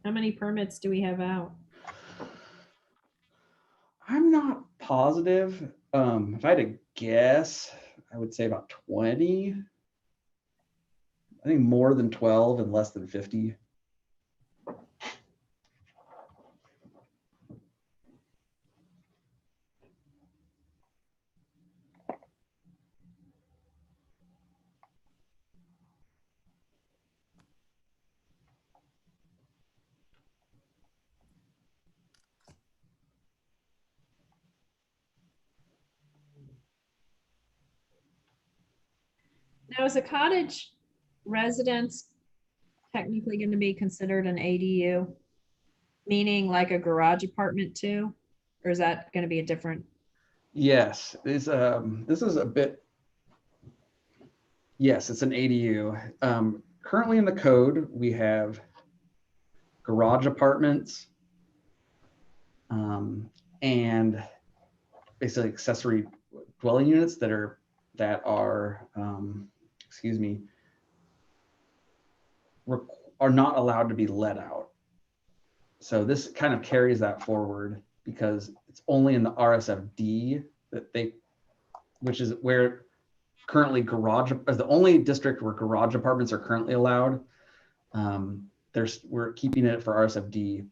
How many permits do we have out? I'm not positive. If I had to guess, I would say about 20. I think more than 12 and less than 50. Now, is a cottage residence technically going to be considered an ADU? Meaning like a garage apartment too? Or is that going to be a different? Yes, this is a bit, yes, it's an ADU. Currently in the code, we have garage apartments and basically accessory dwelling units that are excuse me, are not allowed to be let out. So this kind of carries that forward because it's only in the RSFD which is where currently the only district where garage apartments are currently allowed. We're keeping it for RSFD.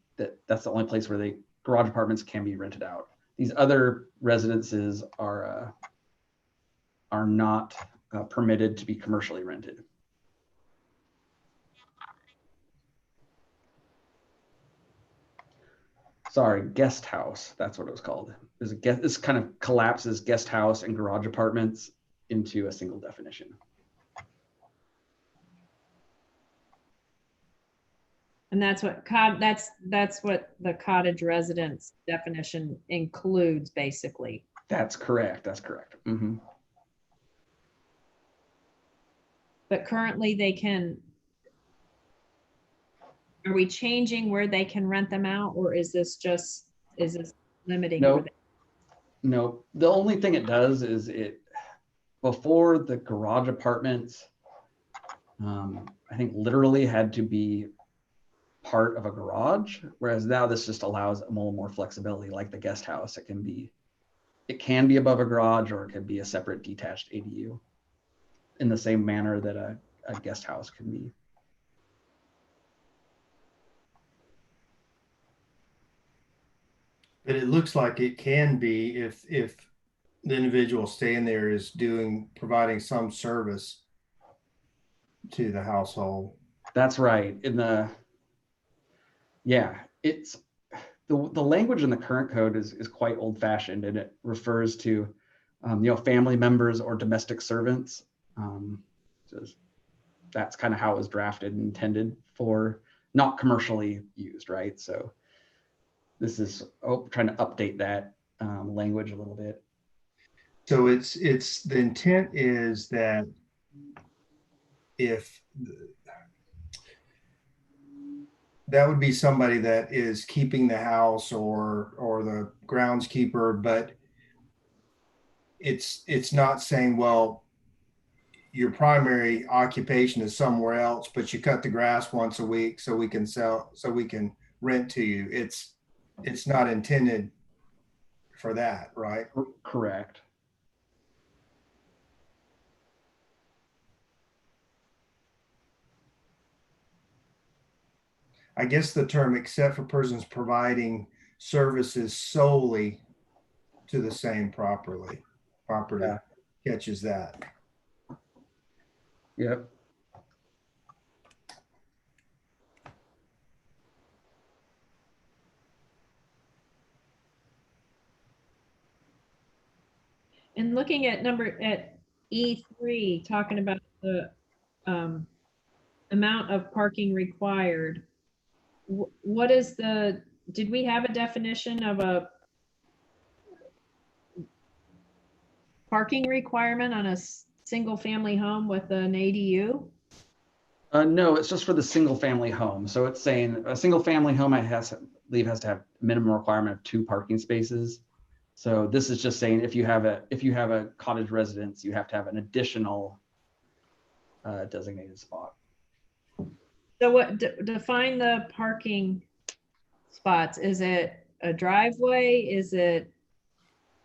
That's the only place where garage apartments can be rented out. These other residences are not permitted to be commercially rented. Sorry, guest house. That's what it was called. This kind of collapses guest house and garage apartments into a single definition. And that's what that's what the cottage residence definition includes, basically. That's correct. That's correct. Mm-hmm. But currently they can. Are we changing where they can rent them out, or is this limiting? Nope. No, the only thing it does is before the garage apartments, I think literally had to be part of a garage, whereas now this just allows a little more flexibility, like the guest house. It can be above a garage, or it could be a separate detached ADU in the same manner that a guest house can be. But it looks like it can be if the individual staying there is providing some service to the household. That's right. It's the language in the current code is quite old fashioned, and it refers to family members or domestic servants. That's kind of how it was drafted and intended for, not commercially used, right? So this is trying to update that language a little bit. So it's the intent is that if that would be somebody that is keeping the house or the groundskeeper, but it's not saying, well, your primary occupation is somewhere else, but you cut the grass once a week so we can rent to you. It's not intended for that, right? Correct. I guess the term except for persons providing services solely to the same property Yeah. catches that. Yep. And looking at E3, talking about the amount of parking required, did we have a definition of a parking requirement on a single family home with an ADU? No, it's just for the single family home. So it's saying a single family home has to have minimum requirement of 2 parking spaces. So this is just saying if you have a cottage residence, you have to have an additional designated spot. So what define the parking spots? Is it a driveway? Is it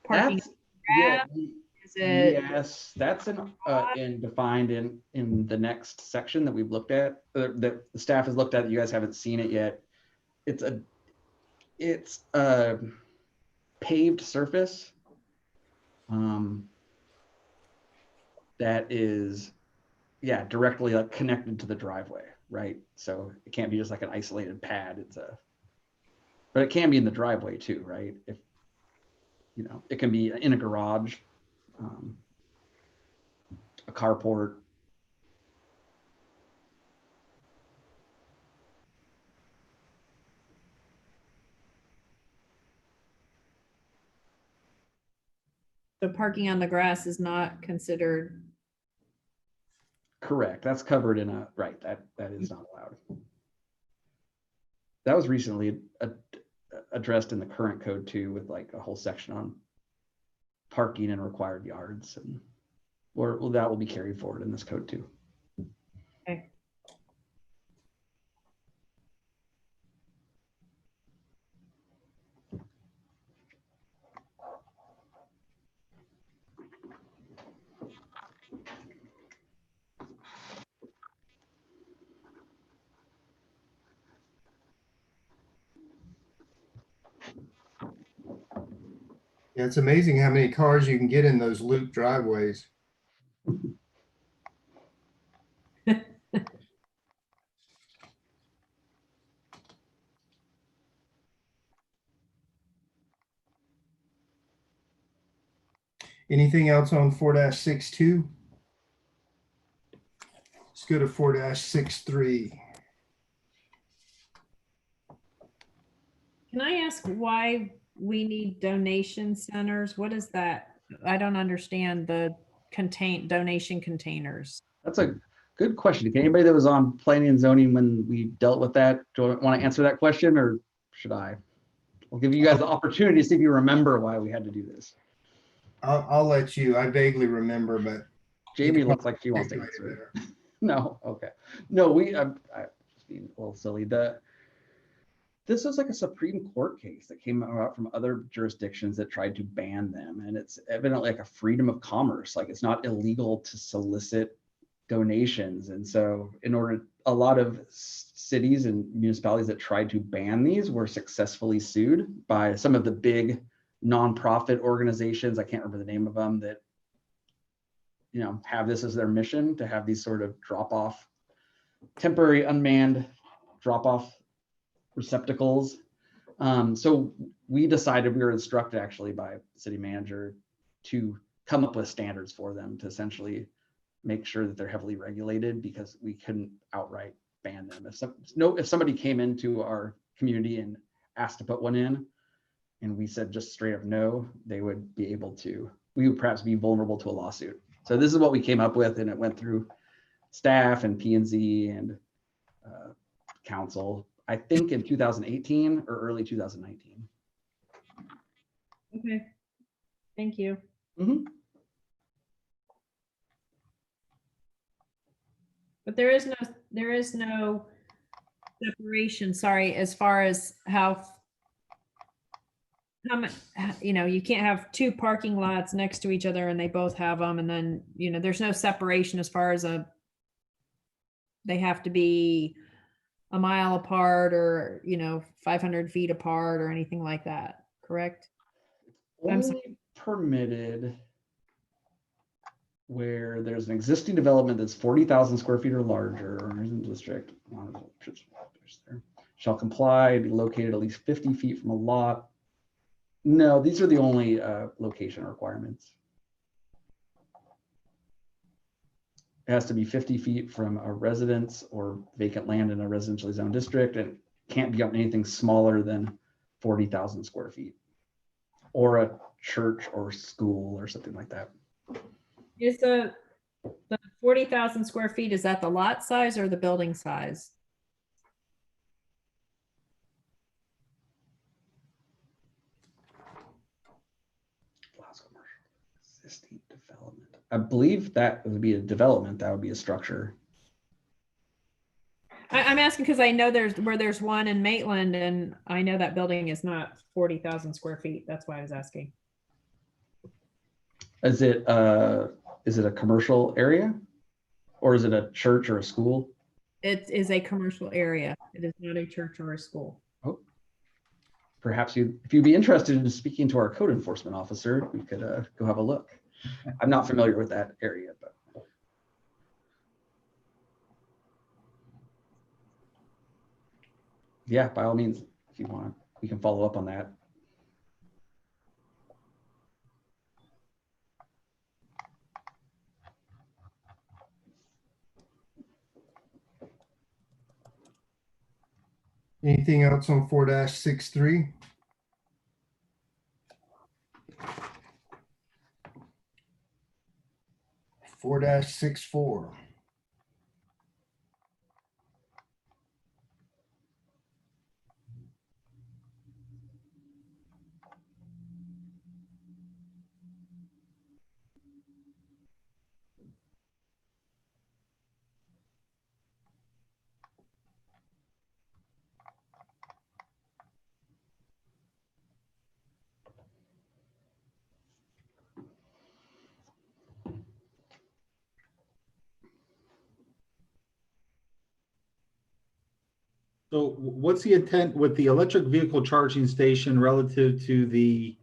parking? Is it? Yes, that's defined in the next section that we've looked at, that the staff has looked at. You guys haven't seen it yet. It's a paved surface that is directly like connected to the driveway, right? So it can't be just like an isolated pad. But it can be in the driveway too, right? If it can be in a garage, a carport, So parking on the grass is not considered. Correct. That's covered in a, right, that is not allowed. That was recently addressed in the current code too, with like a whole section on parking and required yards, and or that will be carried forward in this code too. Okay. Yeah, it's amazing how many cars you can get in those loop driveways. Anything else on 4-62? Let's go to 4-63. Can I ask why we need donation centers? What is that? I don't understand the donation containers. That's a good question. Can anybody that was on planning and zoning when we dealt with that, do you want to answer that question, or should I? I'll give you guys the opportunity to see if you remember why we had to do this. I'll let you. I vaguely remember, but Jamie looks like she wants to answer it. No, okay. No, I'm just being a little silly. This was like a Supreme Court case that came out from other jurisdictions that tried to ban them. And it's evidently like a freedom of commerce. Like it's not illegal to solicit donations. And so a lot of cities and municipalities that tried to ban these were successfully sued by some of the big nonprofit organizations. I can't remember the name of them, that, you know, have this as their mission to have these sort of temporary unmanned drop-off receptacles. So we decided, we were instructed actually by the city manager to come up with standards for them to essentially make sure that they're heavily regulated, because we couldn't outright ban them. If somebody came into our community and asked to put one in, and we said just straight up no, we would perhaps be vulnerable to a lawsuit. So this is what we came up with, and it went through staff and P&Z and council, I think in 2018 or early 2019. Okay. Thank you. Mm-hmm. But there is no separation, sorry, as far as how much, you know, you can't have two parking lots next to each other and they both have them, and then, you know, there's no separation as far as they have to be a mile apart or, you know, 500 feet apart or anything like that, correct? Only permitted where there's an existing development that's 40,000 square feet or larger, or in district, shall comply, be located at least 50 feet from a lot. No, these are the only location requirements. It has to be 50 feet from a residence or vacant land in a residentially zoned district, and can't be on anything smaller than 40,000 square feet, or a church or school or something like that. Is the 40,000 square feet, is that the lot size or the building size? Existing development. I believe that would be a development. That would be a structure. I'm asking because I know there's one in Maitland, and I know that building is not 40,000 square feet. That's why I was asking. Is it a commercial area, or is it a church or a school? It is a commercial area. It is not a church or a school. Oh, perhaps if you'd be interested in speaking to our code enforcement officer, we could go have a look. I'm not familiar with that area, but. Yeah, by all means, if you want, we can follow up on that. Anything else on 4-63? 4-64. So what's the intent with the electric vehicle charging station relative to the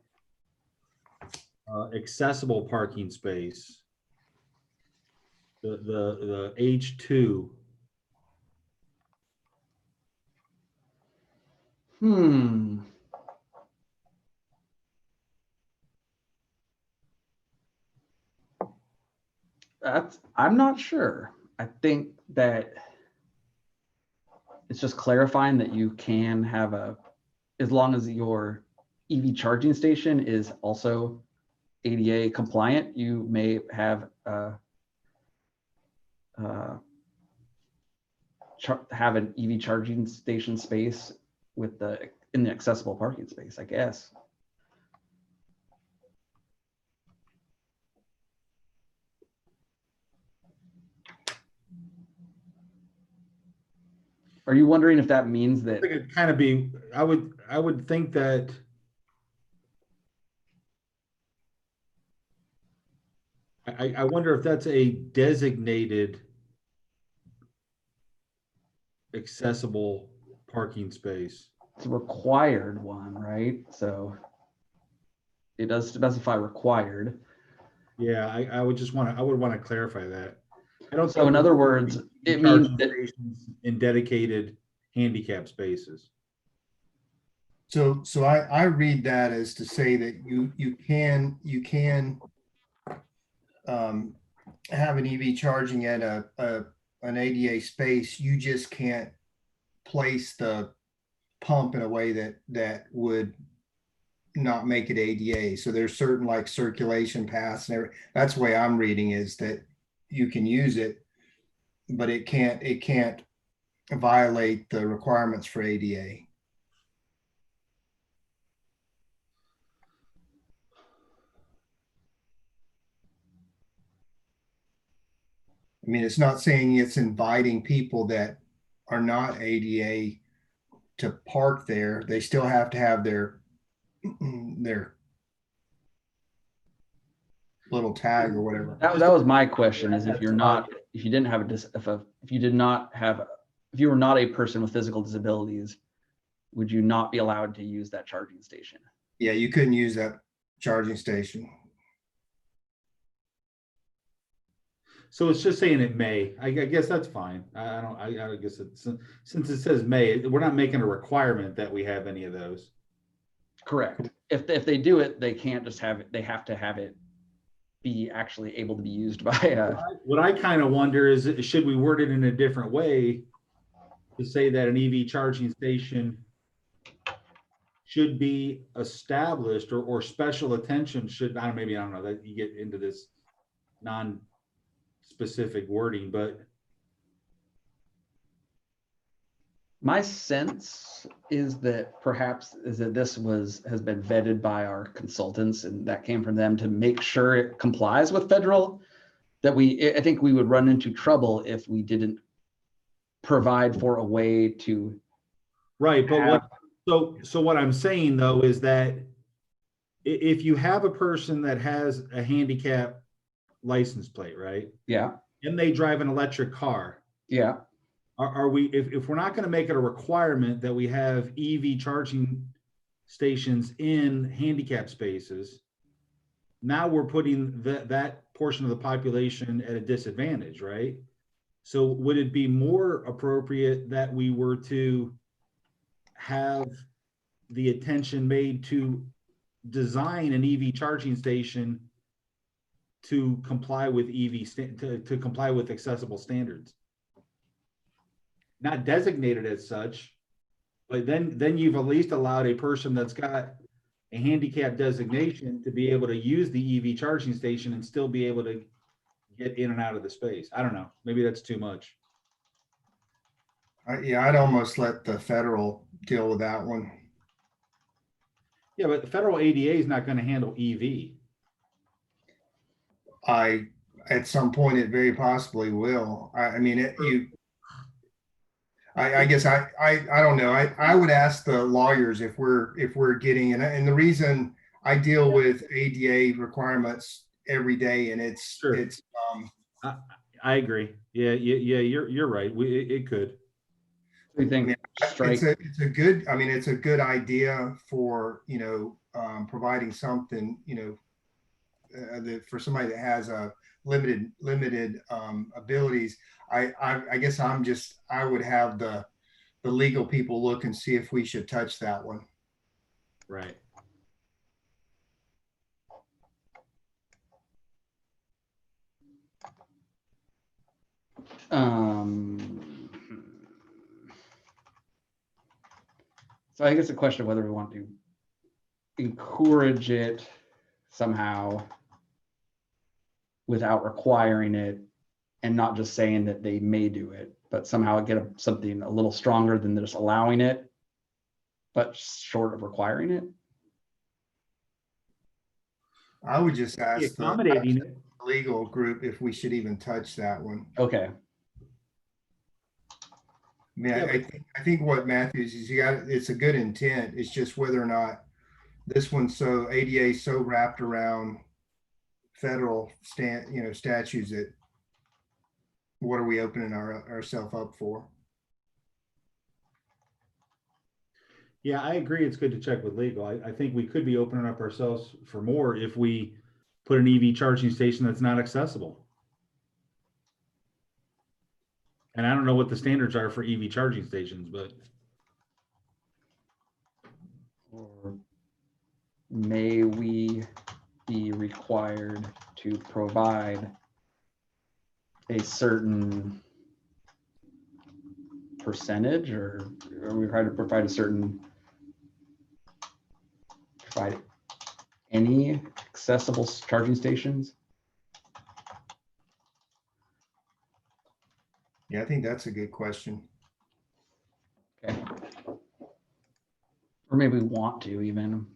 accessible parking space? The H2. I'm not sure. I think that it's just clarifying that you can have as long as your EV charging station is also ADA compliant, you may have have an EV charging station space with in the accessible parking space, I guess. Are you wondering if that means that? I think it'd kind of be, I would think that I wonder if that's a designated accessible parking space. It's a required one, right? So it does specify required. Yeah, I would want to clarify that. I don't. So in other words, it means that in dedicated handicap spaces. So I read that as to say that you can have an EV charging at an ADA space. You just can't place the pump in a way that would not make it ADA. So there's certain like circulation paths and everything. That's the way I'm reading, is that you can use it, but it can't violate the requirements for ADA. I mean, it's not saying it's inviting people that are not ADA to park there. They still have to have their little tag or whatever. That was my question, is if you were not a person with physical disabilities, would you not be allowed to use that charging station? Yeah, you couldn't use that charging station. So it's just saying it may. I guess that's fine. I guess since it says may, we're not making a requirement that we have any of those. Correct. If they do it, they can't just have it. They have to have it be actually able to be used by. What I kind of wonder is, should we word it in a different way to say that an EV charging station should be established, or special attention should, I don't know that you get into this non-specific wording, but My sense is that perhaps this has been vetted by our consultants, and that came from them to make sure it complies with federal. I think we would run into trouble if we didn't provide for a way to. Right, but what I'm saying though is that if you have a person that has a handicap license plate, right? Yeah. And they drive an electric car. Yeah. Are we, if we're not going to make it a requirement that we have EV charging stations in handicap spaces, now we're putting that portion of the population at a disadvantage, right? So would it be more appropriate that we were to have the attention made to design an EV charging station to comply with to comply with accessible standards? Not designated as such, but then you've at least allowed a person that's got a handicap designation to be able to use the EV charging station and still be able to get in and out of the space. I don't know. Maybe that's too much. Yeah, I'd almost let the federal deal with that one. Yeah, but the federal ADA is not going to handle EV. At some point, it very possibly will. I mean, I guess I don't know. I would ask the lawyers if we're getting, and the reason I deal with ADA requirements every day, and it's Sure. I agree. Yeah, you're right. It could. What do you think? Strike. It's a good, I mean, it's a good idea for, providing something, that for somebody that has a limited abilities. I guess I would have the legal people look and see if we should touch that one. Right. So I guess the question of whether we want to encourage it somehow without requiring it, and not just saying that they may do it, but somehow get something a little stronger than just allowing it, but short of requiring it. I would just ask Accommodating the legal group if we should even touch that one. Okay. I mean, Yeah, I think what Matthews is, it's a good intent. It's just whether or not this one's so ADA so wrapped around federal statutes that what are we opening ourselves up for? Yeah, I agree. It's good to check with legal. I think we could be opening up ourselves for more if we put an EV charging station that's not accessible. And I don't know what the standards are for EV charging stations, but. Or may we be required to provide a certain percentage, or are we required to provide any accessible charging stations? Yeah, I think that's a good question. Okay. Or maybe we want to even.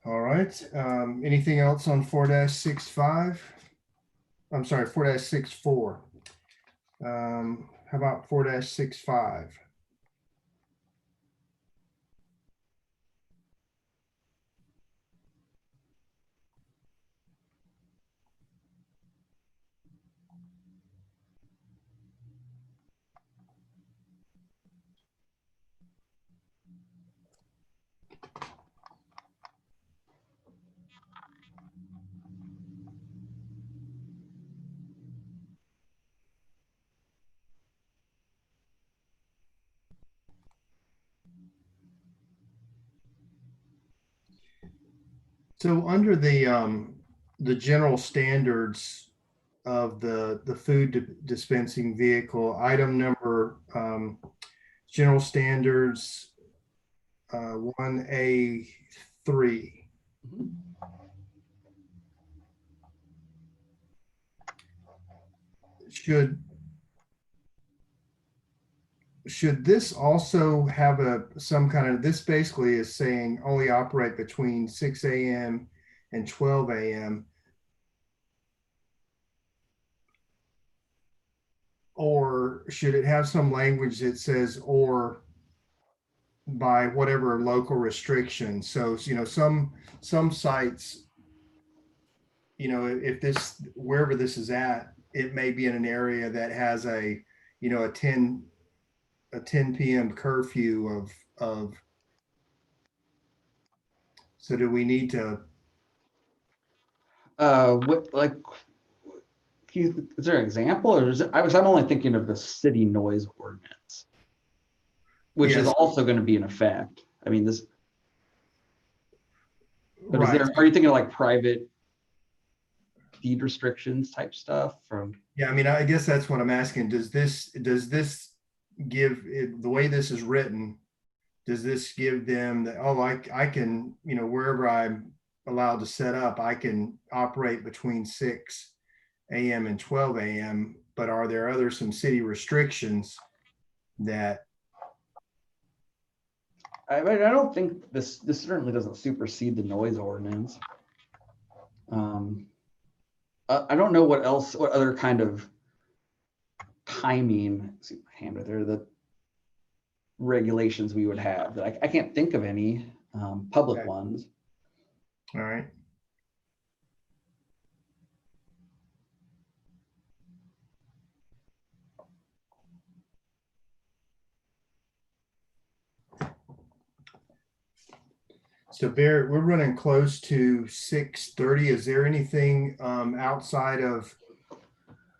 All right. Anything else on 4-65? I'm sorry, 4-64. How about 4-65? So under the general standards of the food dispensing vehicle, item number general standards 1A3. Should this also have some kind of, this basically is saying only operate between 6 a.m. and 12 a.m. Or should it have some language that says or by whatever local restriction? So, some sites, if this, wherever this is at, it may be in an area that has a 10 p.m. curfew of, so do we need to? Is there an example, or is it, I'm only thinking of the city noise ordinance, which is also going to be in effect. I mean, this, but right. Are you thinking of like private deed restrictions type stuff from. Yeah, I mean, I guess that's what I'm asking. Does this give the way this is written? Does this give them that, oh, I can, wherever I'm allowed to set up, I can operate between 6 a.m. and 12 a.m. But are there some city restrictions that? I mean, I don't think this certainly doesn't supersede the noise ordinance. I don't know what other kind of timing, see my hand right there, the regulations we would have. I can't think of any public Okay. ones. All right. So Barrett, we're running close to 6:30. Is there anything outside of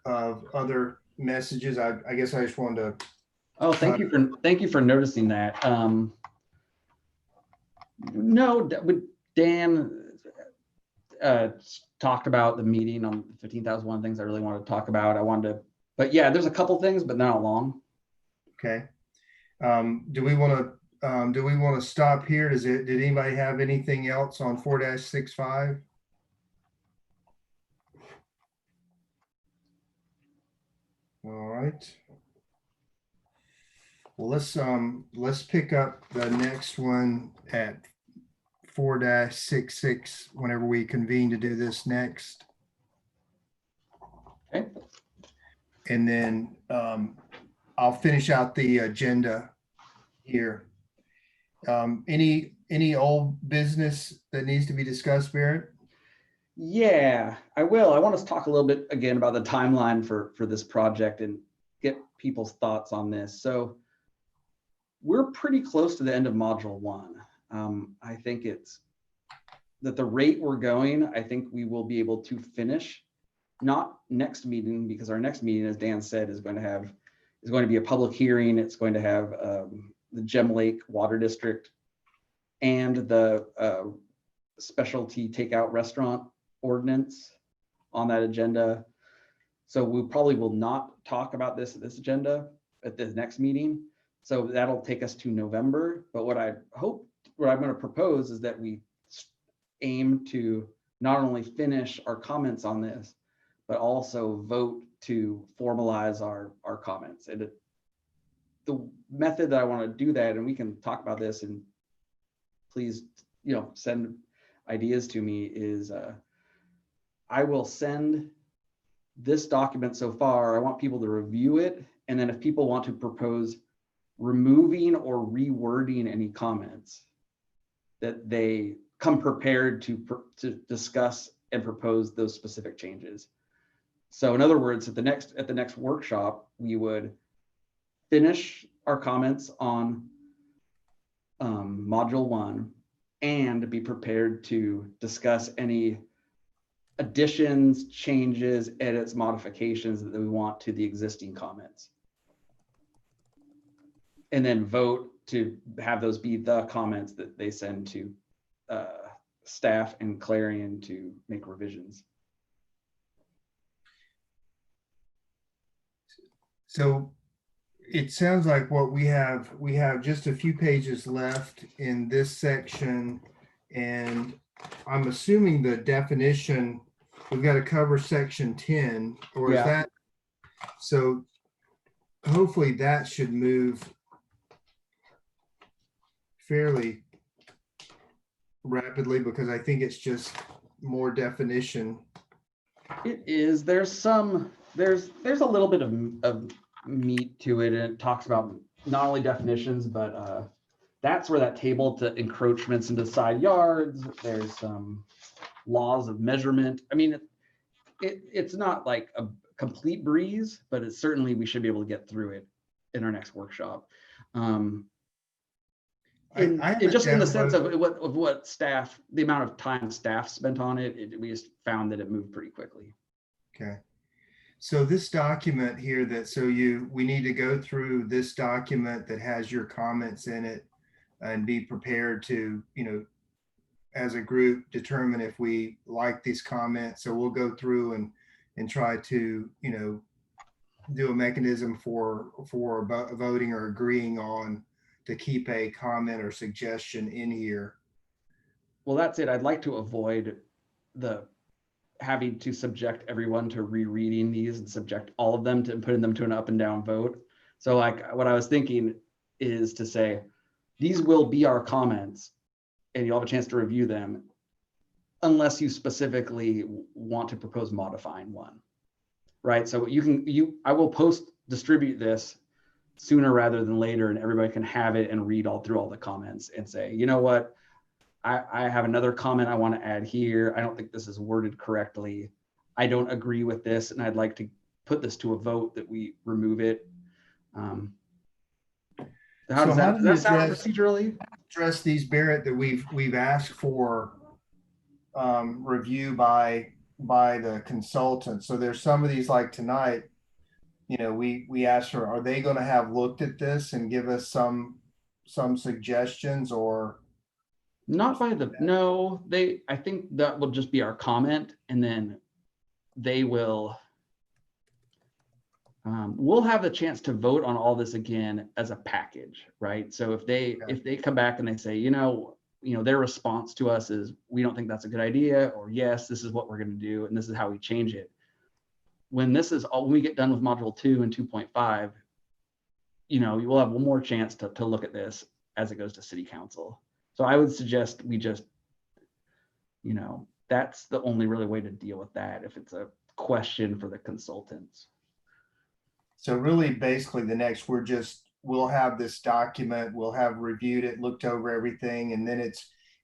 other messages? I guess I just wanted to. Oh, thank you for noticing that. No, Dan talked about the meeting on 15,001 things I really wanted to talk about. But yeah, there's a couple things, but not long. Okay. Do we want to stop here? Did anybody have anything else on 4-65? All right. Well, let's pick up the next one at 4-66 whenever we convene to do this next. Okay. And then I'll finish out the agenda here. Any old business that needs to be discussed, Barrett? Yeah, I will. I want to talk a little bit again about the timeline for this project and get people's thoughts on this. So we're pretty close to the end of module 1. I think it's that the rate we're going, I think we will be able to finish, not next meeting, because our next meeting, as Dan said, is going to be a public hearing. It's going to have the Gem Lake Water District and the specialty takeout restaurant ordinance on that agenda. So we probably will not talk about this agenda at the next meeting. So that'll take us to November. But what I'm going to propose is that we aim to not only finish our comments on this, but also vote to formalize our comments. And the method that I want to do that, and we can talk about this, and please, send ideas to me, is I will send this document so far. I want people to review it. And then if people want to propose removing or rewording any comments, that they come prepared to discuss and propose those specific changes. So in other words, at the next workshop, we would finish our comments on module 1 and be prepared to discuss any additions, changes, edits, modifications that we want to the existing comments. And then vote to have those be the comments that they send to staff and Clarion to make revisions. So it sounds like what we have just a few pages left in this section, and I'm assuming the definition, we've got to cover section 10, or is that, so hopefully that should move fairly rapidly, because I think it's just more definition. It is. There's a little bit of meat to it, and it talks about not only definitions, but that's where that table to encroachments into side yards. There's some laws of measurement. I mean, it's not like a complete breeze, but it's certainly, we should be able to get through it in our next workshop. Just in the sense of what staff, the amount of time staff spent on it, we just found that it moved pretty quickly. Okay. So this document here we need to go through this document that has your comments in it and be prepared to, as a group, determine if we like these comments. So we'll go through and try to, do a mechanism for voting or agreeing on to keep a comment or suggestion in here. Well, that's it. I'd like to avoid the having to subject everyone to rereading these and subject all of them to putting them to an up and down vote. So like what I was thinking is to say, these will be our comments and you'll have a chance to review them unless you specifically want to propose modifying one, right? So I will distribute this sooner rather than later, and everybody can have it and read through all the comments and say, you know what, I have another comment I want to add here. I don't think this is worded correctly. I don't agree with this, and I'd like to put this to a vote that we remove it. How does that sound procedurally? Address these, Barrett, that we've asked for review by the consultant. So there's some of these, like tonight, we asked her, are they going to have looked at this and give us some suggestions? Or not by the, no, I think that will just be our comment, and then they will, we'll have the chance to vote on all this again as a package, right? So if they come back and they say, their response to us is, we don't think that's a good idea, or yes, this is what we're going to do, and this is how we change it. When we get done with module 2 and 2.5, you will have one more chance to look at this as it goes to city council. So I would suggest we just, that's the only really way to deal with that if it's a question for the consultants. So really, basically, we'll have this document, we'll have reviewed it, looked over everything, and then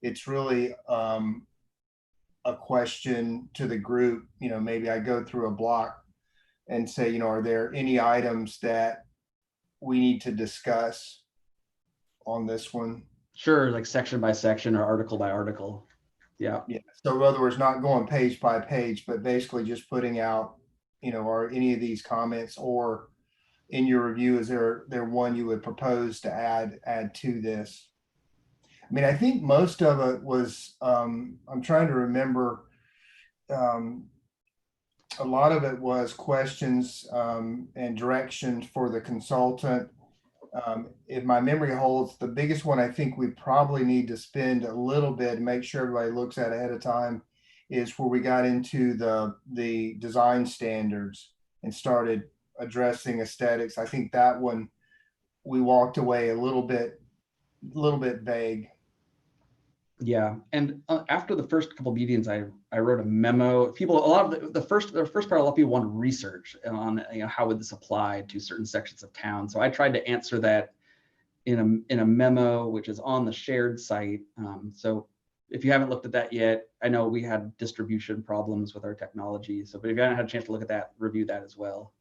it's really a question to the group. Maybe I go through a block and say, are there any items that we need to discuss on this one? Sure, like section by section or article by article. Yeah. So in other words, not going page by page, but basically just putting out, are any of these comments, or in your review, is there one you would propose to add to this? I mean, I think most of it was, I'm trying to remember, a lot of it was questions and direction for the consultant. If my memory holds, the biggest one I think we probably need to spend a little bit and make sure everybody looks at ahead of time is where we got into the design standards and started addressing aesthetics. I think that one we walked away a little bit vague. Yeah, and after the first couple of meetings, I wrote a memo. A lot of the first part, a lot of people wanted research on how would this apply to certain sections of town. So I tried to answer that in a memo, which is on the shared site. So if you haven't looked at that yet, I know we had distribution problems with our technology. So, but if you haven't had a chance to look at that, review that as well.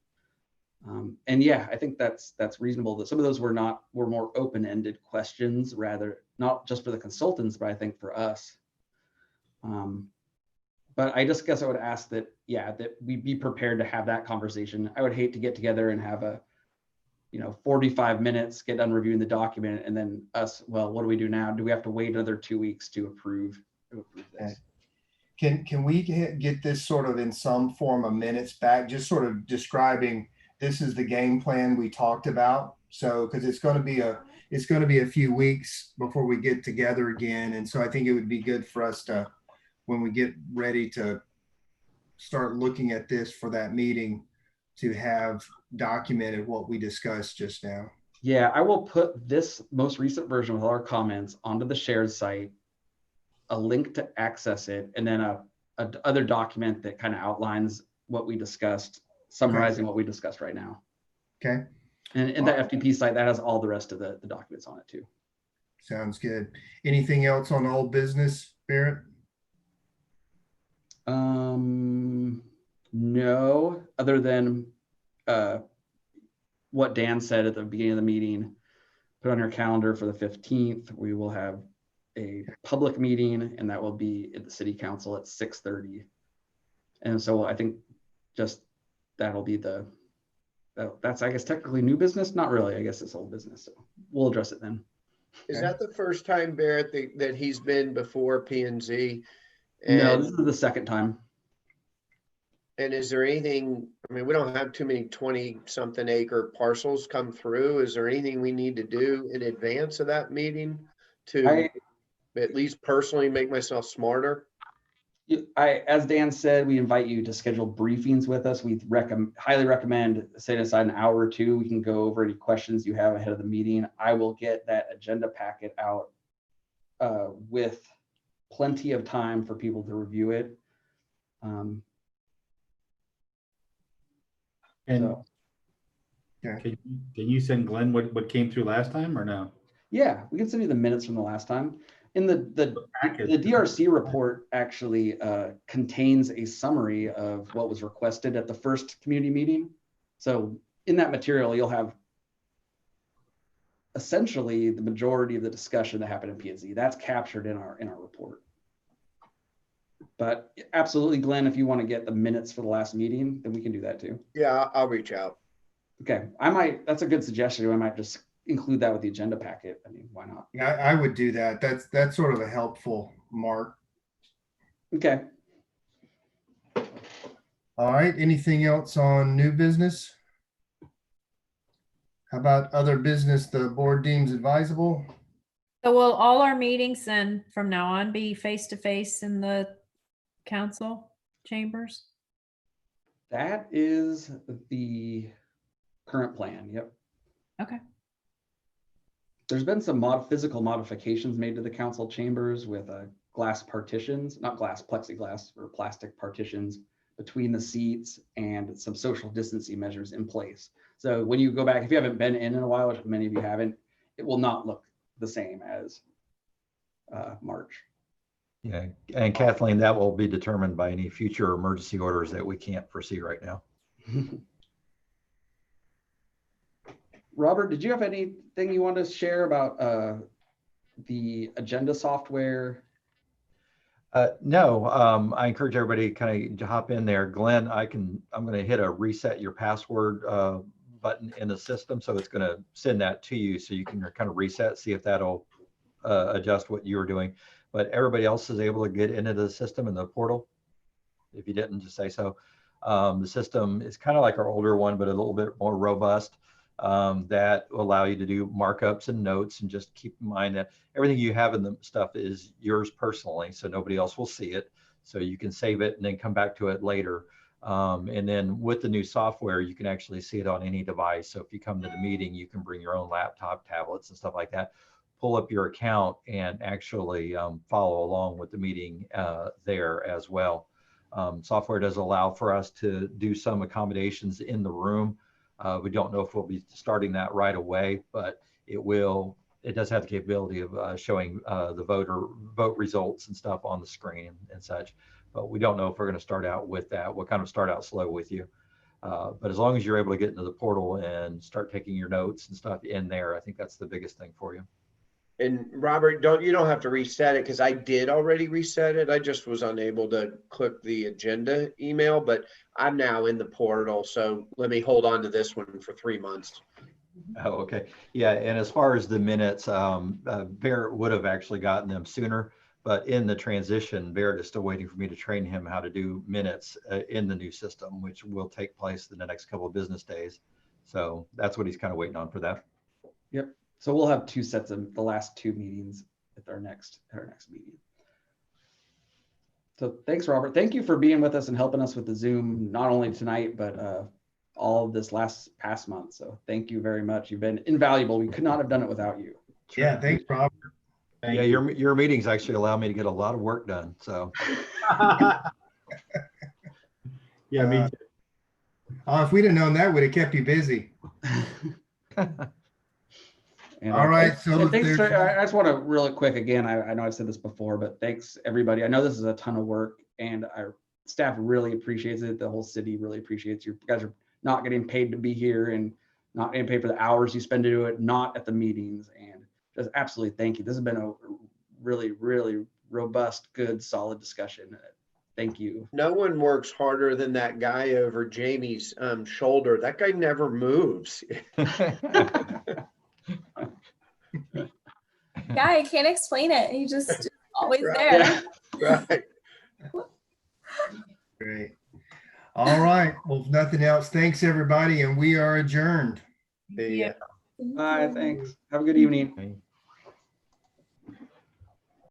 And yeah, I think that's reasonable. That some of those were more open-ended questions, rather not just for the consultants, but I think for us. But I just guess I would ask that, that we be prepared to have that conversation. I would hate to get together and have a 45 minutes, get done reviewing the document, and then well, what do we do now? Do we have to wait another 2 weeks to approve this? Can we get this sort of in some form of minutes back, just sort of describing this is the game plan we talked about? So, because it's going to be a few weeks before we get together again, and so I think it would be good for us to, when we get ready to start looking at this for that meeting, to have documented what we discussed just now. Yeah, I will put this most recent version with our comments onto the shared site, a link to access it, and then a other document that kind of outlines what we discussed, summarizing what we discussed right now. Okay. And the FTP site, that has all the rest of the documents on it too. Sounds good. Anything else on old business, Barrett? No, other than what Dan said at the beginning of the meeting. Put on your calendar for the 15th. We will have a public meeting, and that will be at the city council at 6:30. And so I think just that'll be that's, I guess, technically new business. Not really. I guess it's old business. So we'll address it then. Is Okay. that the first time, Barrett, that he's been before P and Z? No, this is the second time. And is there anything, I mean, we don't have too many 20-something acre parcels come through. Is there anything we need to do in advance of that meeting to at least personally make myself smarter? As Dan said, we invite you to schedule briefings with us. We highly recommend setting aside an hour or two. We can go over any questions you have ahead of the meeting. I will get that agenda packet out with plenty of time for people to review it. And So, can you send Glenn what came through last time or no? yeah, we can send you the minutes from the last time. In the Packet. DRC report actually contains a summary of what was requested at the first community meeting. So in that material, you'll have essentially the majority of the discussion that happened in P&Z. That's captured in our report. But absolutely, Glenn, if you want to get the minutes for the last meeting, then we can do that too. Yeah, I'll reach out. Okay, that's a good suggestion. I might just include that with the agenda packet. I mean, why not? Yeah, I would do that. That's sort of a helpful mark. Okay. All right. Anything else on new business? How about other business the board deems advisable? So will all our meetings then from now on be face-to-face in the council chambers? That is the current plan. Yep. Okay. There's been some physical modifications made to the council chambers with glass partitions, not glass, plexiglass or plastic partitions between the seats and some social distancing measures in place. So when you go back, if you haven't been in a while, which many of you haven't, it will not look the same as March. Yeah, and Kathleen, that will be determined by any future emergency orders that we can't foresee right now. Robert, did you have anything you want to share about the agenda software? No, I encourage everybody kind of to hop in there. Glenn, I'm going to hit a reset your password button in the system. So it's going to send that to you so you can kind of reset, see if that'll adjust what you were doing. But everybody else is able to get into the system in the portal. If you didn't, just say so. The system is kind of like our older one, but a little bit more robust. That will allow you to do markups and notes, and just keep in mind that everything you have in the stuff is yours personally, so nobody else will see it. So you can save it and then come back to it later. And then with the new software, you can actually see it on any device. So if you come to the meeting, you can bring your own laptop, tablets, and stuff like that. Pull up your account and actually follow along with the meeting there as well. Software does allow for us to do some accommodations in the room. We don't know if we'll be starting that right away, but it will. It does have the capability of showing the vote results and stuff on the screen and such. But we don't know if we're going to start out with that. We'll kind of start out slow with you. But as long as you're able to get into the portal and start taking your notes and stuff in there, I think that's the biggest thing for you. And Robert, you don't have to reset it, because I did already reset it. I just was unable to click the agenda email, but I'm now in the portal. So let me hold on to this one for 3 months. Oh, okay. Yeah, and as far as the minutes, Barrett would have actually gotten them sooner, but in the transition, Barrett is still waiting for me to train him how to do minutes in the new system, which will take place in the next couple of business days. So that's what he's kind of waiting on for that. Yep. So we'll have 2 sets of the last 2 meetings at our next meeting. So thanks, Robert. Thank you for being with us and helping us with the Zoom, not only tonight, but all of this past month. So thank you very much. You've been invaluable. We could not have done it without you. Yeah, thanks, Robert. Thank Yeah, you. your meetings actually allow me to get a lot of work done. So Yeah, me too. If we'd have known that, would have kept you busy. And, All right, so and thanks. there's- I just want to really quick again. I know I've said this before, but thanks everybody. I know this is a ton of work, and our staff really appreciates it. The whole city really appreciates you. You guys are not getting paid to be here, and not getting paid for the hours you spend to do it, not at the meetings. And just absolutely thank you. This has been a really, really robust, good, solid discussion. Thank you. No one works harder than that guy over Jamie's shoulder. That guy never moves. Yeah, I can't explain it. He just always Right. there. Yeah. Right. Great. All right. Well, if nothing else, thanks everybody, and we are adjourned. See ya. Thank Bye, you. thanks. Have a good evening. Okay.